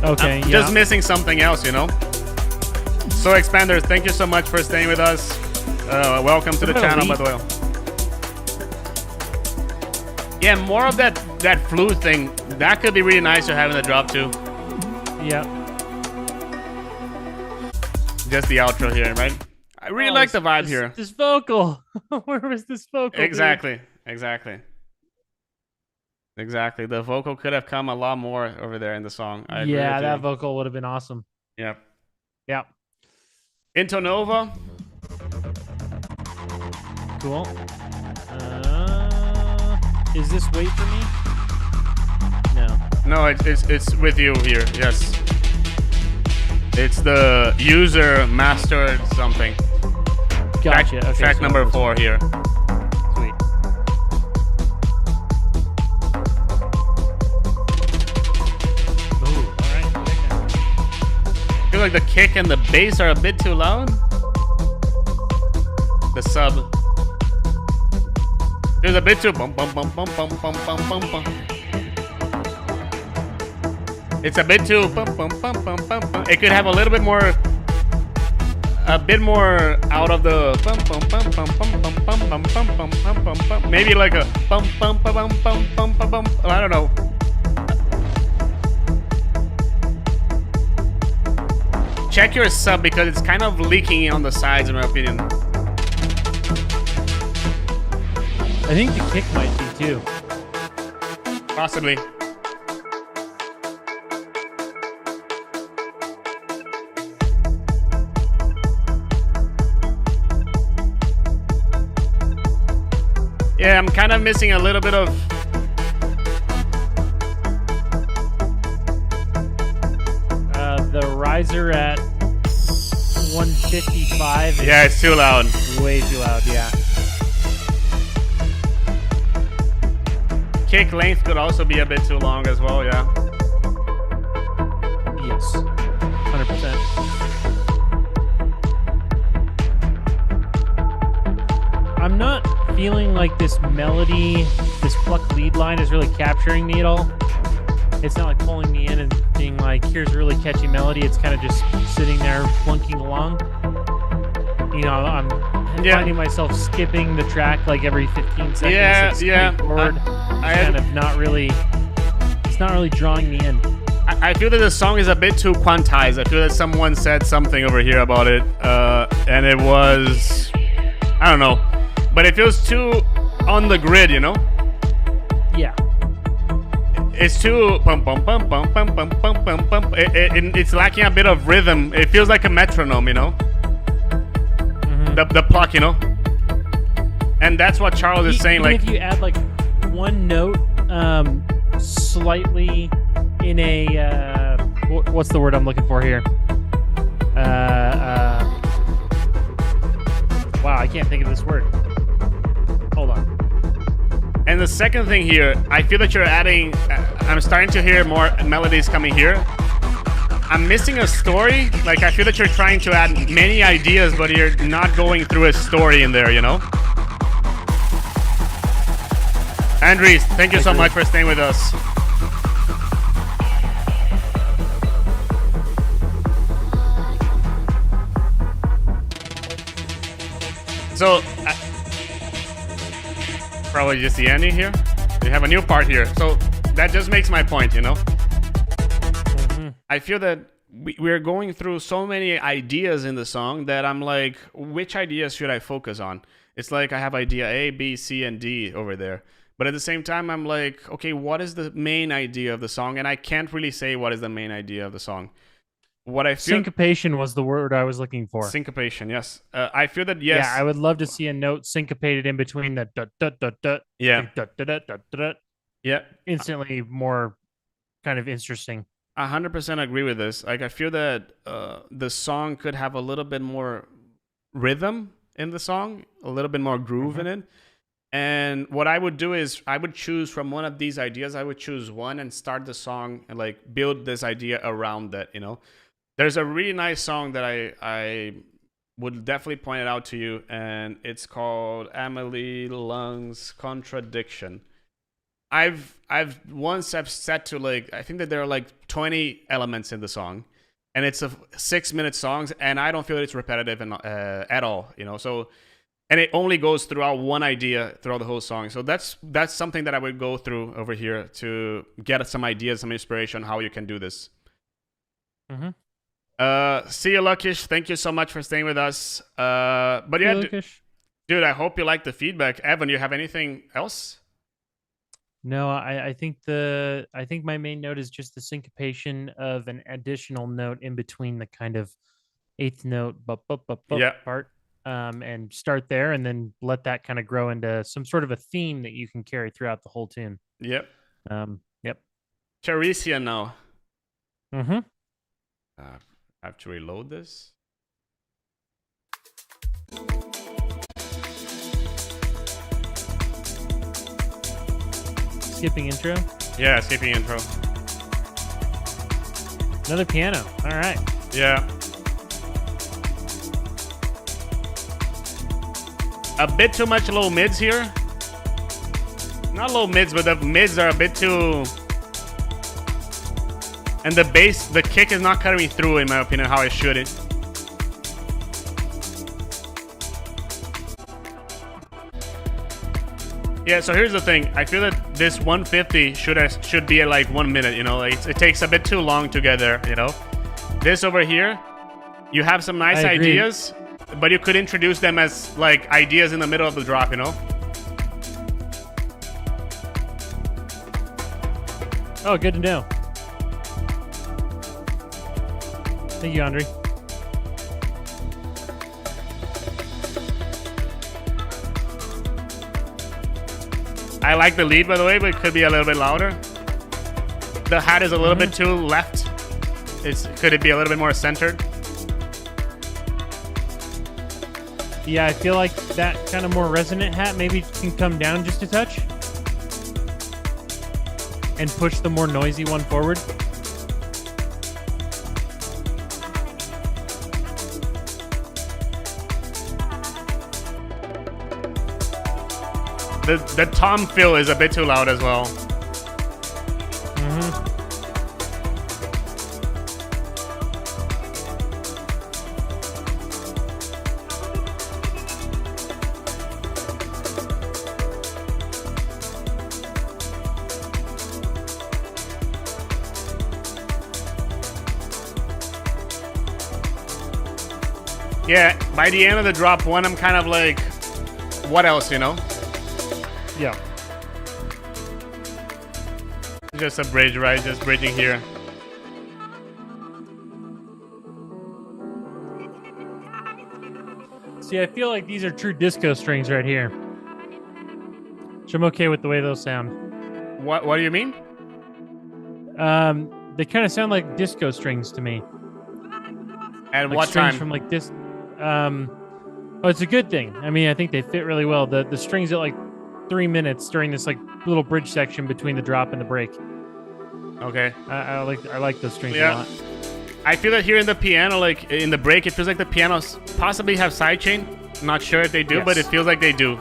Okay, I'm just missing something else, you know? So, Expanders, thank you so much for staying with us. Welcome to the channel, by the way. Yeah, more of that flute thing. That could be really nice to have in the drop too. Yeah. Just the outro here, right? I really like the vibe here. This vocal. Where was this vocal? Exactly. The vocal could have come a lot more over there in the song. I agree Yeah, with that you. vocal would have been awesome. Yep. Yeah. Into Nova. Cool. Is this wait for me? No. No, it's with you here. Yes. It's the user mastered something. Gotcha. Okay, Track so number 4 here. Sweet. Ooh, all right. I feel like the kick and the bass are a bit too loud. The sub. There's a bit too bum bum bum bum bum bum bum bum bum. It's a bit too bum bum bum bum bum bum. It could have a little bit more, a bit more out of the bum bum bum bum bum bum bum bum bum bum bum bum bum. Maybe like a bum bum bum bum bum bum bum bum. I don't know. Check your sub because it's kind of leaking on the sides, in my opinion. I think the kick might be too. Possibly. Yeah, I'm kind of missing a little bit of riser at 155 is Yeah, it's too loud. way too loud. Yeah. Kick length could also be a bit too long as well, yeah. Yes. 100%. I'm not feeling like this melody, this pluck lead line is really capturing me at all. It's not like pulling me in and being like, here's a really catchy melody. It's kind of just sitting there flunking along. You know, I'm finding myself skipping the track like every 15 seconds. Yeah, it's yeah. Forward. Kind of not really, it's not really drawing me in. I feel that the song is a bit too quantized. I feel that someone said something over here about it, and it was, I don't know, but it feels too on the grid, you know? Yeah. It's too bum bum bum bum bum bum bum bum bum. It's lacking a bit of rhythm. It feels like a metronome, you know? The pluck, you know? And that's what Charles is saying. Even Like, if you add like one note, slightly in a what's the word I'm looking for here? Wow, I can't think of this word. Hold on. and the second thing here, I feel that you're adding. I'm starting to hear more melodies coming here. I'm missing a story. Like, I feel that you're trying to add many ideas, but you're not going through a story in there, you know? Andres, thank you so much for staying with us. So, probably just the ending here. We have a new part here. So, that just makes my point, you know? I feel that we're going through so many ideas in the song that I'm like, which ideas should I focus on? It's like I have idea A, B, C, and D over there. But at the same time, I'm like, okay, what is the main idea of the song? And I can't really say what is the main idea of the song. What I feel... Syncopation was the word I was looking for. Syncopation, yes. I feel that, yes. Yeah, I would love to see a note syncopated in between the dut dut dut dut. Yeah. Like, dut dut dut dut dut. Yeah. Instantly more kind of interesting. 100% agree with this. Like, I feel that the song could have a little bit more rhythm in the song, a little bit more groove in it. And what I would do is I would choose from one of these ideas. I would choose one and start the song and like build this idea around that, you know. There's a really nice song that I would definitely point it out to you, and it's called Amelie Lung's Contradiction. I've set to like, I think that there are like 20 elements in the song, and it's a 6-minute song, and I don't feel it's repetitive at all, you know. So, and it only goes throughout one idea throughout the whole song. So that's something that I would go through over here to get some ideas, some inspiration on how you can do this. See you, Luckish. Thank you so much for staying with us. But yeah, dude, I hope you like the feedback. Evan, you have anything else? No, I think my main note is just the syncopation of an additional note in between the kind of eighth note part, and start there, and then let that kind of grow into some sort of a theme that you can carry throughout the whole tune. Yep. Yep. Charisia now. Mm-hmm. I have to reload this. Skipping intro. Yeah, skipping intro. Another piano. All right. Yeah. A bit too much low mids here. Not low mids, but the mids are a bit too... And the bass, the kick is not cutting me through, in my opinion, how I should it. Yeah, so here's the thing. I feel that this 150 should be at like 1 minute, you know? Like, it takes a bit too long to get there, you know? This over here, you have some nice ideas, but you could introduce them as like ideas in the middle of the drop, you know? Oh, good to know. Thank you, Andre. I like the lead, by the way, but it could be a little bit louder. The hat is a little bit too left. Could it be a little bit more centered? Yeah, I feel like that kind of more resonant hat maybe can come down just a touch and push the more noisy one forward. The tom fill is a bit too loud as well. Yeah, by the end of the drop one, I'm kind of like, what else, you know? Yeah. Just a bridge, right? Just bridging here. See, I feel like these are true disco strings right here. Which I'm okay with the way those sound. What do you mean? They kind of sound like disco strings to me. At Like what strings time? from like this. Well, it's a good thing. I mean, I think they fit really well. The strings at like 3 minutes during this like little bridge section between the drop and the break. Okay. I like those strings a Yeah. lot. I feel that here in the piano, like in the break, it feels like the pianos possibly have sidechain. Not sure if they do, Yes. but it feels like they do.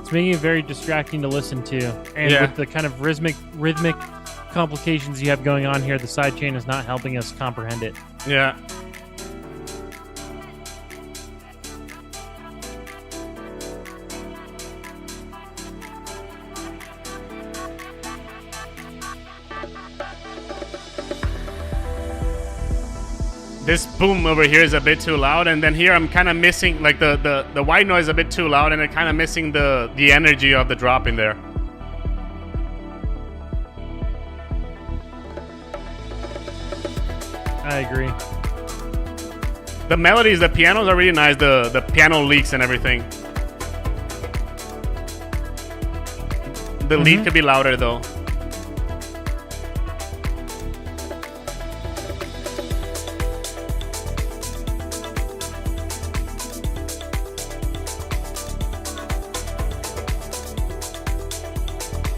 It's making it very distracting to listen to, and Yeah. with the kind of rhythmic complications you have going on here, the sidechain is not helping us comprehend it. Yeah. This boom over here is a bit too loud, and then here I'm kind of missing, like the white noise is a bit too loud, and I'm kind of missing the energy of the drop in there. I agree. The melodies, the pianos are really nice. The piano leaks and everything. The lead could be louder though.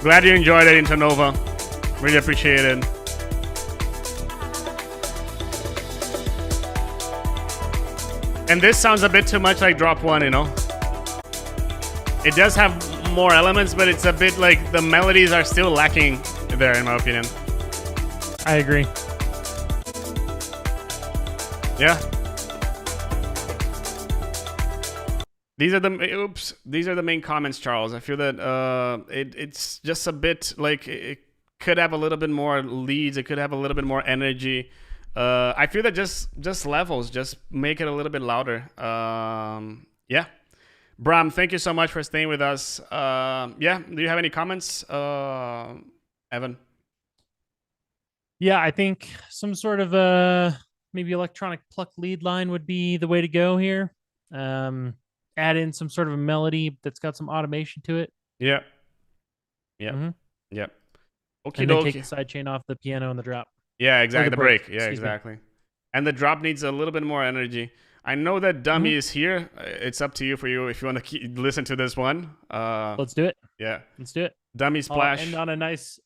Glad you enjoyed it, Internova. Really appreciate it. And this sounds a bit too much like drop one, you know? It does have more elements, but it's a bit like the melodies are still lacking there, in my opinion. I agree. Yeah. These are the main comments, Charles. I feel that it's just a bit like it could have a little bit more leads. It could have a little bit more energy. I feel that just levels, just make it a little bit louder. Yeah. Bram, thank you so much for staying with us. Yeah, do you have any comments, Evan? Yeah, I think some sort of maybe electronic pluck lead line would be the way to go here. Add in some sort of a melody that's got some automation to it. Yeah. Yeah. Mhm. Yeah. Okay, And then take the sidechain off the piano and the drop. Yeah, exactly. The break. Yeah, Excuse me. exactly. And the drop needs a little bit more energy. I know that Dummy is here. It's up to you if you want to listen to this one. Let's do it. Yeah. Let's do it. Dummy I'll Splash. end on a nice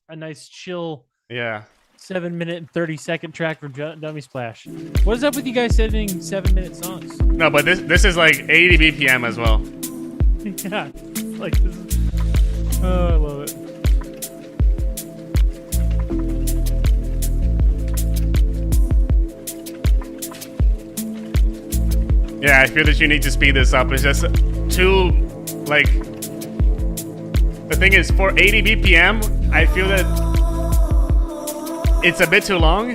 chill Yeah. 7-minute and 30-second track from Dummy Splash. What is up with you guys sending 7-minute songs? No, but this is like 80 BPM as well. Yeah, like this is. Oh, I love it. Yeah, I feel that you need to speed this up. It's just too, like, the thing is, for 80 BPM, I feel that it's a bit too long,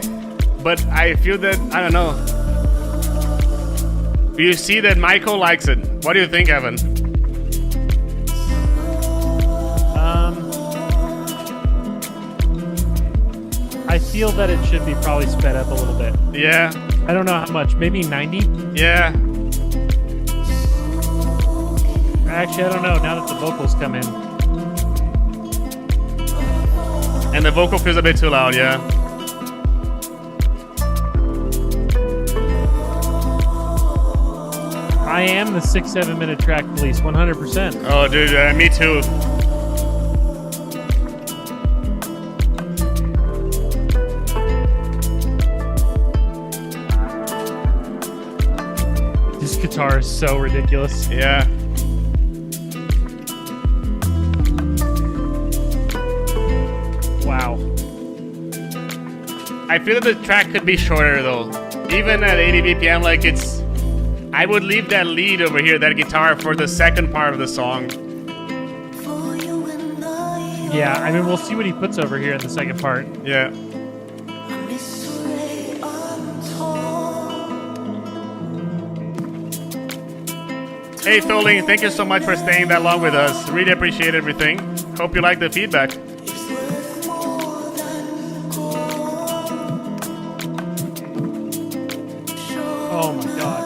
but I feel that, I don't know. You see that Michael likes it. What do you think, Evan? I feel that it should be probably sped up a little bit. Yeah. I don't know how much. Maybe 90? Yeah. Actually, I don't know. Now that the vocals come in. And the vocal feels a bit too loud, yeah. I am the 6-7 minute track police, 100%. Oh, dude, me too. This guitar is so ridiculous. Yeah. Wow. I feel that the track could be shorter though. Even at 80 BPM, like it's... I would leave that lead over here, that guitar, for the second part of the song. Yeah, I mean, we'll see what he puts over here in the second part. Yeah. Hey Tholing, thank you so much for staying that long with us. Really appreciate everything. Hope you like the feedback. Oh my god.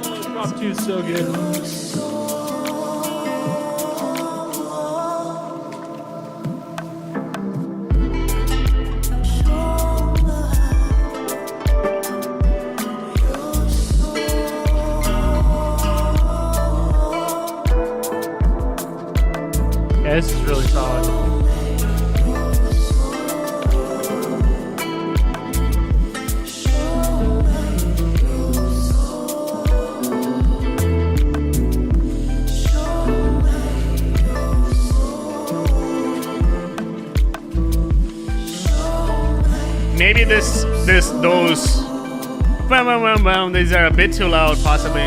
Oh, drop 2 is so good. Yeah, this is really solid. Maybe those, these are a bit too loud, possibly.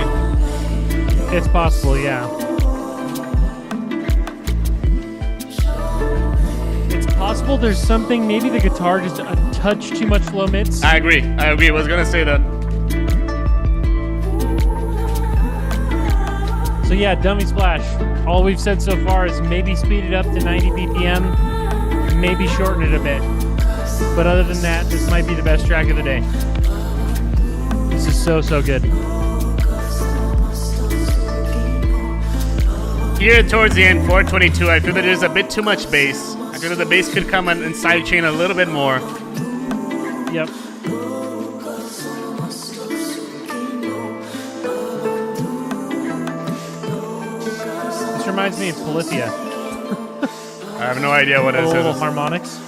It's possible, yeah. It's possible there's something, maybe the guitar just a touch too much low mids. I agree. I was gonna say that. So yeah, Dummy Splash. All we've said so far is maybe speed it up to 90 BPM, maybe shorten it a bit. But other than that, this might be the best track of the day. This is so, so good. Here towards the end, 422, I feel that there's a bit too much bass. I feel that the bass could come and sidechain a little bit more. Yep. This reminds me of Polyphia. I have no idea what it is. Little harmonics.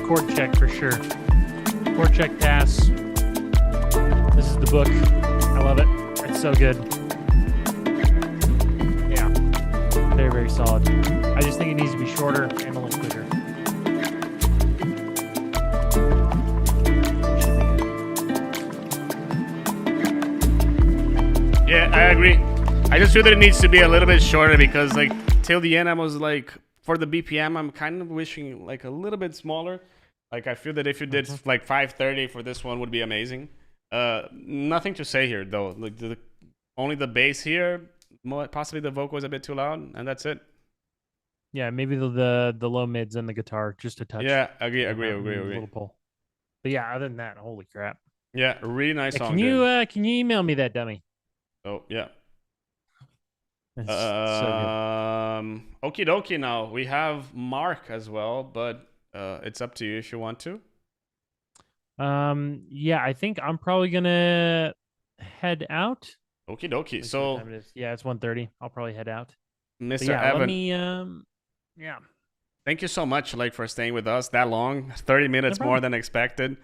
Chord check for sure. Chord check pass. This is the book. I love it. It's so good. Yeah. Very, very solid. I just think it needs to be shorter and a little quicker. Yeah, I agree. I just feel that it needs to be a little bit shorter because, like, till the end, I was like, for the BPM, I'm kind of wishing like a little bit smaller. Like, I feel that if you did like 530 for this one would be amazing. Nothing to say here though. Like only the bass here, possibly the vocal is a bit too loud, and that's it. Yeah, maybe the low mids and the guitar just a touch. Yeah, agree. A little pull. But yeah, other than that, holy crap. Yeah, really nice song. Can you email me that, dummy? Oh yeah. It's so Okie dokie. Now we have Mark as well, but it's up to you if you want to. Yeah, I think I'm probably gonna head out. Okie dokie. Let's see So what time it is. Yeah, it's 1:30. I'll probably head out. But Mr. yeah, Evan, let me yeah. thank you so much, like, for staying with us that long. 30 minutes more than expected.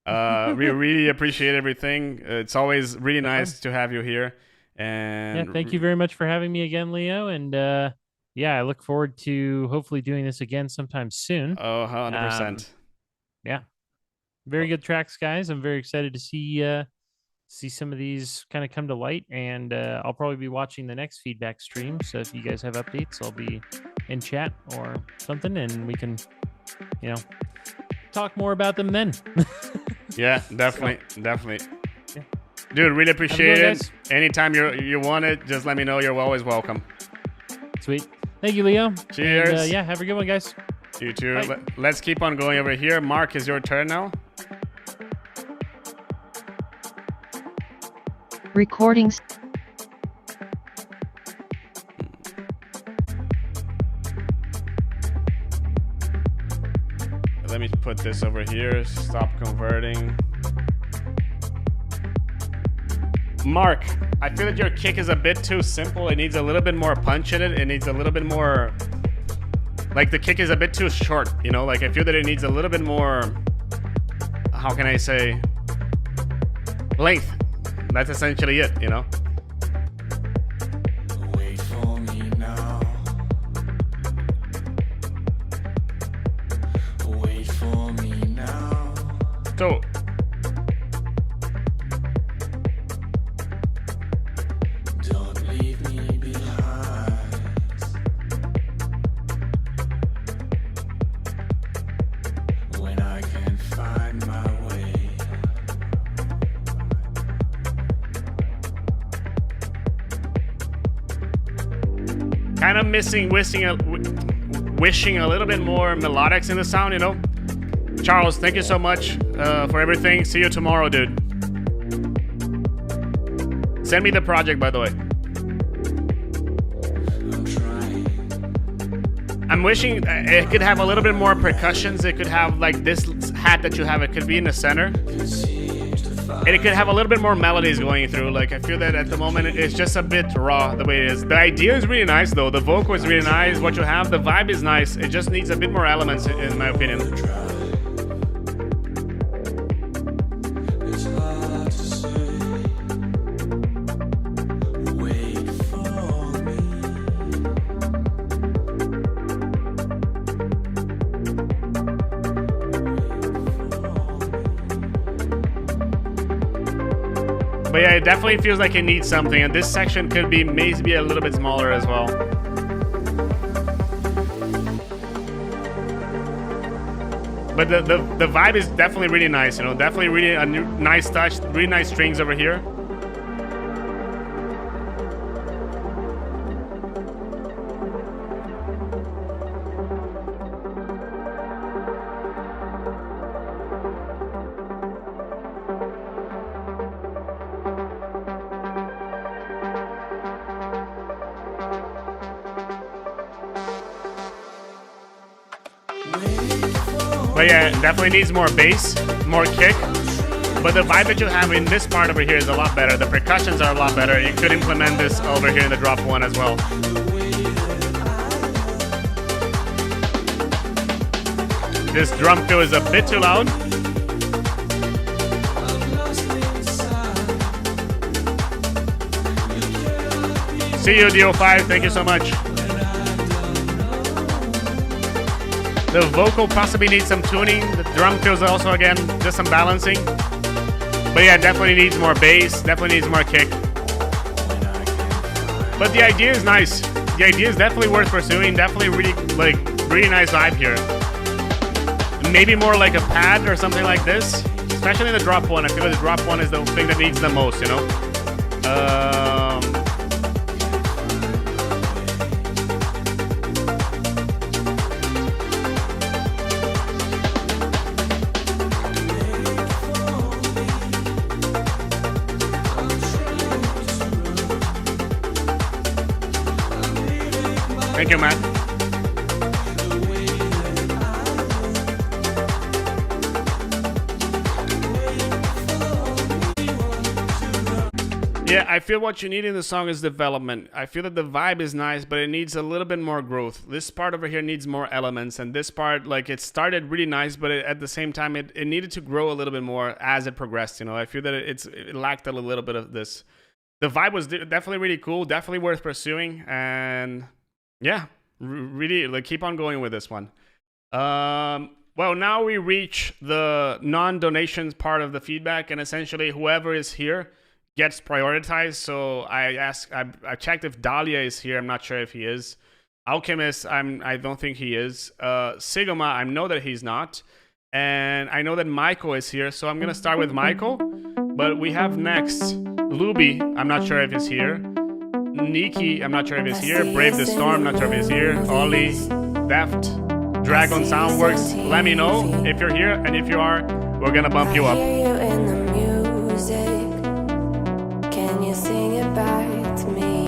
We really appreciate everything. It's always really nice to have you here. And Yeah, thank you very much for having me again, Leo. And yeah, I look forward to hopefully doing this again sometime soon. Oh, 100%. Yeah, very good tracks, guys. I'm very excited to see some of these kind of come to light, and I'll probably be watching the next feedback stream. So if you guys have updates, I'll be in chat or something, and we can, talk more about them then. Yeah, definitely, definitely. Yeah. Dude, really appreciate good, it. guys. Anytime you want it, just let me know. You're always welcome. Sweet. Thank you, Leo. Cheers. And, yeah, have a good one, guys. You too. Bye. Let's keep on going over here. Mark, is your turn now? Recordings. Let me put this over here. Stop converting. Mark, I feel that your kick is a bit too simple. It needs a little bit more punch in it. It needs a little bit more... Like, the kick is a bit too short, Like, I feel that it needs a little bit more... How can I say? Length. That's essentially it, Wait for me now. Wait for me now. So... Don't leave me behind. When I can find my way. Kind of wishing a little bit more melodics in the sound, Charles, thank you so much for everything. See you tomorrow, dude. Send me the project, by the way. I'm trying. I'm wishing it could have a little bit more percussions. It could have, like, this hat that you have. It could be in the center. And it could have a little bit more melodies going through. Like, I feel that at the moment it's just a bit raw the way it is. The idea is really nice, though. The vocal is really nice. What you have, the vibe is nice. It just needs a bit more elements, in my opinion. It's hard to say. Wait for me. But yeah, it definitely feels like it needs something. And this section could be maybe a little bit smaller as well. But the vibe is definitely really nice, definitely really a nice touch, really nice strings over here. But yeah, it definitely needs more bass, more kick. But the vibe that you have in this part over here is a lot better. The percussions are a lot better. You could implement this over here in the drop one as well. This drum fill is a bit too loud. See you, DO5. Thank you so much. The vocal possibly needs some tuning. The drum fills also, again, just some balancing. But yeah, definitely needs more bass. Definitely needs more kick. But the idea is nice. The idea is definitely worth pursuing. Definitely really nice vibe here. Maybe more like a pad or something like this. Especially in the drop one. I feel like the drop one is the thing that needs the most, Thank you, Matt. Yeah, I feel what you need in the song is development. I feel that the vibe is nice, but it needs a little bit more growth. This part over here needs more elements, and this part, like, it started really nice, but at the same time, it needed to grow a little bit more as it progressed, you know? I feel that it lacked a little bit of this. The vibe was definitely really cool, definitely worth pursuing, and yeah, really, like, keep on going with this one. Well, now we reach the non-donations part of the feedback, and essentially whoever is here gets prioritized. So I checked if Dahlia is here. I'm not sure if he is. Alchemist, I don't think he is. Sigma, I know that he's not. And I know that Michael is here, so I'm gonna start with Michael. But we have next Luby, I'm not sure if he's here. Nikki, I'm not sure if he's here. Brave the Storm, not sure if he's here. Ollie, Deft, Dragon Soundworks, let me know if you're here, and if you are, we're gonna bump you up. Can you sing it back to me?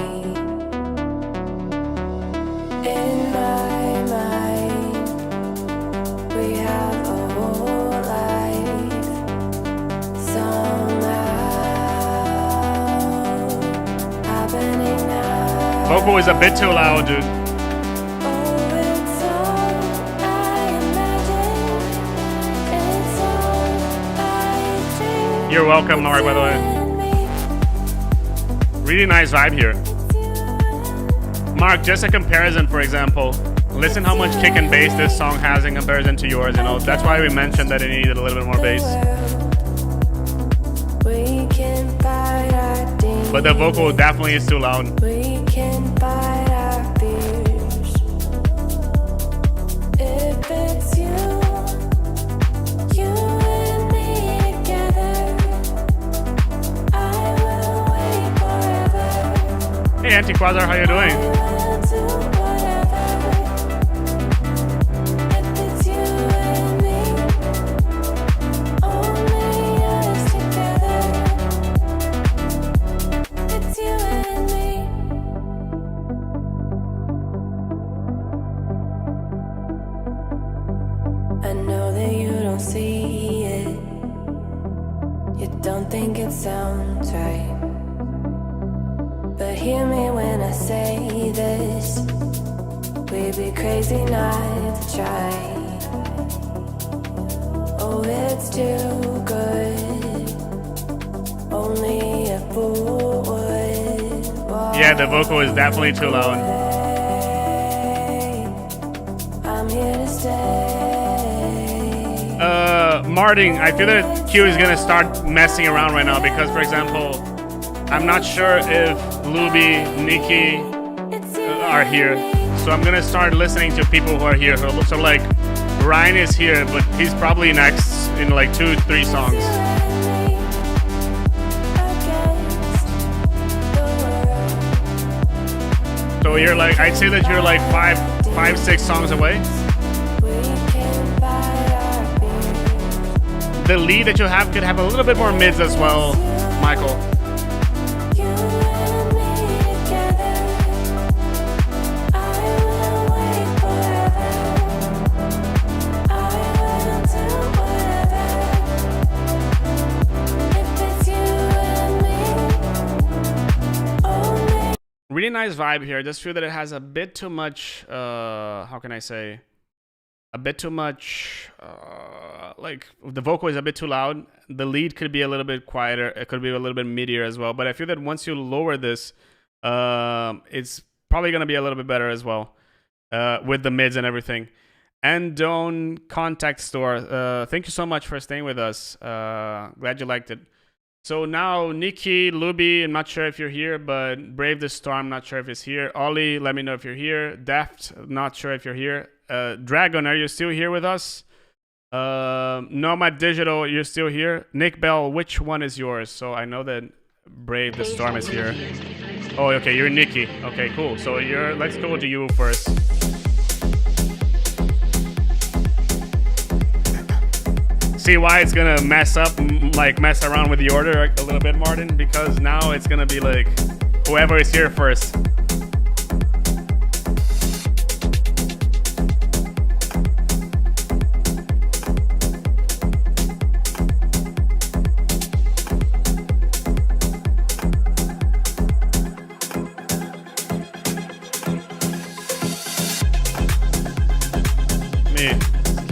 In my mind, we have a whole life somehow happening now. Vocal is a bit too loud, dude. Oh, it's all I imagine. It's all I dream. You're welcome, Mark, by the way. Really nice vibe here. Mark, just a comparison, for example. Listen how much kick and bass this song has in comparison to yours, you know. That's why we mentioned that it needed a little bit more bass. But the vocal definitely is too loud. We can fight our fears. If it's you and me together, I will wait forever. Hey, Antiquazar, how you doing? I will do whatever. If it's you and me, only us together. It's you and me. I know that you don't see it. You don't think it sounds right. But hear me when I say this. We'd be crazy not to try. Oh, it's too good. Only a fool would walk Yeah, the vocal is definitely too loud. away. I'm here to stay. Martin, I feel that Q is gonna start messing around right now because, for example, I'm not sure if Luby, Nikki are here. So I'm gonna start listening to people who are here. So like, Ryan is here, but he's probably next in like 2-3 songs. So you're like, I'd say that you're like 5-6 songs away. The lead that you have could have a little bit more mids as well, Michael. Really nice vibe here. I just feel that it has a bit too much, how can I say? A bit too much, like the vocal is a bit too loud. The lead could be a little bit quieter. It could be a little bit midier as well. But I feel that once you lower this, it's probably going to be a little bit better as well with the mids and everything. And Don't Contact Store, thank you so much for staying with us. Glad you liked it. So now Nikki, Luby, I'm not sure if you're here, but Brave the Storm, not sure if it's here. Ollie, let me know if you're here. Deft, not sure if you're here. Dragon, are you still here with us? Nomad Digital, you're still here. Nick Bell, which one is yours? So I know that Brave the Storm is here. Oh, okay, you're Nikki. Okay, cool. So let's go to you first. See why it's gonna mess around with the order a little bit, Martin? Because now it's gonna be like whoever is here first.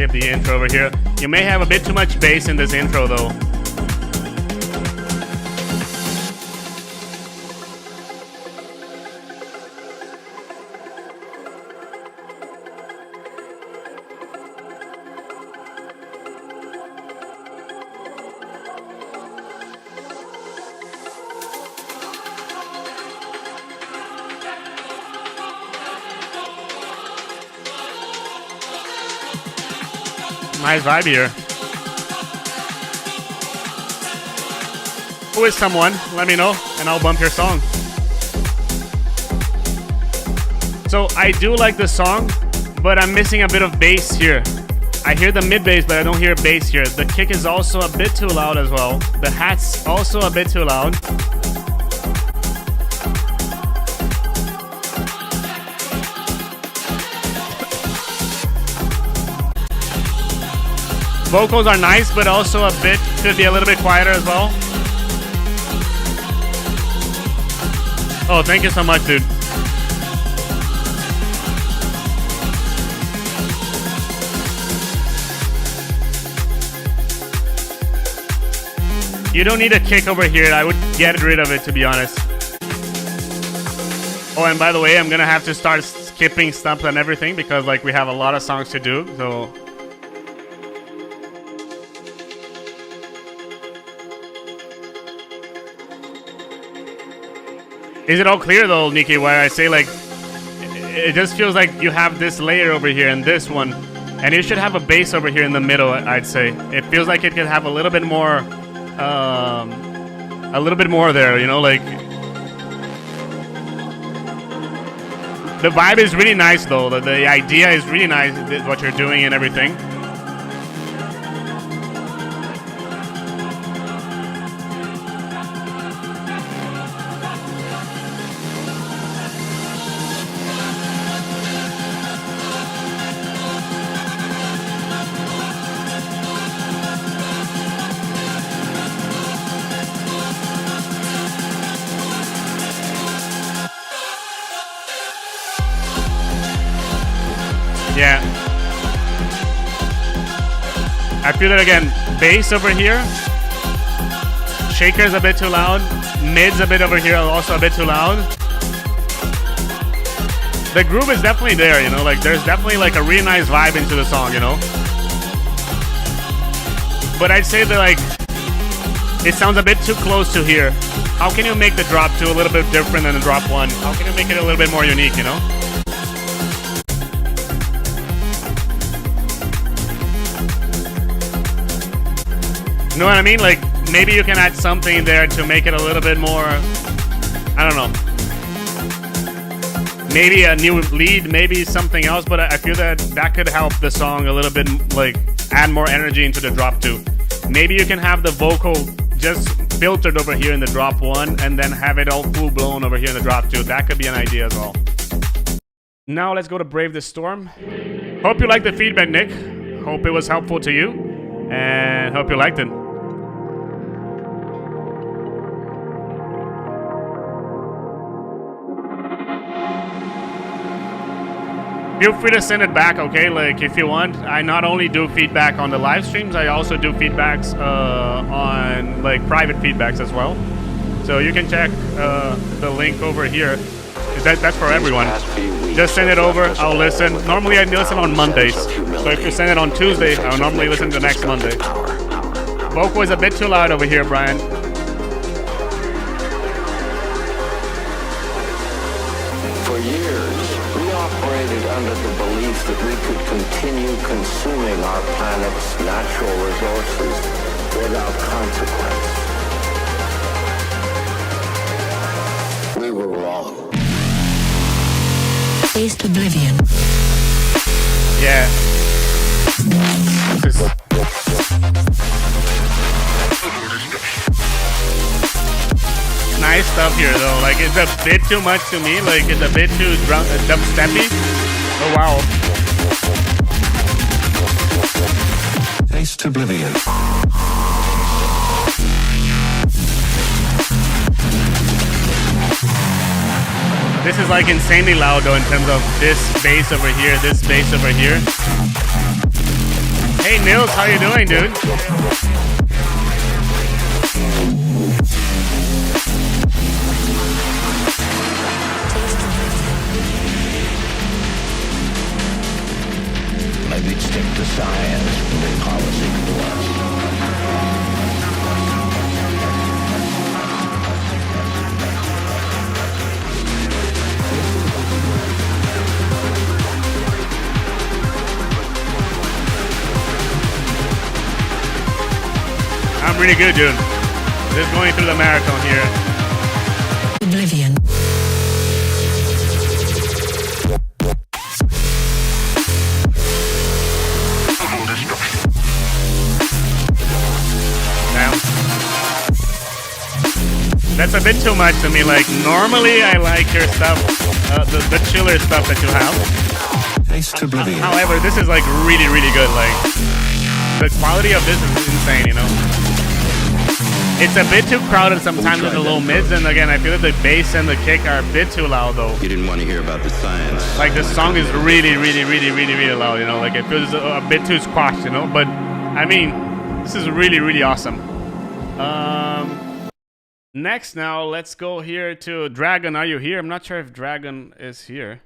skip the intro over here. You may have a bit too much bass in this intro though. Nice vibe here. Who is someone? Let me know and I'll bump your song. So I do like the song, but I'm missing a bit of bass here. I hear the mid bass, but I don't hear bass here. The kick is also a bit too loud as well. The hat's also a bit too loud. Vocals are nice, but also a bit, could be a little bit quieter as well. Oh, thank you so much, dude. You don't need a kick over here. I would get rid of it, to be honest. Oh, and by the way, I'm gonna have to start skipping stumps and everything because like we have a lot of songs to do, so. Is it all clear though, Nikki? Why I say like, it just feels like you have this layer over here and this one, and you should have a bass over here in the middle. I'd say it feels like it could have a little bit more there. You know, like the vibe is really nice though. The idea is really nice. What you're doing and everything. Yeah. I feel it again. Bass over here. Shaker's a bit too loud. Mid's a bit over here, also a bit too loud. The groove is definitely there, you know, like there's definitely like a really nice vibe into the song, you know. But I'd say that like it sounds a bit too close to here. How can you make the drop 2 a little bit different than the drop 1? How can you make it a little bit more unique, you know? You know what I mean? Like, maybe you can add something there to make it a little bit more, I don't know. Maybe a new lead, maybe something else, but I feel that that could help the song a little bit, like, add more energy into the drop 2. Maybe you can have the vocal just filtered over here in the drop 1 and then have it all full blown over here in the drop 2. That could be an idea as well. Now let's go to Brave the Storm. Hope you liked the feedback, Nick. Hope it was helpful to you and hope you liked it. Feel free to send it back, okay? Like, if you want, I not only do feedback on the live streams, I also do feedbacks on, like, private feedbacks as well. So you can check the link over here. That's for everyone. Just send it over, I'll listen. Normally I listen on Mondays. So if you send it on Tuesday, I'll normally listen the next Monday. Vocal is a bit too loud over here, Brian. For years, we operated under the belief that we could continue consuming our planet's natural resources without consequence. We were wrong. Taste oblivion. Yeah. Nice stuff here though. Like, it's a bit too much to me. Like, it's a bit too dubsteppy. Oh wow. Taste oblivion. This is like insanely loud though in terms of this bass over here, this bass over here. Hey Nils, how you doing, dude? Maybe stick to science and leave politics to us. I'm really good, dude. Just going through the marathon here. Oblivion. Damn. That's a bit too much to me. Like, normally I like your stuff, the chiller stuff that you have. Taste oblivion. However, this is like really, really good. Like, the quality of this is insane, you know? It's a bit too crowded sometimes with the low mids, and again, I feel that the bass and the kick are a bit too loud though. You didn't want to hear about the science. Like, the song is really, really, really, really, really loud, you know? Like, it feels a bit too squashed, you know? But, I mean, this is really, really awesome. Next now, let's go here to Dragon. Are you here? I'm not sure if Dragon is here.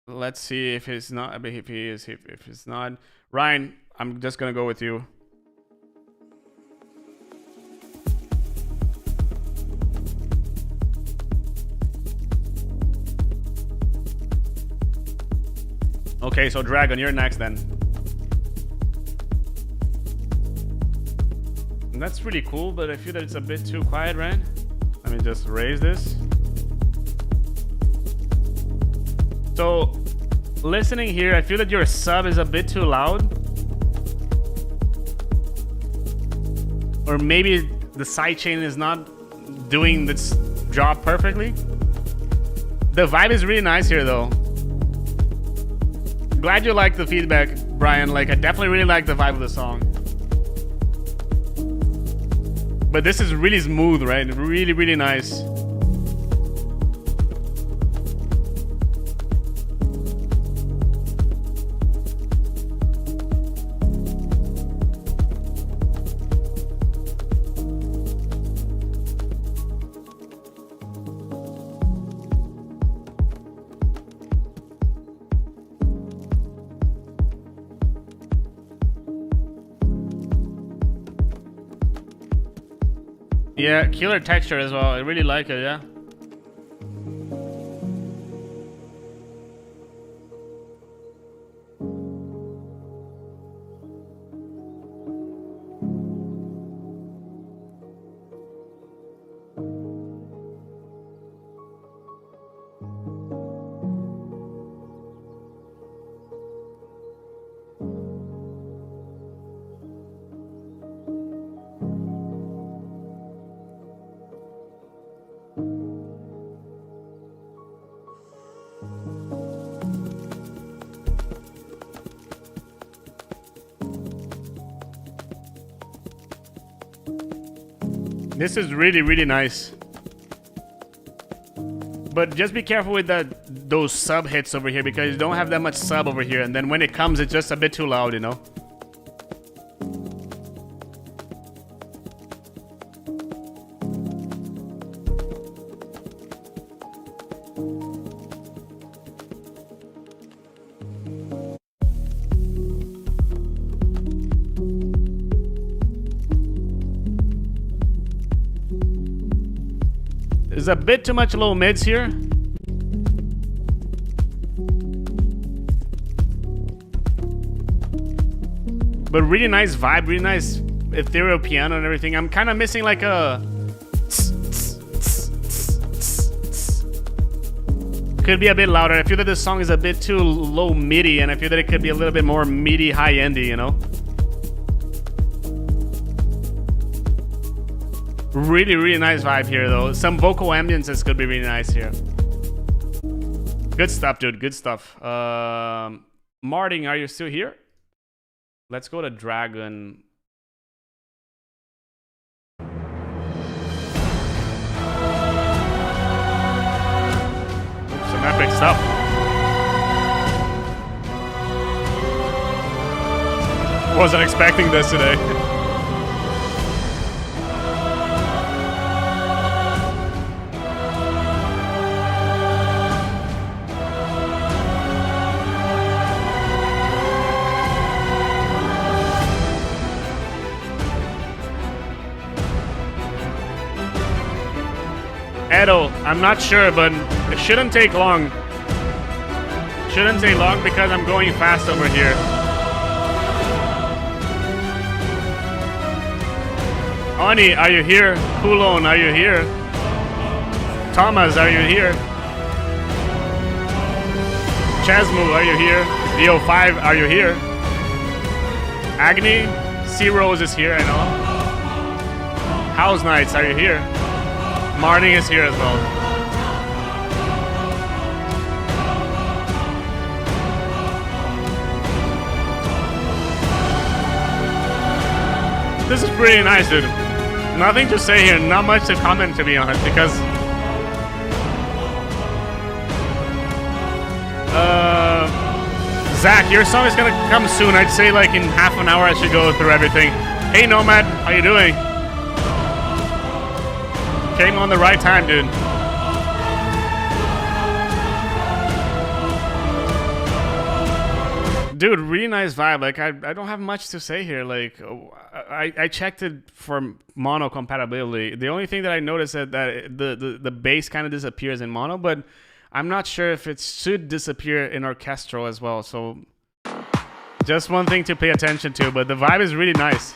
Let's see if he's not. I mean, if he is, if he's not. Ryan, I'm just gonna go with you. Okay, so Dragon, you're next then. And that's really cool, but I feel that it's a bit too quiet, right? Let me just raise this. So, listening here, I feel that your sub is a bit too loud. Or maybe the sidechain is not doing this job perfectly. The vibe is really nice here though. Glad you like the feedback, Brian. Like, I definitely really like the vibe of the song. But this is really smooth, right? Really, really nice. Yeah, killer texture as well. I really like it, yeah. This is really, really nice. But just be careful with those sub hits over here, because you don't have that much sub over here, and then when it comes, it's just a bit too loud, you know? There's a bit too much low mids here. But really nice vibe, really nice ethereal piano and everything. I'm kind of missing like a... Could be a bit louder. I feel that this song is a bit too low midi, and I feel that it could be a little bit more midi, high-endy, you know? Really, really nice vibe here, though. Some vocal ambiences could be really nice here. Good stuff, dude. Good stuff. Martin, are you still here? Let's go to Dragon. Some epic stuff. Wasn't expecting this today. Edo, I'm not sure, but it shouldn't take long. Shouldn't take long because I'm going fast over here. Ani, are you here? Kulon, are you here? Thomas, are you here? Chasmu, are you here? Dio5, are you here? Agni, Sea Rose is here, I know. House Knights, are you here? Marning is here as well. This is pretty nice, dude. Nothing to say here, not much to comment, to be honest, because Zach, your song is gonna come soon. I'd say like in half an hour I should go through everything. Hey Nomad, how you doing? Came on the right time, dude. Dude, really nice vibe. Like I don't have much to say here. Like I checked it for mono compatibility. The only thing that I noticed is that the bass kind of disappears in mono, but I'm not sure if it should disappear in orchestral as well. So just one thing to pay attention to, but the vibe is really nice.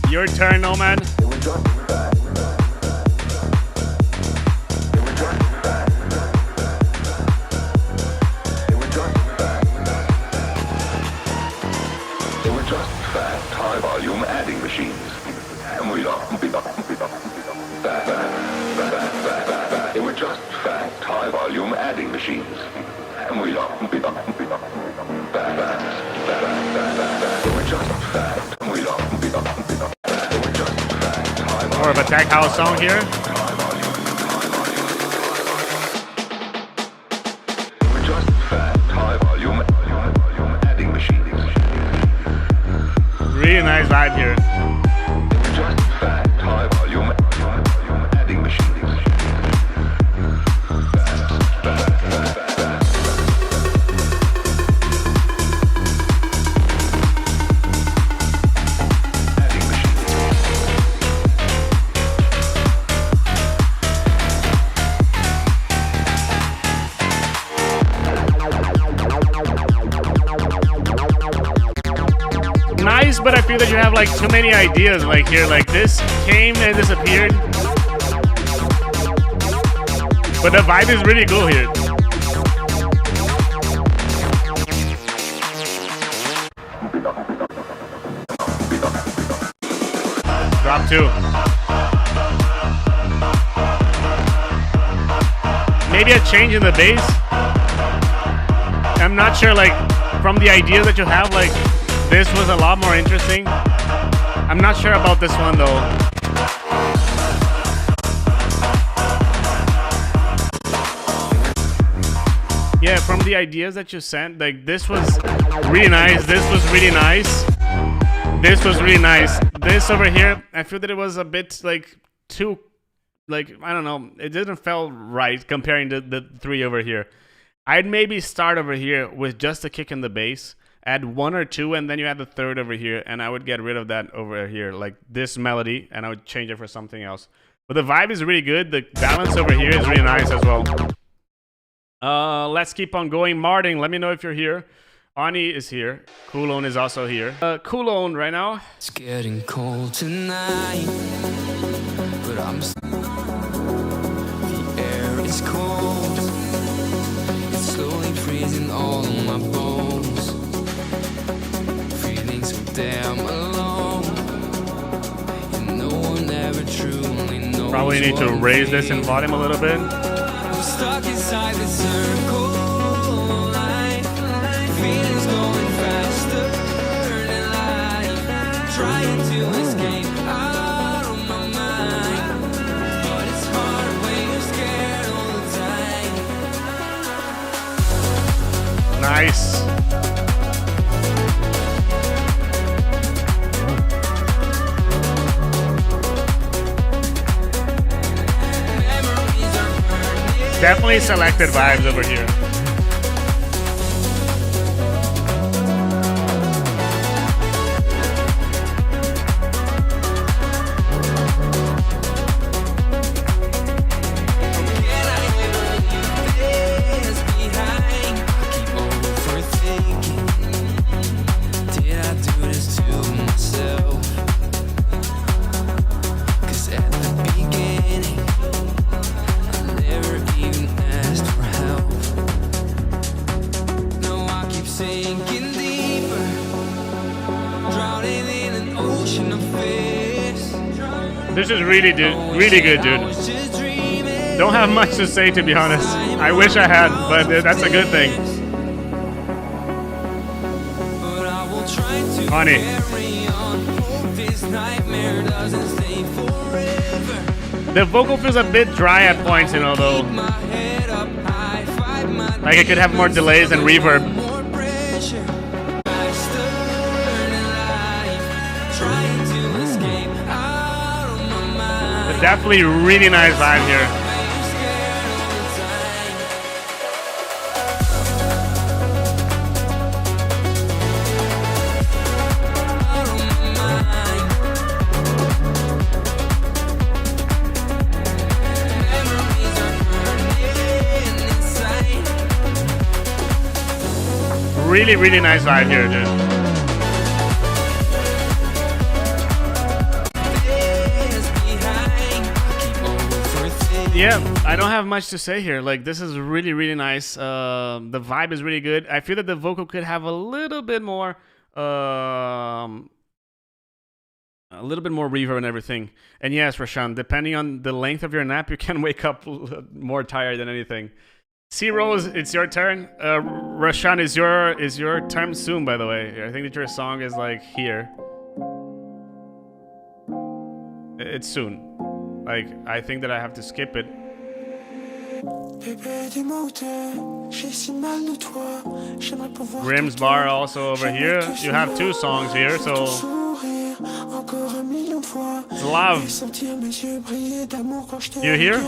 Your turn, Nomad. High volume adding machines, and we they were just fast high volume adding machines, and we they were just fast, and we they were just fast high volume. More of a tech house song here. They were just fast high volume adding machines. Really nice vibe here. Just fast, high volume, adding machines. Nice, but I feel that you have like too many ideas like here. Like this came and disappeared. But the vibe is really cool here. Drop 2. Maybe a change in the bass. I'm not sure, like from the ideas that you have, like this was a lot more interesting. I'm not sure about this one though. Yeah, from the ideas that you sent, like this was really nice. This was really nice. This was really nice. This over here, I feel that it was a bit like too, like, I don't know. It didn't feel right comparing the 3 over here. I'd maybe start over here with just a kick in the bass. Add 1 or 2, and then you add the 3rd over here, and I would get rid of that over here, like this melody, and I would change it for something else. But the vibe is really good. The balance over here is really nice as well. Let's keep on going. Martin, let me know if you're here. Ani is here. Kulon is also here. Kulon right now. It's getting cold tonight, but the air is cold. It's slowly freezing all of my bones. Feeling so damn alone, and no one ever truly knows. Probably need to raise this in volume a little bit. I'm stuck inside the circle of life. Feelings going faster than light. Trying to escape out of my mind, but it's hard when you're scared all the time. Definitely selected vibes over here. This is really good, dude. Don't have much to say, to be honest. I wish I had, but that's a good thing. Honey. The vocal feels a bit dry at points, you know, though. Like it could have more delays and reverb. Definitely really nice vibe here. Really nice vibe here, dude. Yeah, I don't have much to say here. Like, this is really nice. The vibe is really good. I feel that the vocal could have a little bit more reverb and everything. And yes, Rashan, depending on the length of your nap, you can wake up more tired than anything. C Rose, it's your turn. Rashan, is your time soon, by the way. I think that your song is like here. It's soon. Like, I think that I have to skip it. Grimm's Bar also over here. You have two songs here, so it's love. You here?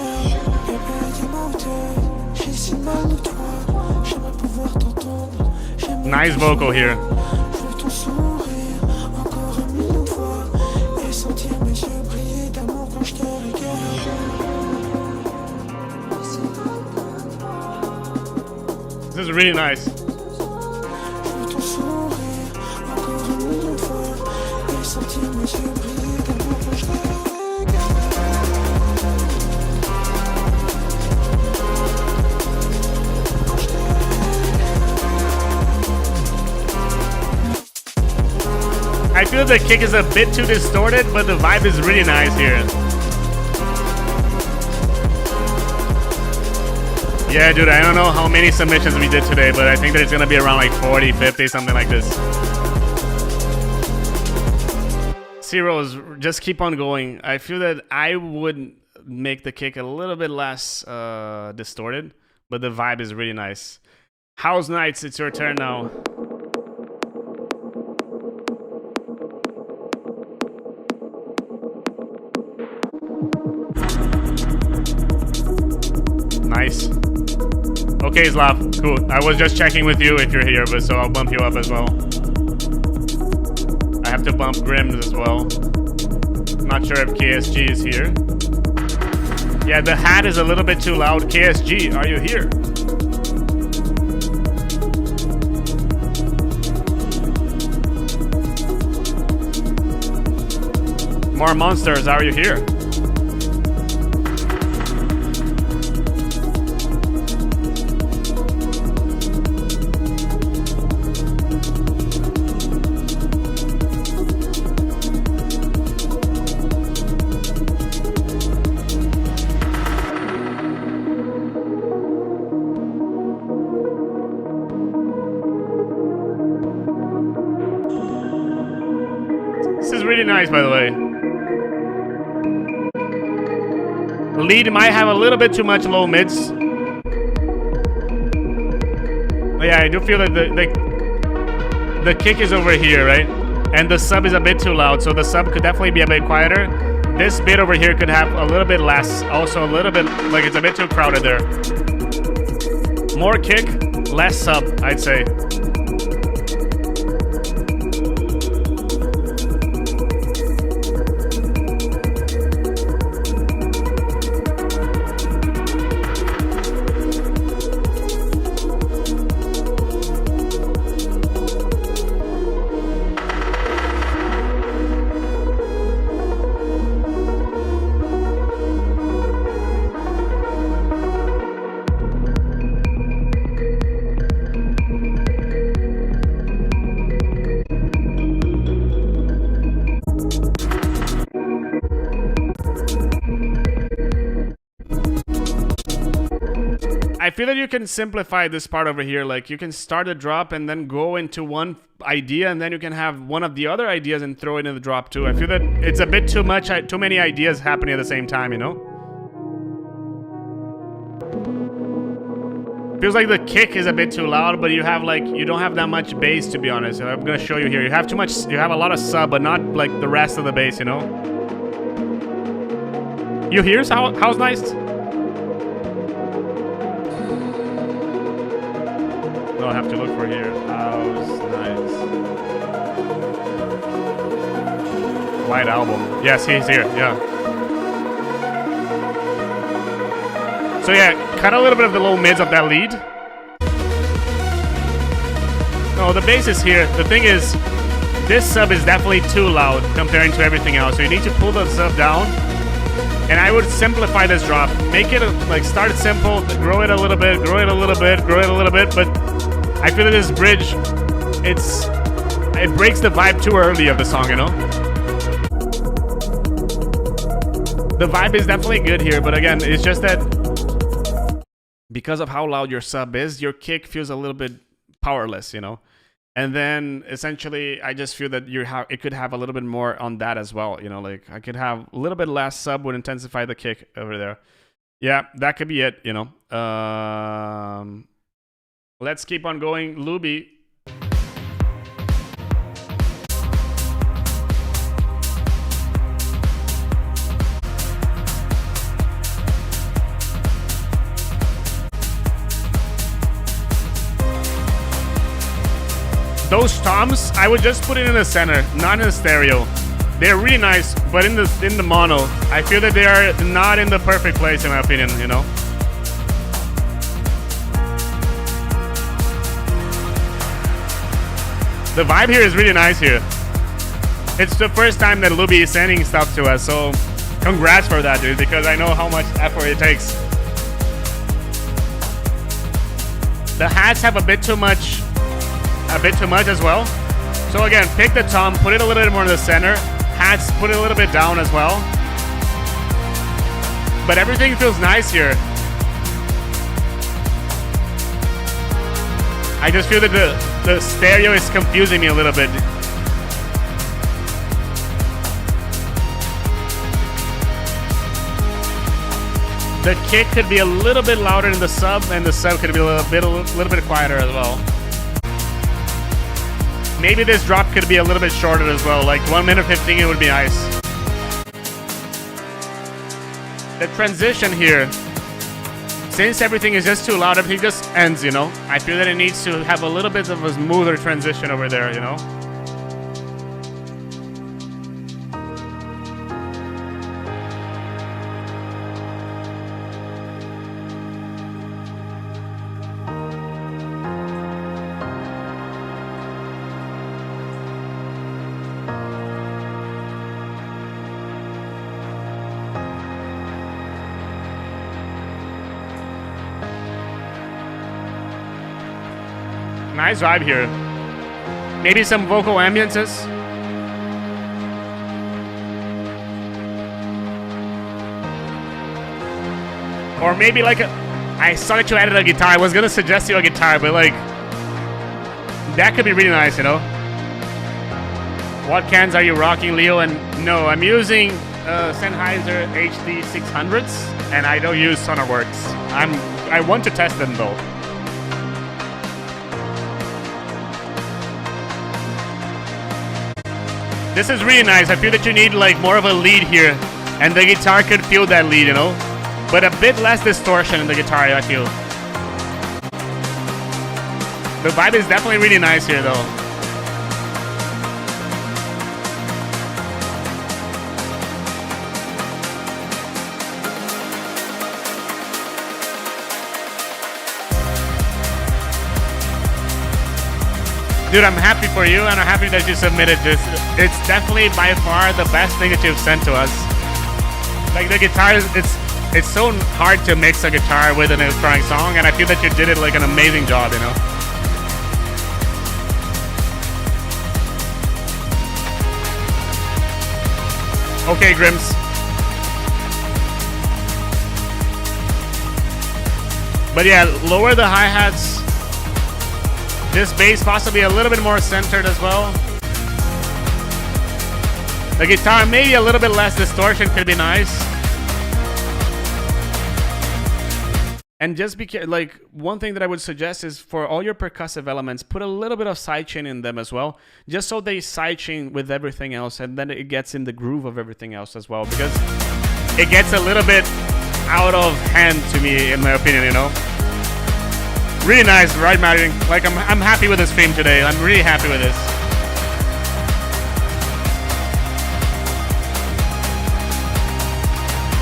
Nice vocal here. This is really nice. I feel the kick is a bit too distorted, but the vibe is really nice here. Yeah, dude, I don't know how many submissions we did today, but I think that it's gonna be around like 40, 50, something like this. Zeros, just keep on going. I feel that I would make the kick a little bit less distorted, but the vibe is really nice. House Knights, it's your turn now. Nice. Okay, Slav, cool. I was just checking with you if you're here, but so I'll bump you up as well. I have to bump Grims as well. Not sure if KSG is here. Yeah, the hat is a little bit too loud. KSG, are you here? More monsters, are you here? Nice, by the way. Lead might have a little bit too much low mids. But yeah, I do feel that the kick is over here, right? And the sub is a bit too loud, so the sub could definitely be a bit quieter. this bit over here could have a little bit less. Also a little bit, like it's a bit too crowded there. More kick, less sub, I'd say. I feel that you can simplify this part over here. Like you can start a drop and then go into one idea, and then you can have one of the other ideas and throw it in the drop too. I feel that it's a bit too much, too many ideas happening at the same time, you know? Feels like the kick is a bit too loud, but you don't have that much bass, to be honest. I'm gonna show you here. You have a lot of sub, but not like the rest of the bass, you know? You hear how's nice? I'll have to look for here. How's nice. White Album. Yes, he's here. Yeah. So yeah, cut a little bit of the low mids of that lead. No, the bass is here. The thing is, this sub is definitely too loud comparing to everything else. So you need to pull the sub down. And I would simplify this drop. Make it like start it simple, grow it a little bit, grow it a little bit, grow it a little bit, but I feel that this bridge, it breaks the vibe too early of the song, you know? The vibe is definitely good here, but again, it's just that because of how loud your sub is, your kick feels a little bit powerless, you know? And then essentially, I just feel that it could have a little bit more on that as well, you know? Like I could have a little bit less sub would intensify the kick over there. Yeah, that could be it, you know? Let's keep on going. Luby. Those toms, I would just put it in the center, not in the stereo. They're really nice, but in the mono, I feel that they are not in the perfect place in my opinion, you know? The vibe here is really nice here. It's the first time that Luby is sending stuff to us, so congrats for that, dude, because I know how much effort it takes. The hats have a bit too much as well. So again, pick the tom, put it a little bit more in the center. Hats, put it a little bit down as well. But everything feels nice here. I just feel that the stereo is confusing me a little bit. The kick could be a little bit louder than the sub, and the sub could be a little bit quieter as well. Maybe this drop could be a little bit shorter as well, like 1 minute 15, it would be nice. The transition here, since everything is just too loud, everything just ends, you know? I feel that it needs to have a little bit of a smoother transition over there, you know? Nice vibe here. Maybe some vocal ambiances. Or maybe like I started to add a guitar. I was gonna suggest you a guitar, but like that could be really nice, you know. What cans are you rocking, Leo? And no, I'm using Sennheiser HD 600s, and I don't use Sonarworks. I want to test them though. This is really nice. I feel that you need like more of a lead here And the guitar could feel that lead, you know? But a bit less distortion in the guitar, I feel. The vibe is definitely really nice here, though. Dude, I'm happy for you, and I'm happy that you submitted this. It's definitely by far the best thing that you've sent to us. Like the guitar, it's so hard to mix a guitar with an electronic song, and I feel that you did it like an amazing job, you know? Okay, Grims. But yeah, lower the hi-hats. This bass possibly a little bit more centered as well. The guitar, maybe a little bit less distortion could be nice. And just like one thing that I would suggest is for all your percussive elements, put a little bit of sidechain in them as well, just so they sidechain with everything else, and then it gets in the groove of everything else as well, because it gets a little bit out of hand to me, in my opinion, you know. Really nice, right, Maddie? Like I'm happy with this stream today. I'm really happy with this.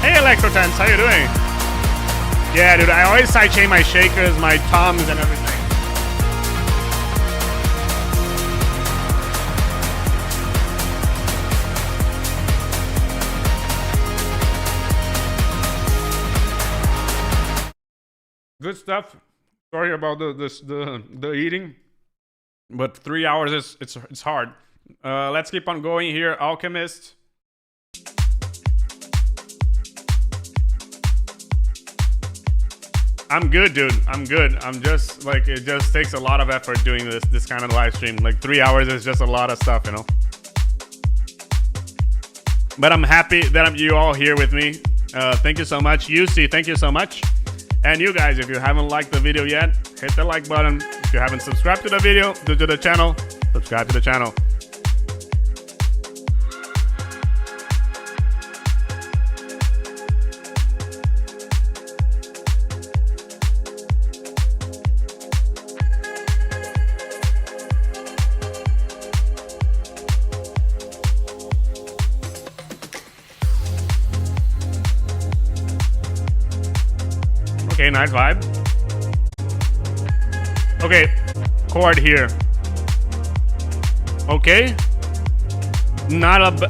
Hey, Electrotens, how you doing? Yeah, dude, I always sidechain my shakers, my toms, and everything. Good stuff. Sorry about the eating, but 3 hours it's hard. Let's keep on going here, Alchemist. I'm good, dude. I'm good. I'm just like, it just takes a lot of effort doing this kind of live stream. Like 3 hours is just a lot of stuff, you know. But I'm happy that you all here with me. Thank you so much, UC. Thank you so much. And you guys, if you haven't liked the video yet, hit the like button. If you haven't subscribed to the video, to the channel, subscribe to the channel. Okay, nice vibe. Okay, chord here. Okay, not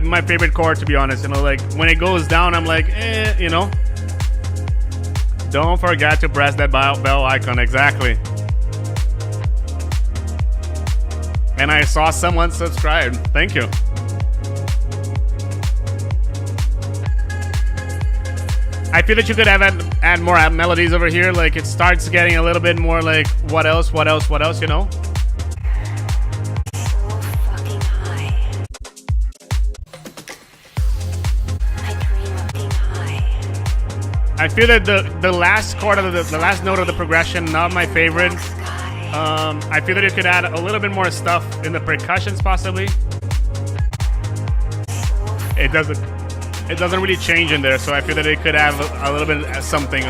my favorite chord, to be honest. You know, like when it goes down, I'm like, you know. Don't forget to press that bell icon, exactly. And I saw someone subscribe. Thank you. I feel that you could add more melodies over here. Like it starts getting a little bit more like what else, you know? I feel that the last chord of the last note of the progression, not my favorite. I feel that you could add a little bit more stuff in the percussions possibly. It doesn't really change in there, so I feel that it could have a little bit of something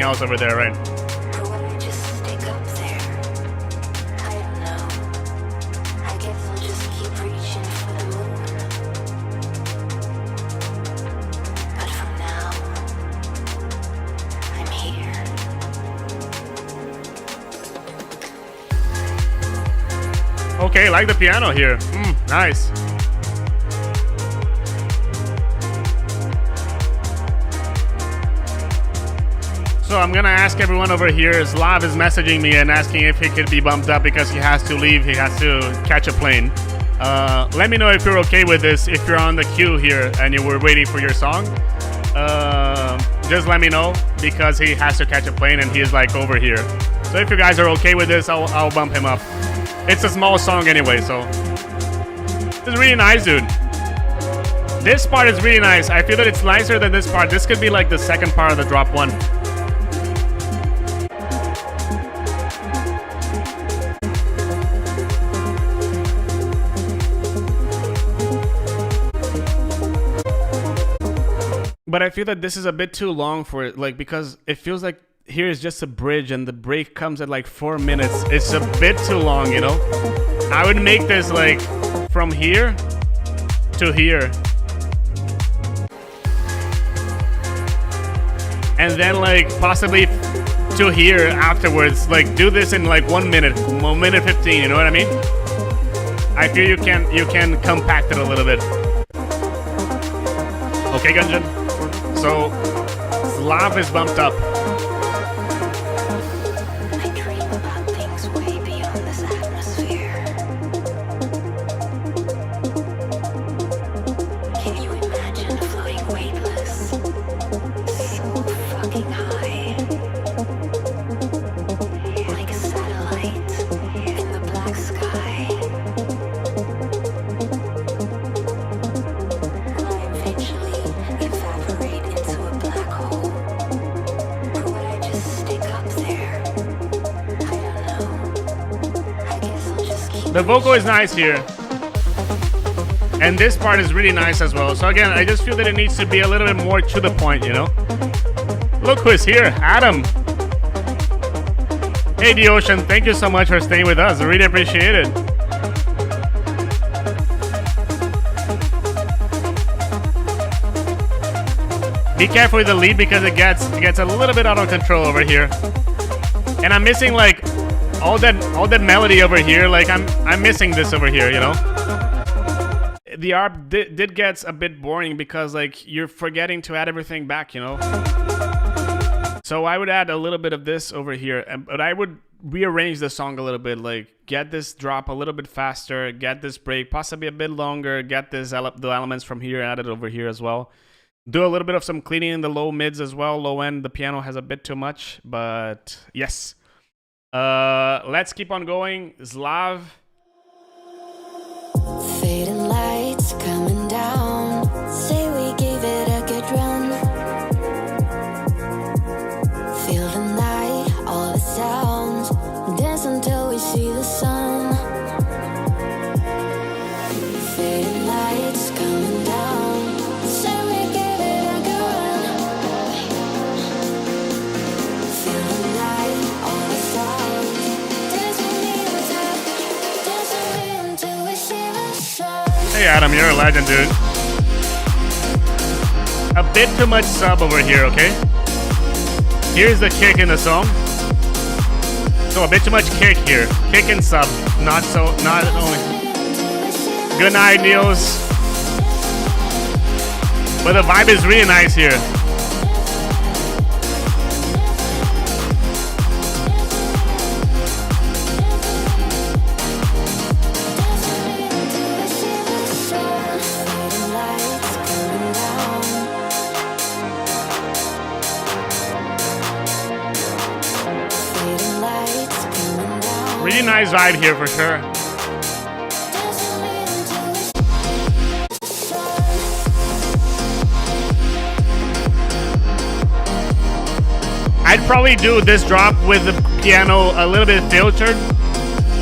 else over there, right? Okay, like the piano here. Nice. So I'm gonna ask everyone over here. Slav is messaging me and asking if he could be bumped up because he has to leave. He has to catch a plane. Let me know if you're okay with this. If you're on the queue here and you were waiting for your song, just let me know because he has to catch a plane and he is like over here. So if you guys are okay with this, I'll bump him up. It's a small song anyway, so it's really nice, dude. This part is really nice. I feel that it's nicer than this part. This could be like the second part of the drop one. But I feel that this is a bit too long for it, like, because it feels like here is just a bridge and the break comes at like 4 minutes. It's a bit too long, you know? I would make this like from here to here. And then like possibly to here afterwards. Like do this in like 1 minute, 1 minute 15, you know what I mean? I feel you can compact it a little bit. Okay, Gunjan. So Slav is bumped up. I dream about things way beyond this atmosphere. Can you imagine floating weightless? So fucking high. Like a satellite in the black sky. Will I eventually evaporate into a black hole? Or would I just stick up there? I don't know. I guess I'll just keep The vocal is nice here. And this part is really nice as well. So again, I just feel that it needs to be a little bit more to the point, you know? Look who's here, Adam. Hey, The Ocean, thank you so much for staying with us. I really appreciate it. Be careful with the lead because it gets a little bit out of control over here. And I'm missing like all that melody over here. Like I'm missing this over here, you know? The ARP did get a bit boring because like you're forgetting to add everything back, you know? So I would add a little bit of this over here, but I would rearrange the song a little bit, like get this drop a little bit faster, get this break possibly a bit longer, get this the elements from here added over here as well. Do a little bit of some cleaning in the low mids as well. Low end, the piano has a bit too much, but yes. Let's keep on going. Slav. fading lights coming down. Say we gave it a good run. Feel the night, all the sounds. Dance until we see the sun. Fading lights coming down. Say we gave it a good run. Feel the night, all the sounds. Dance with me until we see the sun. Hey Adam, you're a legend, dude. A bit too much sub over here, okay? Here's the kick in the song. So a bit too much kick here. Kick and sub. Not only. Good night, Niels. But the vibe is really nice here. Really nice vibe here for sure. I'd probably do this drop with the piano a little bit filtered,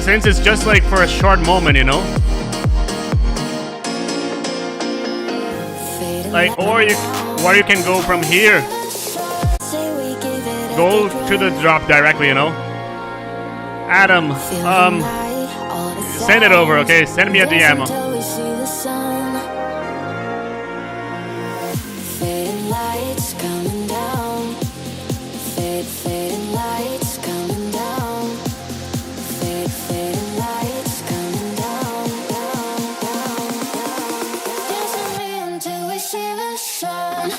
since it's just like for a short moment, you know? Like, or you can go from here. Go to the drop directly, you know? Adam, send it over, okay? Send me a DM. Fading lights coming down. Fading lights coming down. Fading lights coming down, down, down, down. Dance with me until we see the sun.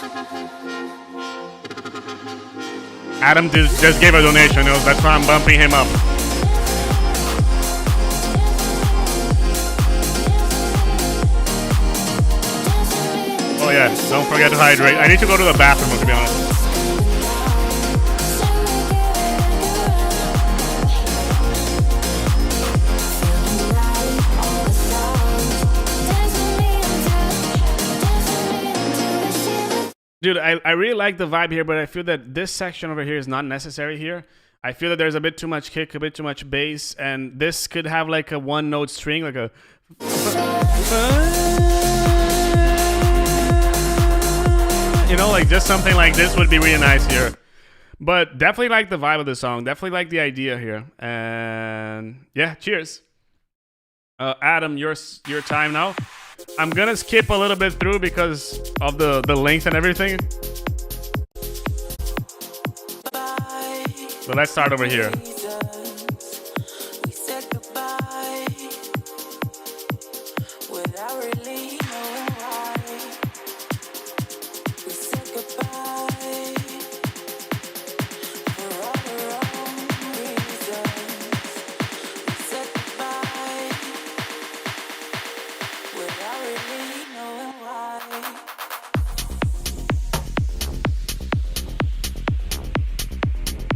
Adam just gave a donation, you know? That's why I'm bumping him up. Oh yeah, don't forget to hydrate. I need to go to the bathroom, to be honest. Dude, I really like the vibe here, but I feel that this section over here is not necessary here. I feel that there's a bit too much kick, a bit too much bass, and this could have like a one note string, like a... You know, like just something like this would be really nice here. But definitely like the vibe of the song. Definitely like the idea here. And yeah, cheers. Adam, your time now. I'm gonna skip a little bit through because of the length and everything. So let's start over here.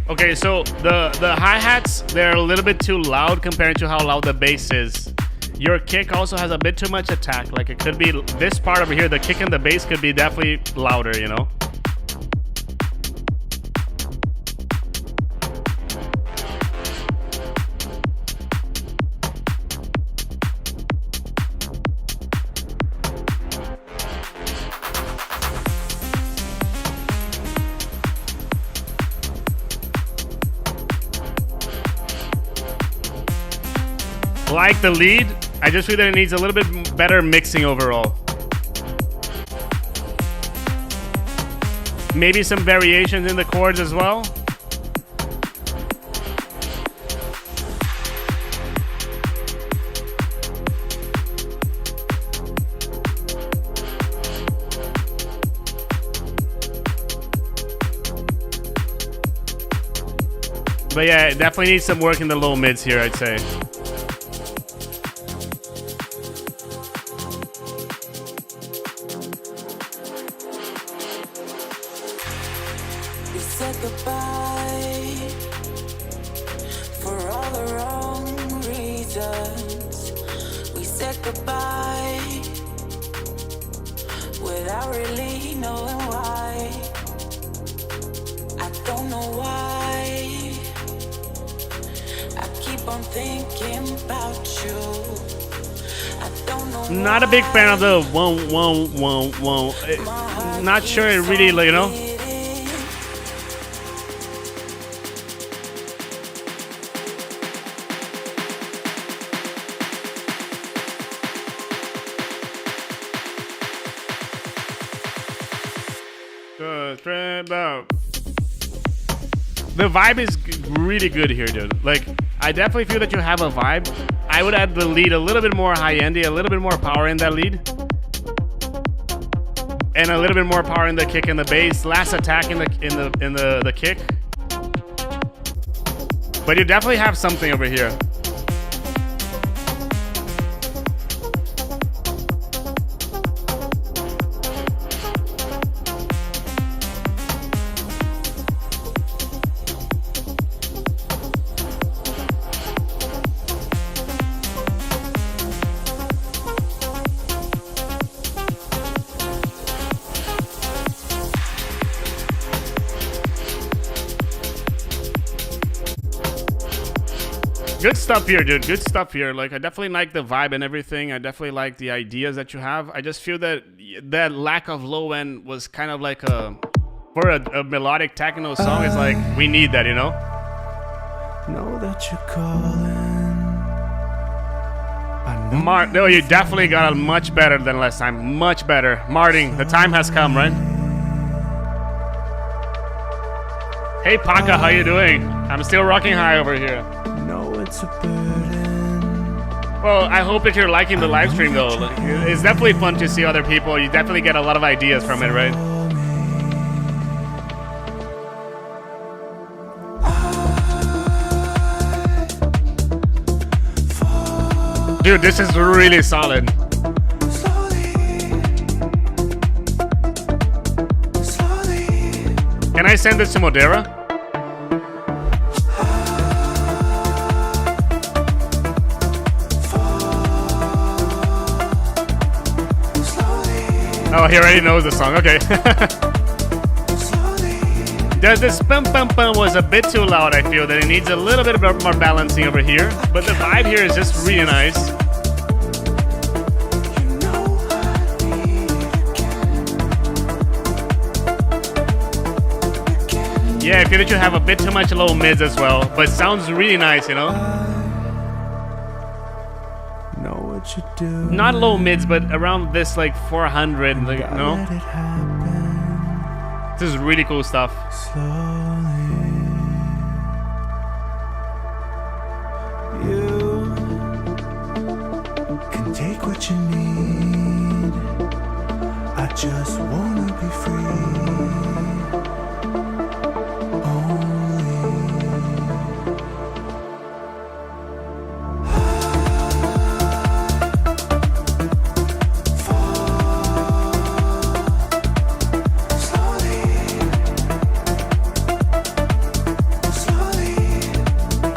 Okay, so the hi-hats, they're a little bit too loud compared to how loud the bass is. Your kick also has a bit too much attack. Like it could be this part over here, the kick and the bass could be definitely louder, you know? Like the lead, I just feel that it needs a little bit better mixing overall. Maybe some variations in the chords as well. But yeah, it definitely needs some work in the low mids here, I'd say. Not a big fan of the whoa. Not sure it really, you know. The vibe is really good here, dude. Like, I definitely feel that you have a vibe. I would add the lead a little bit more high-endy, a little bit more power in that lead. And a little bit more power in the kick and the bass. Less attack in the kick. But you definitely have something over here. Good stuff here, dude. Good stuff here. Like, I definitely like the vibe and everything. I definitely like the ideas that you have. I just feel that that lack of low end was kind of like for a melodic techno song. It's like we need that, you know. Know that you're calling. No, you definitely got it much better than last time. Much better, Martin. The time has come, right? Hey, Paka, how you doing? I'm still rocking high over here. It's a burden. Well, I hope that you're liking the live stream though. Like, it's definitely fun to see other people. You definitely get a lot of ideas from it, right? Dude, this is really solid. Can I send this to Modera? Oh, he already knows the song. Okay. This pum pum pum was a bit too loud. I feel that it needs a little bit more balancing over here. But the vibe here is just really nice. Yeah, I feel that you have a bit too much low mids as well, but it sounds really nice, you know? Know what you do. Not low mids, but around this like 400, like, Gotta no? let it happen This is really cool stuff. slowly. You can take what you need. I just wanna be free.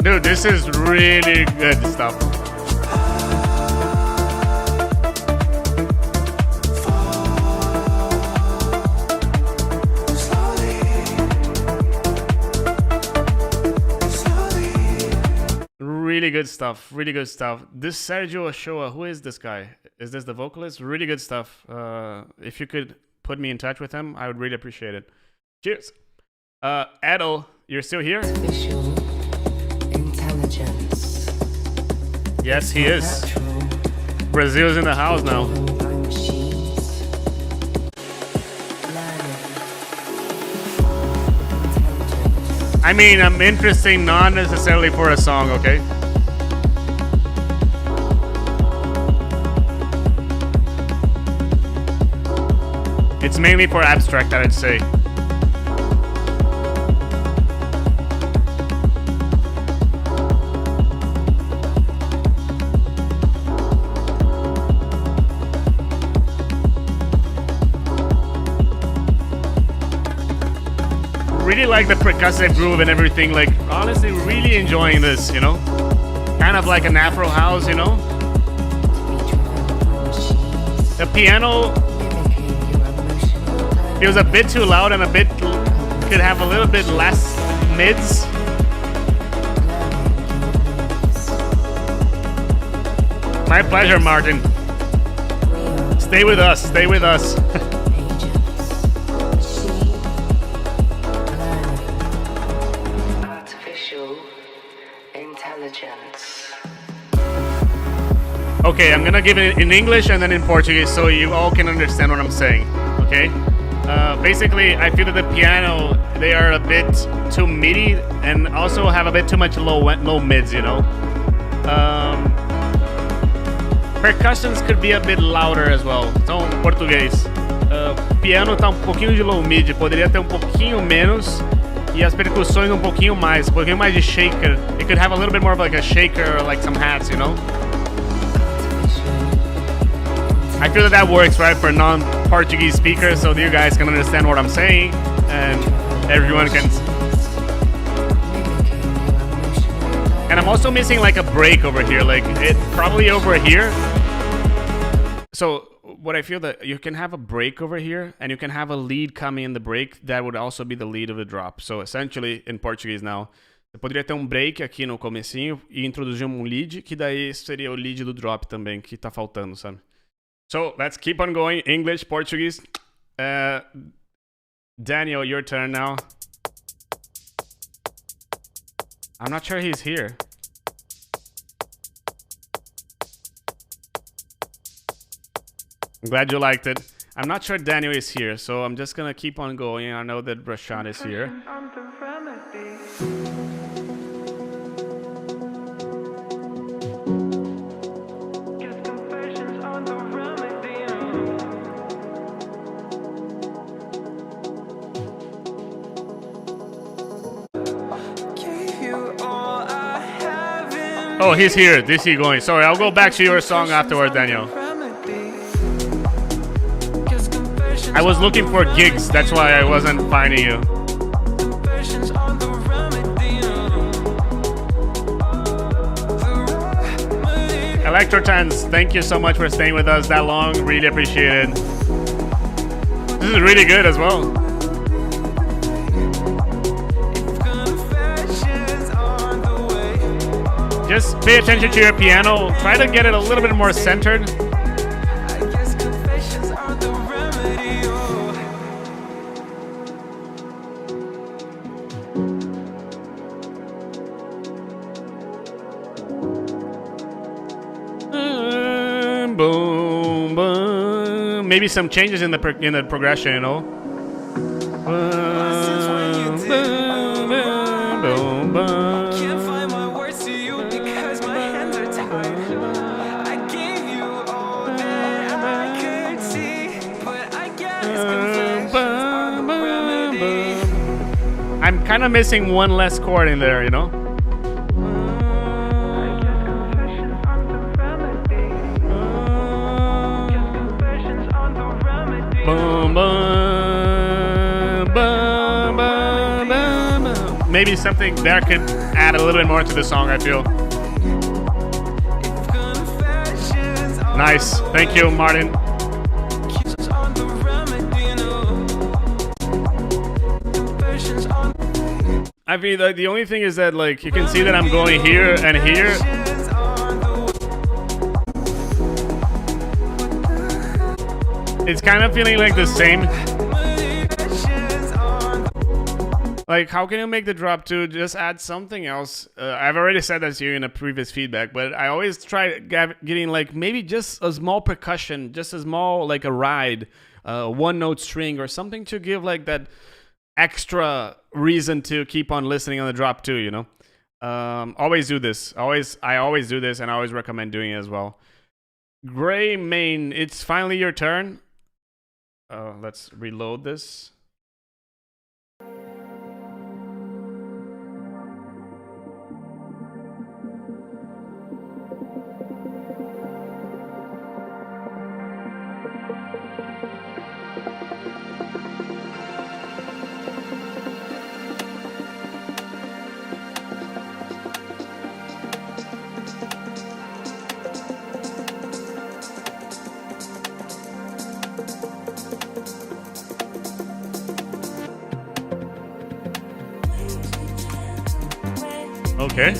Dude, this is really good stuff. Really good stuff. Really good stuff. This Sergio Ochoa, who is this guy? Is this the vocalist? Really good stuff. If you could put me in touch with him, I would really appreciate it. Cheers. Adel, you're still here? Visual intelligence. Yes, he is. Brazil's in the house now. By machines. Learning. Intelligence. I mean, I'm interesting not necessarily for a song, okay? It's mainly for Abstrakt, I'd say. Really like the percussive groove and everything. Like, honestly, really enjoying this, you know? Kind of like an Afro house, you know? The piano feels a bit too loud and a bit could have a little bit less mids. My pleasure, Martin. Stay with us, stay with us. Artificial intelligence. Okay, I'm gonna give it in English and then in Portuguese so you all can understand what I'm saying, okay? Basically, I feel that the piano, they are a bit too MIDI and also have a bit too much low mids, you know? Percussions could be a bit louder as well. Então, português. Piano tá um pouquinho de low mid, poderia ter um pouquinho menos. E as percussões um pouquinho mais de shaker. It could have a little bit more of like a shaker or like some hats, you know? I feel that that works, right, for non-Portuguese speakers, so you guys can understand what I'm saying, and everyone can. And I'm also missing like a break over here, like it probably over here. So what I feel that you can have a break over here, and you can have a lead coming in the break that would also be the lead of the drop. So essentially, in Portuguese now, você poderia ter um break aqui no comecinho e introduzir um lead, que daí seria o lead do drop também, que tá faltando, sabe? So let's keep on going. English, Portuguese. Daniel, your turn now. I'm not sure he's here. I'm glad you liked it. I'm not sure Daniel is here, so I'm just gonna keep on going. I know that Rashan is here. Oh, he's here. This is going. Sorry, I'll go back to your song afterward, Daniel. I was looking for gigs, that's why I wasn't finding you. Electrotans, thank you so much for staying with us that long. Really appreciate it. This is really good as well. Just pay attention to your piano. Try to get it a little bit more centered. maybe some changes in the progression, you know. Can't find my words to you because my hands are tied. I gave you all that I could see, but I guess confessions are the remedy. I'm kind of missing one less chord in there, you know. I guess confessions are the remedy. Guess confessions are the remedy. Boom, boom, boom, boom, boom, boom. Maybe something there could add a little bit more to the song, I feel. Confessions are Nice. Thank you, Martin. confessions are the remedy. Confessions are I mean, the only thing is that, like, you can see that I'm going here and here. confessions are the It's kind of feeling like the same. confessions are Like, how can you make the drop to just add something else? I've already said that to you in a previous feedback, but I always try getting, like, maybe just a small percussion, just a small, like, a ride, one note string or something to give, like, that extra reason to keep on listening on the drop too, you know. Always do this. I always do this, and I always recommend doing it as well. Gray Main, it's finally your turn. Let's reload this. Okay.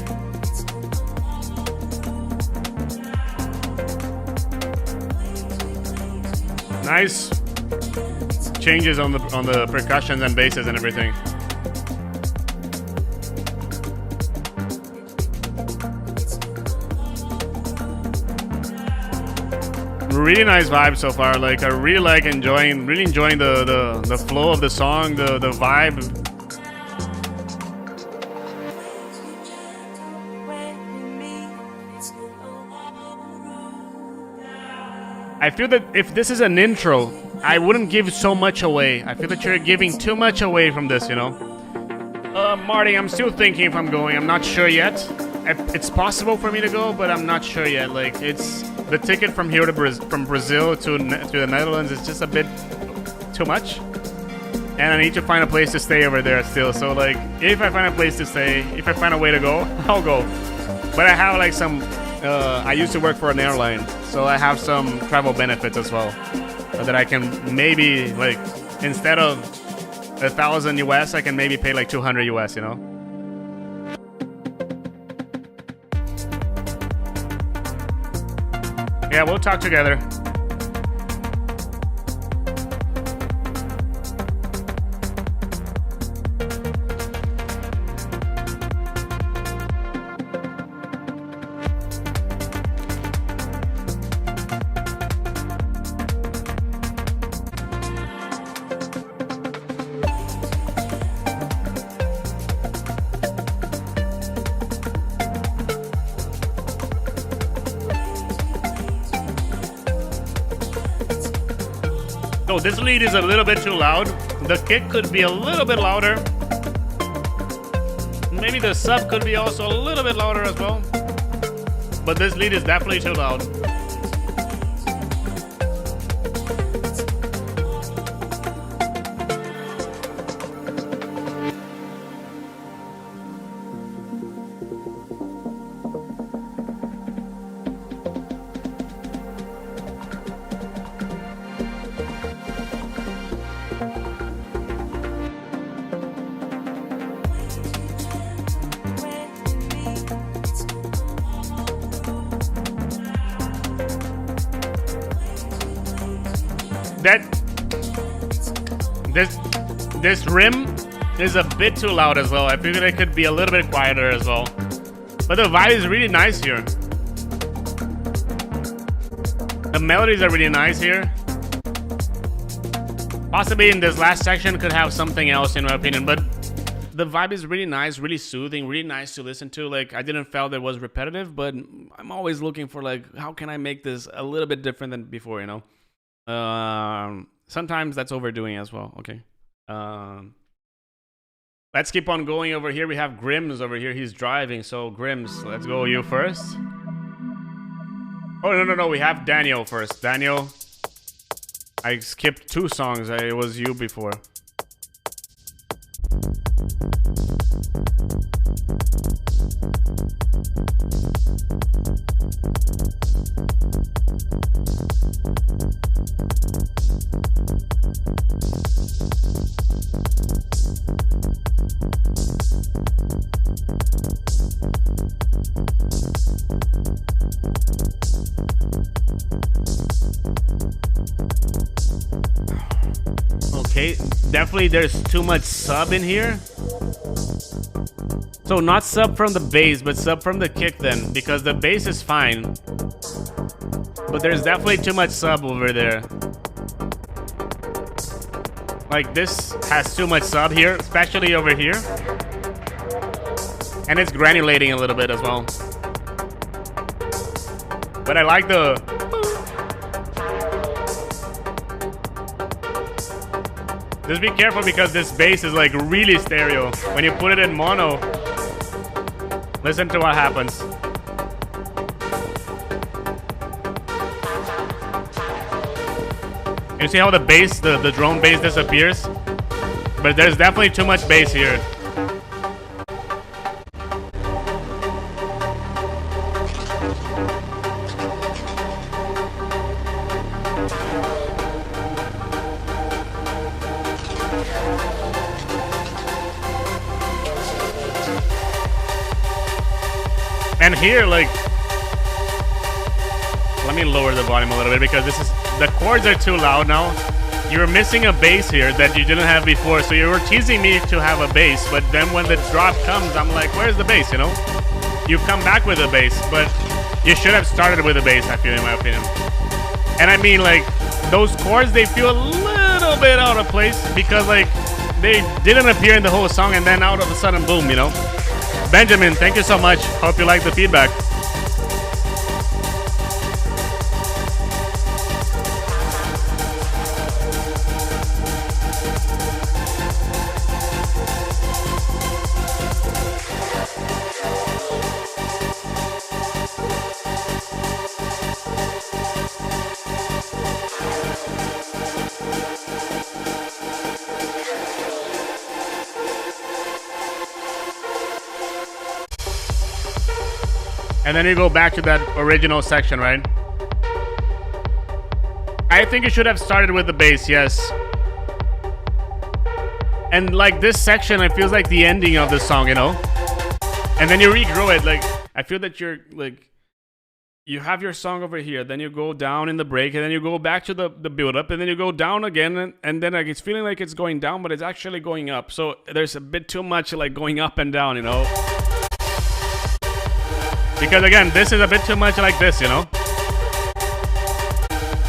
Nice changes on the percussions and basses and everything. Really nice vibe so far. Like, I really like enjoying the flow of the song, the vibe. I feel that if this is an intro, I wouldn't give so much away. I feel that you're giving too much away from this, you know? Marty, I'm still thinking if I'm going. I'm not sure yet. It's possible for me to go, but I'm not sure yet. Like, it's the ticket from here to from Brazil to the Netherlands is just a bit too much. And I need to find a place to stay over there still. So, like, if I find a place to stay, if I find a way to go, I'll go. But I have, like, some... I used to work for an airline, so I have some travel benefits as well that I can maybe, like, instead of 1,000 US, I can maybe pay like 200 US, you know? Yeah, we'll talk together. Oh, this lead is a little bit too loud. The kick could be a little bit louder. Maybe the sub could be also a little bit louder as well. But this lead is definitely too loud. This rim is a bit too loud as well. I figured it could be a little bit quieter as well. But the vibe is really nice here. The melodies are really nice here. Possibly in this last section could have something else in my opinion, but the vibe is really nice, really soothing, really nice to listen to. Like, I didn't feel that it was repetitive, but I'm always looking for, like, how can I make this a little bit different than before, you know? Sometimes that's overdoing as well. Okay. Let's keep on going over here. We have Grims over here. He's driving, so Grims, let's go you first. Oh, no. We have Daniel first. Daniel, I skipped 2 songs. It was you before. Okay, definitely there's too much sub in here. So not sub from the bass, but sub from the kick then, because the bass is fine. But there's definitely too much sub over there. Like, this has too much sub here, especially over here. And it's granulating a little bit as well. But I like the... Just be careful because this bass is like really stereo. When you put it in mono, listen to what happens. You see how the bass, the drone bass disappears? But there's definitely too much bass here. And here, like, let me lower the volume a little bit because the chords are too loud now. You're missing a bass here that you didn't have before, so you were teasing me to have a bass, but then when the drop comes, I'm like, where's the bass, you know? You come back with a bass, but you should have started with a bass, I feel, in my opinion. And I mean, like, those chords, they feel a little bit out of place because, like, they didn't appear in the whole song, and then out of a sudden, boom, you know? Benjamin, thank you so much. Hope you like the feedback. And then you go back to that original section, right? I think you should have started with the bass, yes. And like this section, it feels like the ending of the song, you know? And then you regrow it, like, I feel that you're, like, you have your song over here, then you go down in the break, and then you go back to the build-up, and then you go down again, and then like it's feeling like it's going down, but it's actually going up. So there's a bit too much like going up and down, you know? Because again, this is a bit too much like this, you know?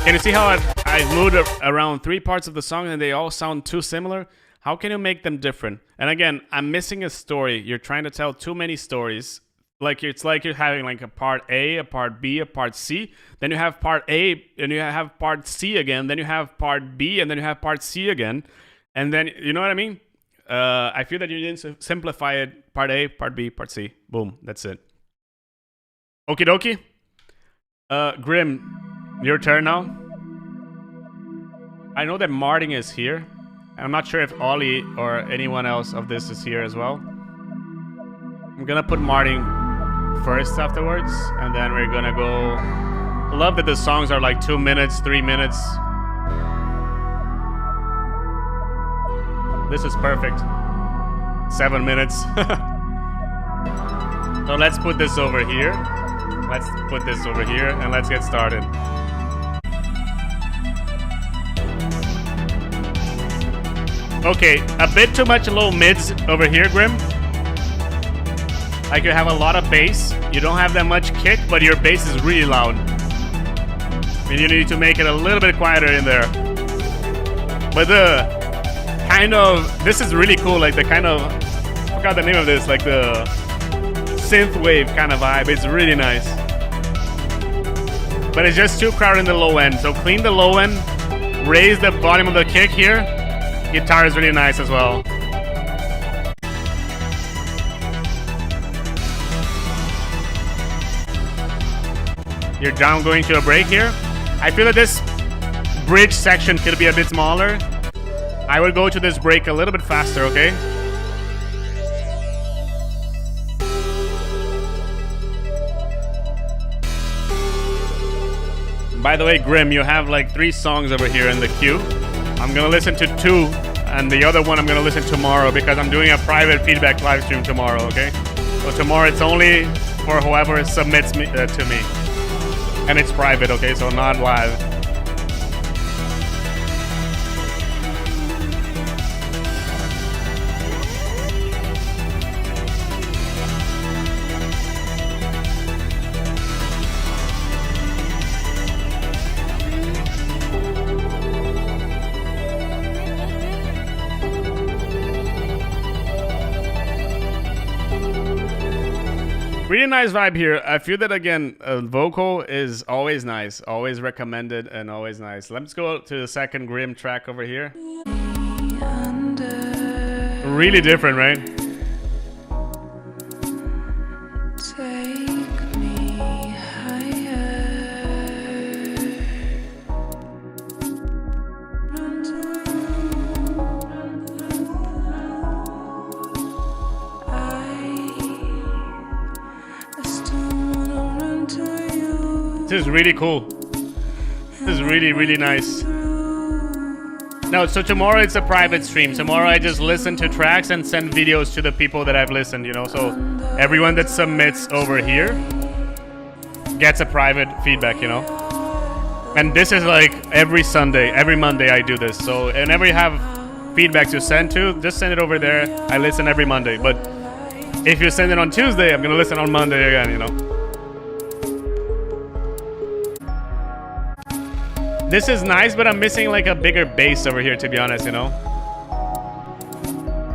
Can you see how I moved around 3 parts of the song and they all sound too similar? How can you make them different? And again, I'm missing a story. You're trying to tell too many stories. Like, it's like you're having like a part A, a part B, a part C. Then you have part A, and you have part C again. Then you have part B, and then you have part C again. And then, you know what I mean? I feel that you didn't simplify it. Part A, part B, part C. Boom, that's it. Okie dokie. Grim, your turn now. I know that Martin is here. I'm not sure if Ollie or anyone else of this is here as well. I'm gonna put Martin first afterwards, and then we're gonna go. I love that the songs are like 2 minutes, 3 minutes. This is perfect. 7 minutes. So let's put this over here. Let's put this over here and let's get started. Okay, a bit too much low mids over here, Grim. Like, you have a lot of bass. You don't have that much kick, but your bass is really loud. I mean, you need to make it a little bit quieter in there. But the kind of, this is really cool, like the kind of, I forgot the name of this, like the synth wave kind of vibe. It's really nice. But it's just too crowded in the low end. So clean the low end, raise the volume of the kick here. Guitar is really nice as well. You're down going to a break here. I feel that this bridge section could be a bit smaller. I will go to this break a little bit faster, okay? By the way, Grim, you have like 3 songs over here in the queue. I'm gonna listen to 2, and the other one I'm gonna listen tomorrow because I'm doing a private feedback live stream tomorrow, okay? So tomorrow it's only for whoever submits me to me. And it's private, okay? So not live. Really nice vibe here. I feel that again, vocal is always nice, always recommended, and always nice. Let's go to the second Grim track over here. Really different, right? Take me higher. This is really cool. This is really, really nice. No, so tomorrow it's a private stream. Tomorrow I just listen to tracks and send videos to the people that I've listened, you know. So everyone that submits over here gets a private feedback, you know. And this is like every Sunday, every Monday I do this. So whenever you have feedback to send to, just send it over there. I listen every Monday. But if you send it on Tuesday, I'm gonna listen on Monday again, you know. This is nice, but I'm missing like a bigger bass over here, to be honest, you know.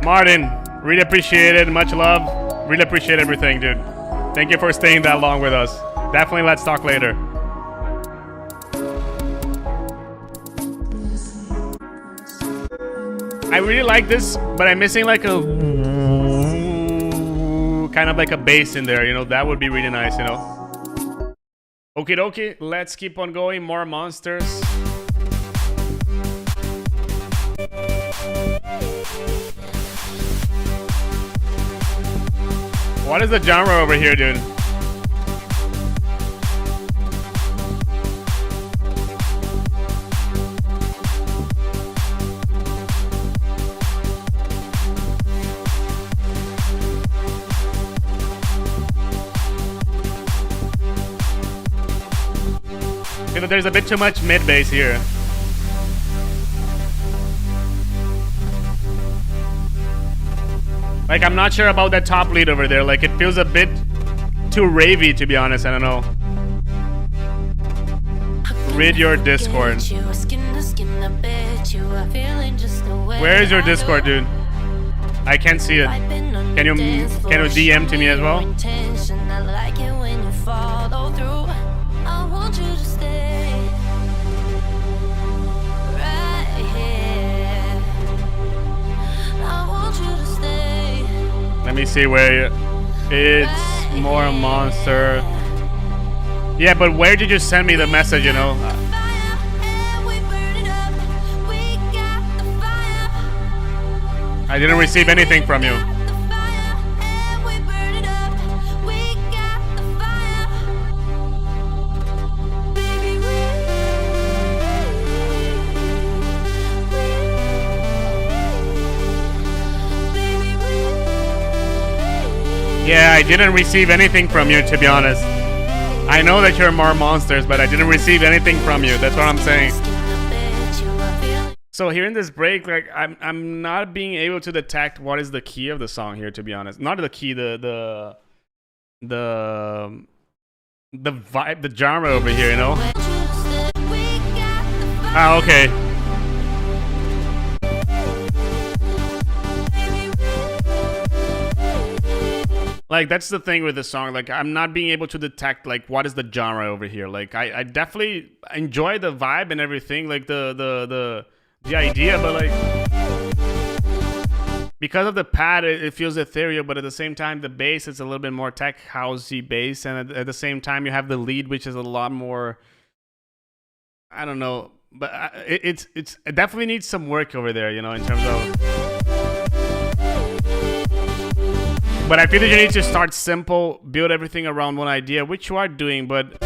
Martin, really appreciate it. Much love. Really appreciate everything, dude. Thank you for staying that long with us. Definitely let's talk later. I really like this, but I'm missing like a kind of like a bass in there, you know. That would be really nice, you know. Okie dokie, let's keep on going. More monsters. What is the genre over here, dude? There's a bit too much mid bass here. Like, I'm not sure about that top lead over there. Like, it feels a bit too ravey, to be honest. I don't know. Read your Discord. Where is your Discord, dude? I can't see it. Can you DM to me as well? Let me see where it's more monster. Yeah, but where did you send me the message, you know? I didn't receive anything from you. Yeah, I didn't receive anything from you, to be honest. I know that you're more monsters, but I didn't receive anything from you. That's what I'm saying. So here in this break, like I'm not being able to detect what is the key of the song here, to be honest. Not the key, the vibe, the genre over here, you know? Ah, okay. Like, that's the thing with the song. Like, I'm not being able to detect, like, what is the genre over here. Like, I definitely enjoy the vibe and everything, like, the idea, but, like, because of the pad, it feels ethereal, but at the same time, the bass is a little bit more tech housey bass, and at the same time, you have the lead, which is a lot more, I don't know, but it definitely needs some work over there, you know, in terms of. But I feel that you need to start simple, build everything around one idea, which you are doing, but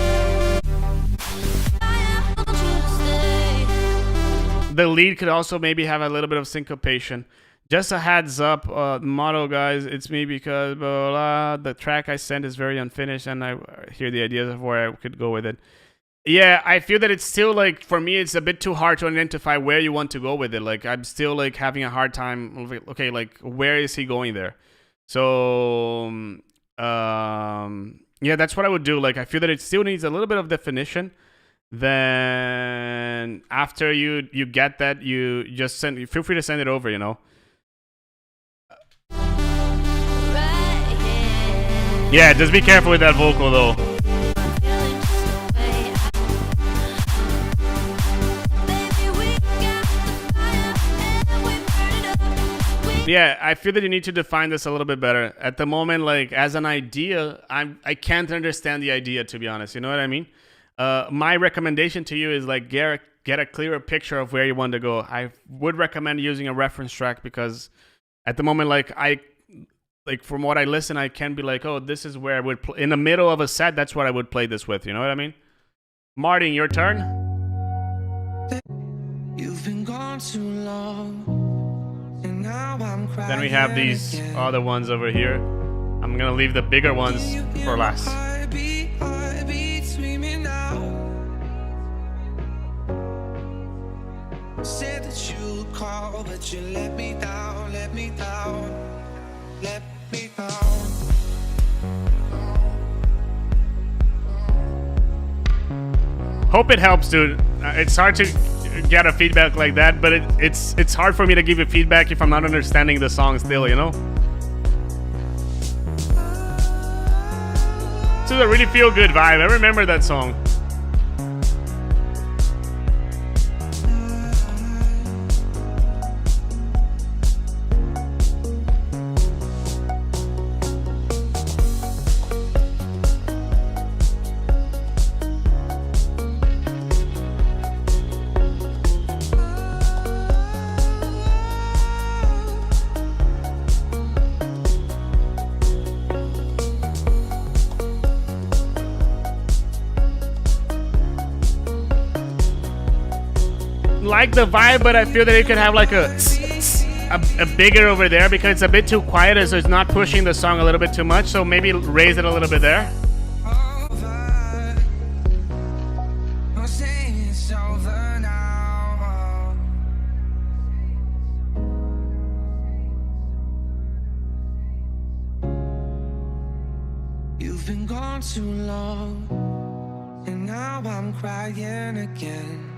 the lead could also maybe have a little bit of syncopation. Just a heads up, motto, guys, it's me because blah, blah, blah. The track I sent is very unfinished, and I hear the ideas of where I could go with it. Yeah, I feel that it's still, like, for me, it's a bit too hard to identify where you want to go with it. Like, I'm still, like, having a hard time. Okay, like, where is he going there? So, yeah, that's what I would do. Like, I feel that it still needs a little bit of definition. Then after you get that, you just feel free to send it over, you know. Yeah, just be careful with that vocal though. Yeah, I feel that you need to define this a little bit better. At the moment, like, as an idea, I can't understand the idea, to be honest. You know what I mean? My recommendation to you is, like, get a clearer picture of where you want to go. I would recommend using a reference track because at the moment, like, from what I listen, I can be like, oh, this is where I would play. In the middle of a set, that's what I would play this with. You know what I mean? Martin, your turn. You've been gone too long. Then we have these other ones over here. I'm gonna leave the bigger ones for last. Said that you would call, but you let me down, let me down, let me down. Hope it helps, dude. It's hard to get a feedback like that, but it's hard for me to give you feedback if I'm not understanding the song still, you know? This is a really feel-good vibe. I remember that song. Like the vibe, but I feel that it could have like a bigger over there because it's a bit too quiet, so it's not pushing the song a little bit too much. So maybe raise it a little bit there. You've been gone too long, and now I'm crying again.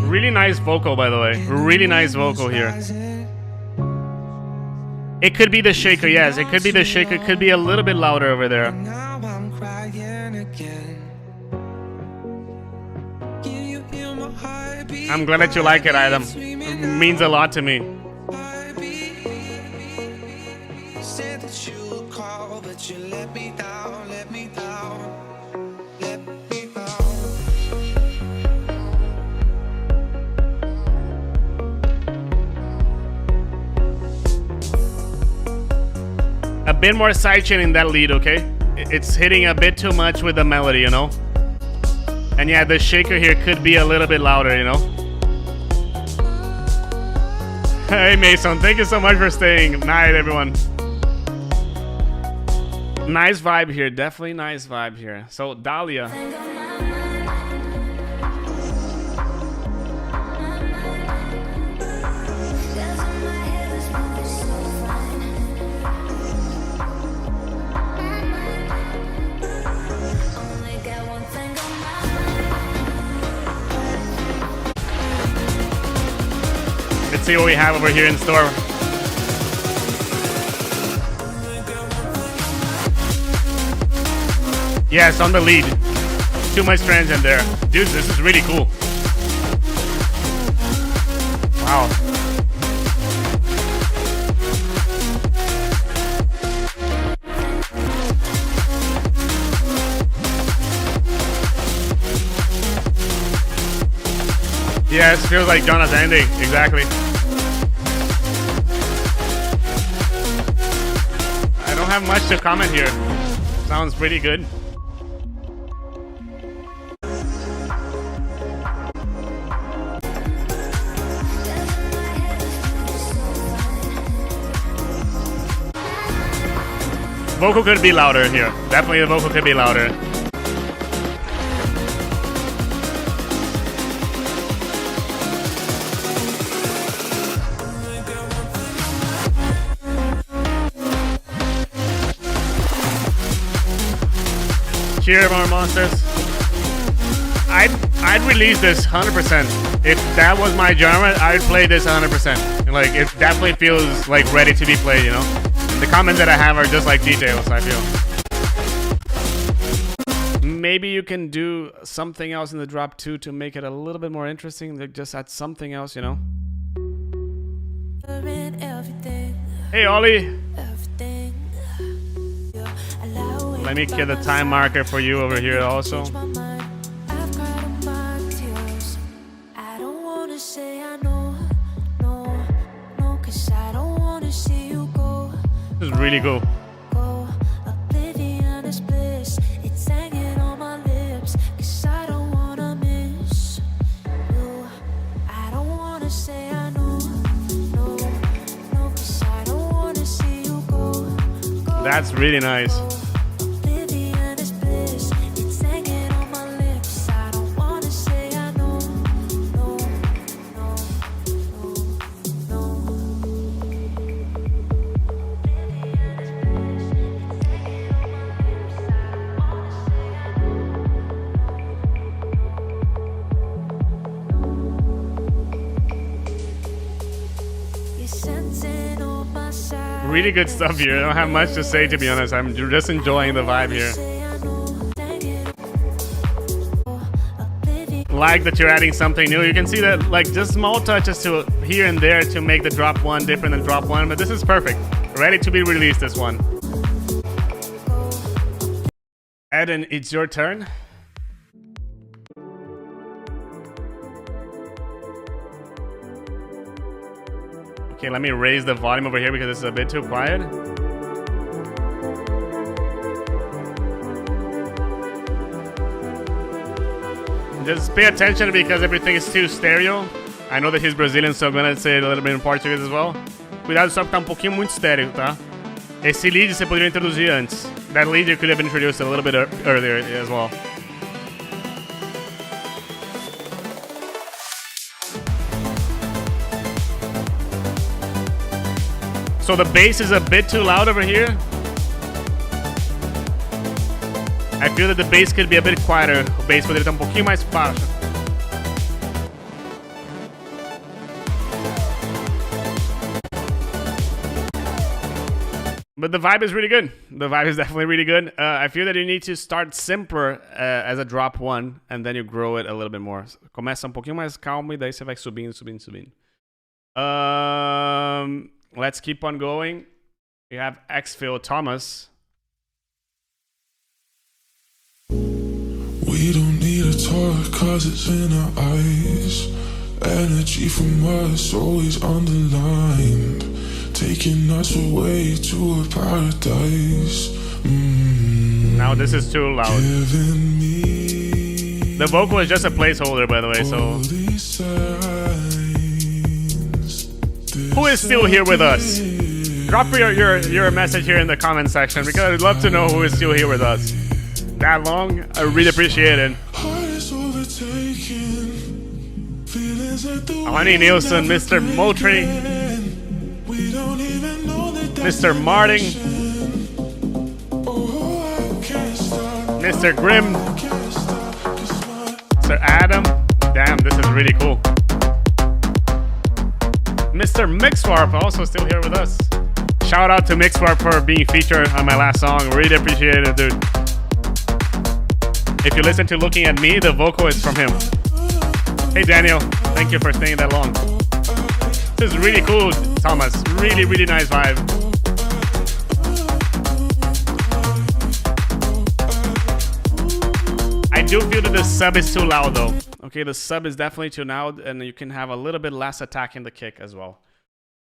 Really nice vocal, by the way. Really nice vocal here. It could be the shaker, yes. It could be the shaker. It could be a little bit louder over there. I'm glad that you like it, Adam. It means a lot to me. Said that you would call, but you let me down, let me down. A bit more sidechain in that lead, okay? It's hitting a bit too much with the melody, you know? And yeah, the shaker here could be a little bit louder, you know? Hey Mason, thank you so much for staying. Night, everyone. Nice vibe here, definitely nice vibe here. So, Dahlia. Let's see what we have over here in store. Yes, on the lead. Too much transient there. Dude, this is really cool. Wow. Yes, feels like Jonas ending. Exactly. I don't have much to comment here. Sounds pretty good. Vocal could be louder here. Definitely the vocal could be louder. Cheer, more monsters. I'd release this 100%. If that was my genre, I'd play this 100%. Like, it definitely feels like ready to be played, you know? The comments that I have are just like details, I feel. Maybe you can do something else in the drop too to make it a little bit more interesting. Like, just add something else, you know? Hey, Ollie. Let me get the time marker for you over here also. This is really cool. That's really nice. Really good stuff here. I don't have much to say, to be honest. I'm just enjoying the vibe here. Like that you're adding something new. You can see that, like, just small touches to here and there to make the drop one different than drop one, but this is perfect. Ready to be released, this one. Eden, it's your turn. Okay, let me raise the volume over here because it's a bit too quiet. Just pay attention because everything is too stereo. I know that he's Brazilian, so I'm gonna say it a little bit in Portuguese as well. Cuidado só que tá um pouquinho muito estéreo, tá? Esse lead você poderia introduzir antes. That lead you could have introduced a little bit earlier as well. So the bass is a bit too loud over here. I feel that the bass could be a bit quieter. O bass poderia estar um pouquinho mais baixo. But the vibe is really good. The vibe is definitely really good. I feel that you need to start simpler as a drop one, and then you grow it a little bit more. Começa um pouquinho mais calmo e daí você vai subindo, subindo, subindo. Let's keep on going. We have Xphil Thomas. We don't need a talk cause it's in our eyes. Energy from us always underlined, taking us away to a paradise. Now this is too loud. The vocal is just a placeholder, by the way, so... Who is still here with us? Drop your message here in the comment section because I'd love to know who is still here with us. That long? I really appreciate it. Alani Nielsen, Mr. Moultrie, Mr. Marting, Mr. Grimm, Mr. Adam. Damn, this is really cool. Mr. Mixwarp also still here with us. Shout out to Mixwarp for being featured on my last song. Really appreciate it, dude. If you listen to Looking at Me, the vocal is from him. Hey Daniel, thank you for staying that long. This is really cool, Thomas. Really, really nice vibe. I do feel that the sub is too loud though. Okay, the sub is definitely too loud, and you can have a little bit less attack in the kick as well.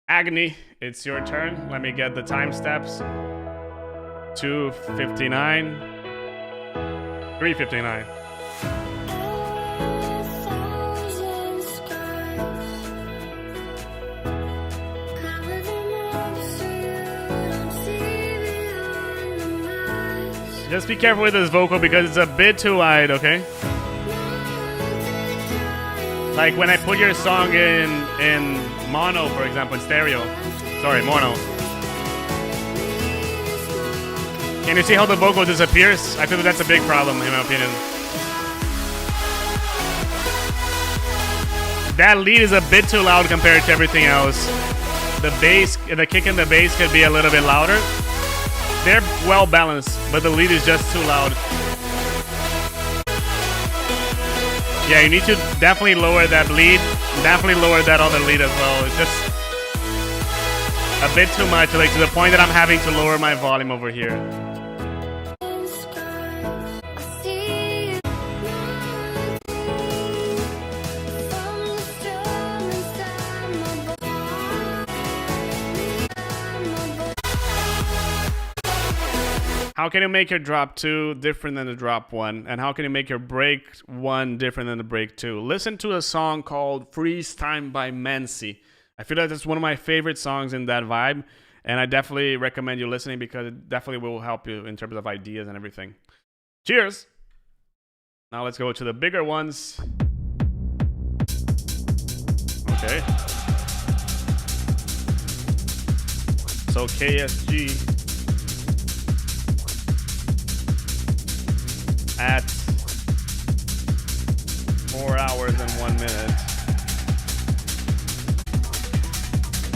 Agony, it's your turn. Let me get the time steps. 2:59, 3:59. Just be careful with this vocal because it's a bit too wide, okay? Like when I put your song in mono, for example, in stereo. Sorry, mono. Can you see how the vocal disappears? I feel that's a big problem in my opinion. That lead is a bit too loud compared to everything else. The bass, the kick and the bass could be a little bit louder. They're well balanced, but the lead is just too loud. Yeah, you need to definitely lower that lead. Definitely lower that other lead as well. It's just a bit too much, like to the point that I'm having to lower my volume over here. How can you make your drop 2 different than the drop 1? And how can you make your break 1 different than the break 2? Listen to a song called Freeze Time by Mancy. I feel like that's one of my favorite songs in that vibe. And I definitely recommend you listening because it definitely will help you in terms of ideas and everything. Cheers! Now let's go to the bigger ones. Okay. So KSG. At 4 hours and 1 minute.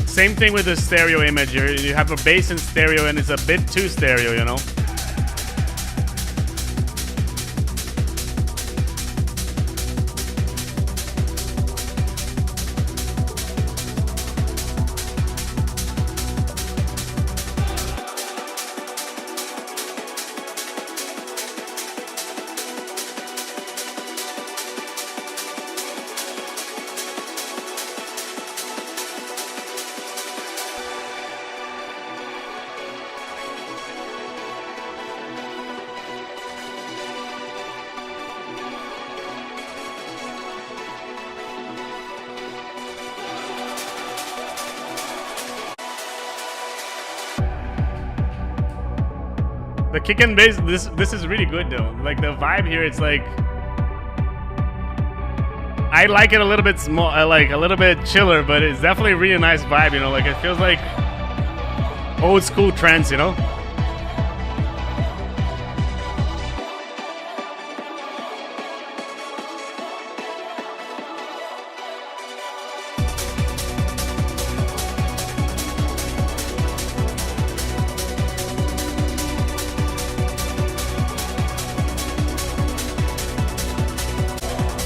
Same thing with the stereo image. You have a bass in stereo and it's a bit too stereo, you know? The kick and bass, this is really good though. Like the vibe here, it's like I like it a little bit small, like a little bit chiller, but it's definitely a really nice vibe, you know. Like it feels like old school trance, you know.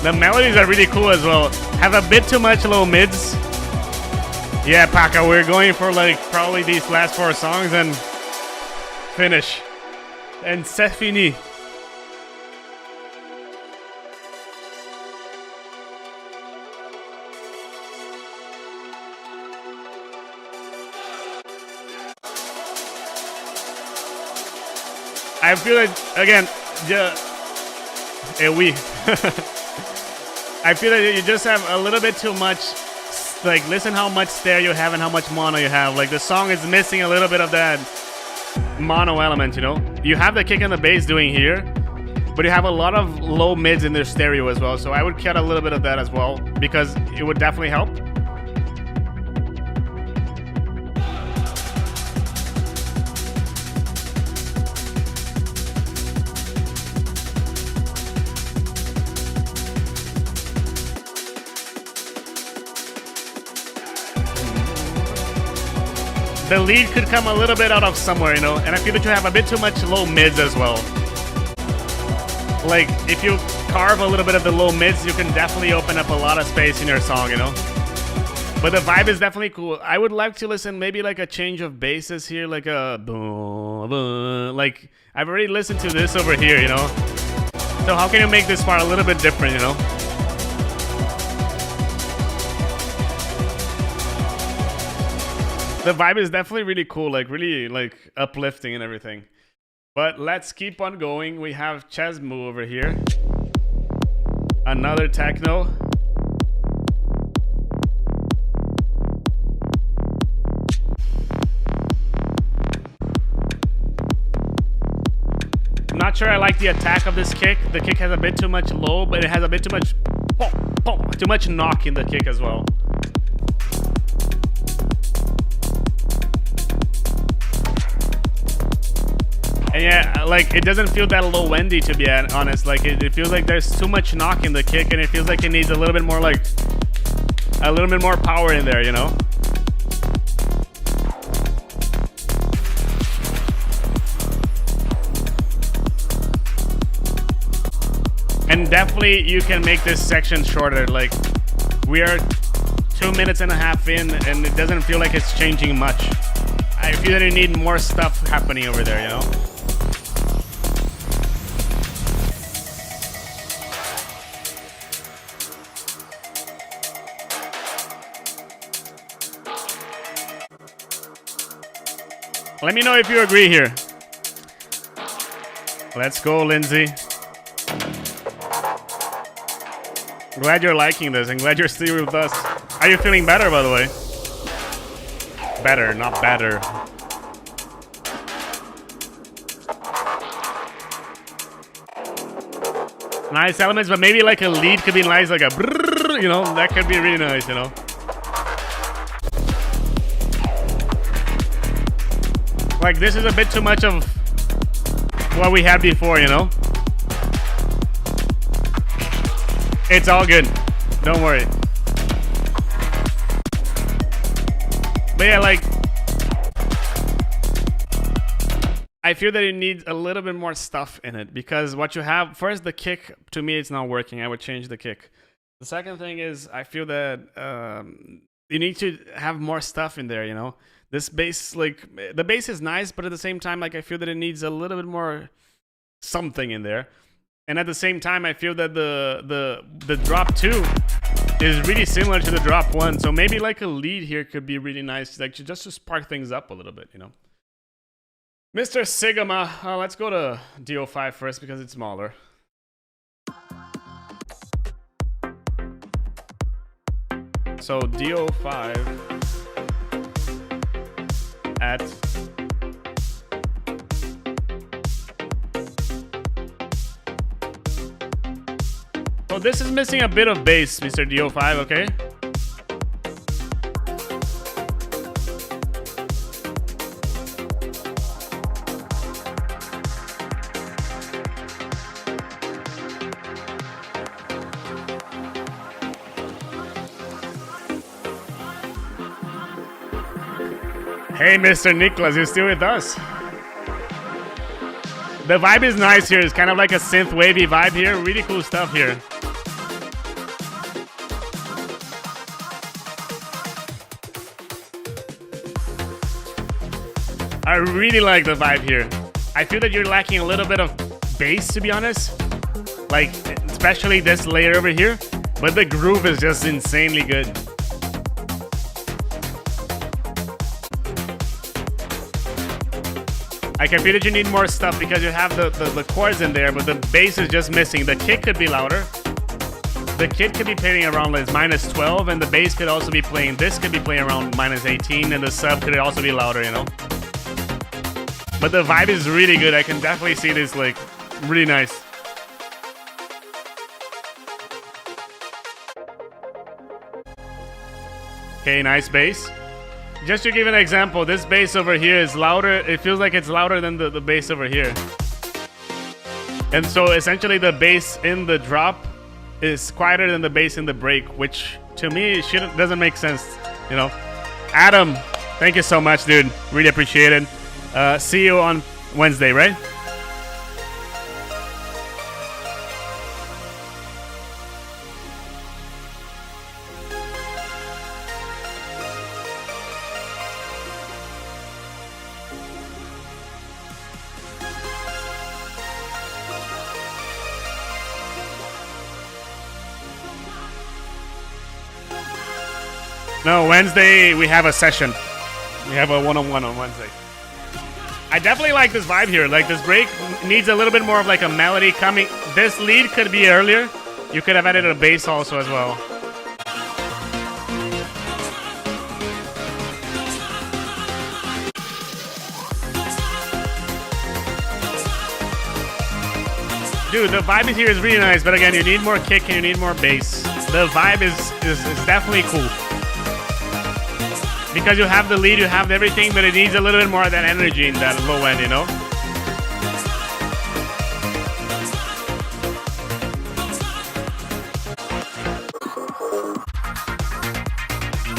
The melodies are really cool as well. Have a bit too much low mids. Yeah, Paca, we're going for like probably these last 4 songs and finish. And c'est fini. I feel like, again, oui. I feel that you just have a little bit too much, like listen how much stereo you have and how much mono you have. Like the song is missing a little bit of that mono element, you know? You have the kick and the bass doing here, but you have a lot of low mids in their stereo as well. So I would cut a little bit of that as well because it would definitely help. The lead could come a little bit out of somewhere, you know, and I feel that you have a bit too much low mids as well. like if you carve a little bit of the low mids, you can definitely open up a lot of space in your song, you know. But the vibe is definitely cool. I would like to listen maybe like a change of basses here, like a boom, boom. Like I've already listened to this over here, you know. So how can you make this part a little bit different, you know? The vibe is definitely really cool, like really like uplifting and everything. But let's keep on going. We have Chesmu over here. Another techno. I'm not sure I like the attack of this kick. The kick has a bit too much low, but it has a bit too much too much knock in the kick as well. And yeah, like it doesn't feel that low endy, to be honest. Like it feels like there's too much knock in the kick, and it feels like it needs a little bit more, like a little bit more power in there, you know. And definitely you can make this section shorter. Like we are 2.5 minutes in, and it doesn't feel like it's changing much. I feel that you need more stuff happening over there, you know. Let me know if you agree here. Let's go, Lindsay. Glad you're liking this and glad you're still with us. Are you feeling better, by the way? Better, not better. Nice elements, but maybe like a lead could be nice, like a brrr, you know, that could be really nice, you know. Like this is a bit too much of what we had before, you know. It's all good. Don't worry. But yeah, like I feel that it needs a little bit more stuff in it, because what you have first, the kick, to me it's not working. I would change the kick. The second thing is I feel that you need to have more stuff in there, you know. This bass, like the bass is nice, but at the same time, like I feel that it needs a little bit more something in there. And at the same time, I feel that the drop 2 is really similar to the drop 1. So maybe like a lead here could be really nice, like just to spark things up a little bit, you know. Mr. Sigma, let's go to DO5 first because it's smaller. So DO5 at so this is missing a bit of bass, Mr. DO5, okay? Hey, Mr. Nicholas, you're still with us. The vibe is nice here. It's kind of like a synth wavy vibe here. Really cool stuff here. I really like the vibe here. I feel that you're lacking a little bit of bass, to be honest. Like, especially this layer over here. But the groove is just insanely good. I can feel that you need more stuff because you have the chords in there, but the bass is just missing. The kick could be louder. The kick could be playing around like -12, and the bass could also be playing, this could be playing around -18, and the sub could also be louder, you know? But the vibe is really good. I can definitely see this, like, really nice. Okay, nice bass. Just to give an example, this bass over here is louder. It feels like it's louder than the bass over here. And so essentially the bass in the drop is quieter than the bass in the break, which to me doesn't make sense, you know. Adam, thank you so much, dude. Really appreciate it. See you on Wednesday, right? No, Wednesday we have a session. We have a one-on-one on Wednesday. I definitely like this vibe here. Like this break needs a little bit more of like a melody coming. This lead could be earlier. You could have added a bass also as well. Dude, the vibe here is really nice, but again, you need more kick and you need more bass. The vibe is definitely cool. Because you have the lead, you have everything, but it needs a little bit more of that energy in that low end, you know?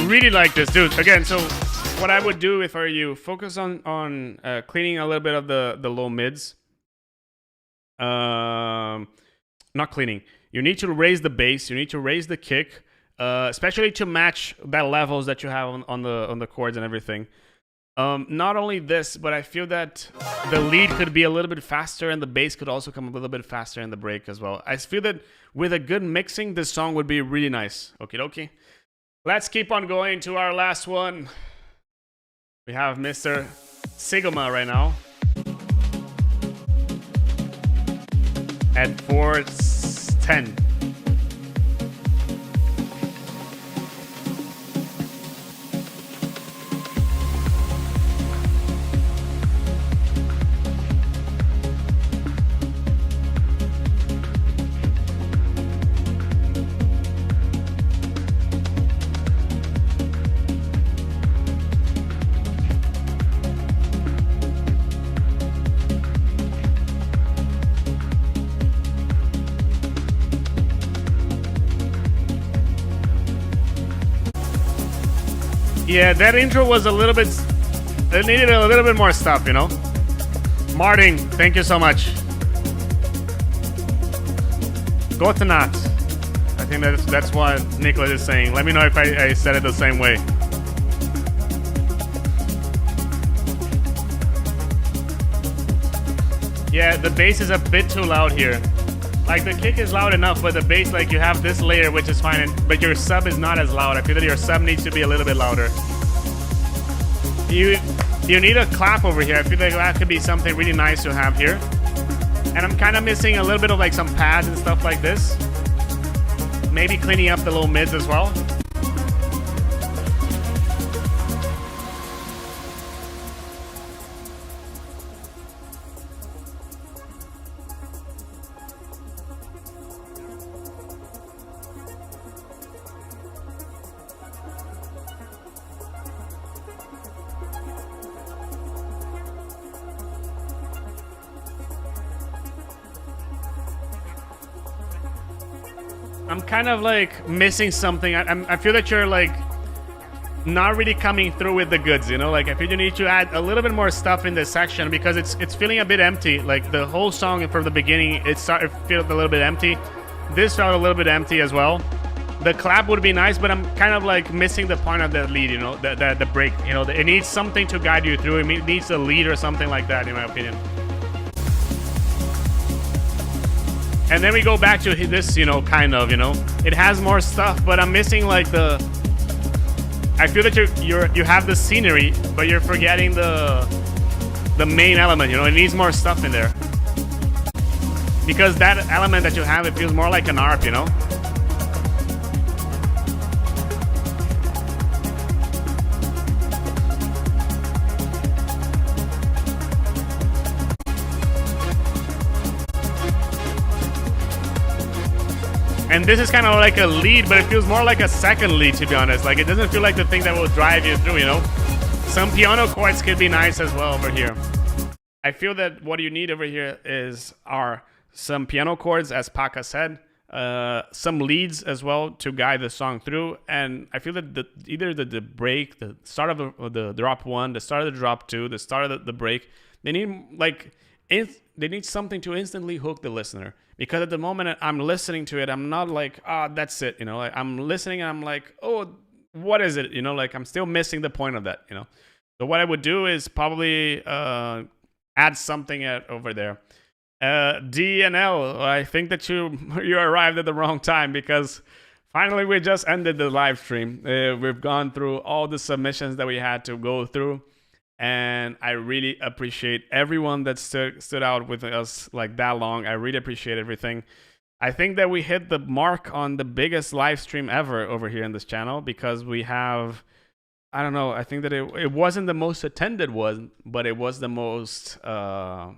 Really like this, dude. Again, so what I would do if I were you, focus on cleaning a little bit of the low mids. Not cleaning. You need to raise the bass. You need to raise the kick, especially to match that levels that you have on the chords and everything. Not only this, but I feel that the lead could be a little bit faster, and the bass could also come a little bit faster in the break as well. I feel that with a good mixing, this song would be really nice. Okie dokie. Let's keep on going to our last one. We have Mr. Sigma right now. At 410. Yeah, that intro was a little bit... It needed a little bit more stuff, you know? Martin, thank you so much. Go to not. I think that's what Nicholas is saying. Let me know if I said it the same way. Yeah, the bass is a bit too loud here. Like, the kick is loud enough, but the bass, like, you have this layer, which is fine, but your sub is not as loud. I feel that your sub needs to be a little bit louder. You need a clap over here. I feel like that could be something really nice to have here. And I'm kind of missing a little bit of, like, some pads and stuff like this. Maybe cleaning up the low mids as well. I'm kind of like missing something. I feel that you're like not really coming through with the goods, you know? Like, I feel you need to add a little bit more stuff in this section because it's feeling a bit empty. Like, the whole song from the beginning, it felt a little bit empty. This felt a little bit empty as well. The clap would be nice, but I'm kind of like missing the point of the lead, you know, the break. You know, it needs something to guide you through. It needs a lead or something like that, in my opinion. And then we go back to this, you know, kind of, you know. It has more stuff, but I'm missing like the... I feel that you have the scenery, but you're forgetting the main element, you know. It needs more stuff in there. Because that element that you have, it feels more like an ARP, you know. And this is kind of like a lead, but it feels more like a second lead, to be honest. Like, it doesn't feel like the thing that will drive you through, you know? Some piano chords could be nice as well over here. I feel that what you need over here are some piano chords, as Paca said, some leads as well to guide the song through. And I feel that either the break, the start of the drop one, the start of the drop two, the start of the break, they need like... they need something to instantly hook the listener. Because at the moment I'm listening to it, I'm not like, that's it, you know. Like, I'm listening and I'm like, oh, what is it? You know, like, I'm still missing the point of that, you know. So what I would do is probably add something over there. D and L, I think that you arrived at the wrong time, because Finally, we just ended the live stream. We've gone through all the submissions that we had to go through, and I really appreciate everyone that stood out with us like that long. I really appreciate everything. I think that we hit the mark on the biggest live stream ever over here in this channel, because we have, I don't know, I think that it wasn't the most attended one, but it was the most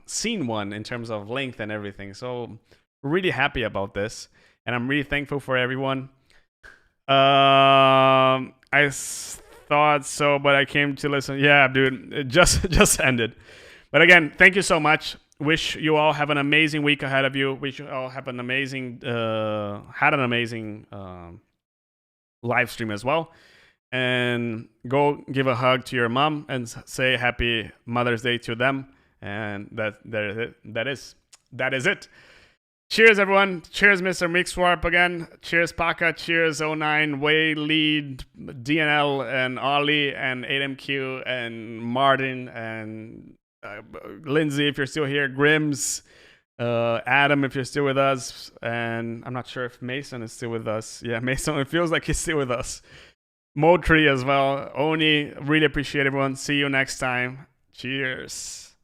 seen one in terms of length and everything. So really happy about this, and I'm really thankful for everyone. Thought so, but I came to listen. Yeah, dude, it just ended. But again, thank you so much. Wish you all have an amazing week ahead of you. Wish you all have an amazing, live stream as well. And go give a hug to your mom and say Happy Mother's Day to them. And that is it. Cheers, everyone. Cheers, Mr. Mixwarp again. Cheers, Paka. Cheers, 09, Way, Lead, DNL, and Ollie, and 8MQ, and Martin, and Lindsay, if you're still here. Grims, Adam, if you're still with us. And I'm not sure if Mason is still with us. Yeah, Mason, it feels like he's still with us. Motri as well. Oni, really appreciate everyone. See you next time. Cheers.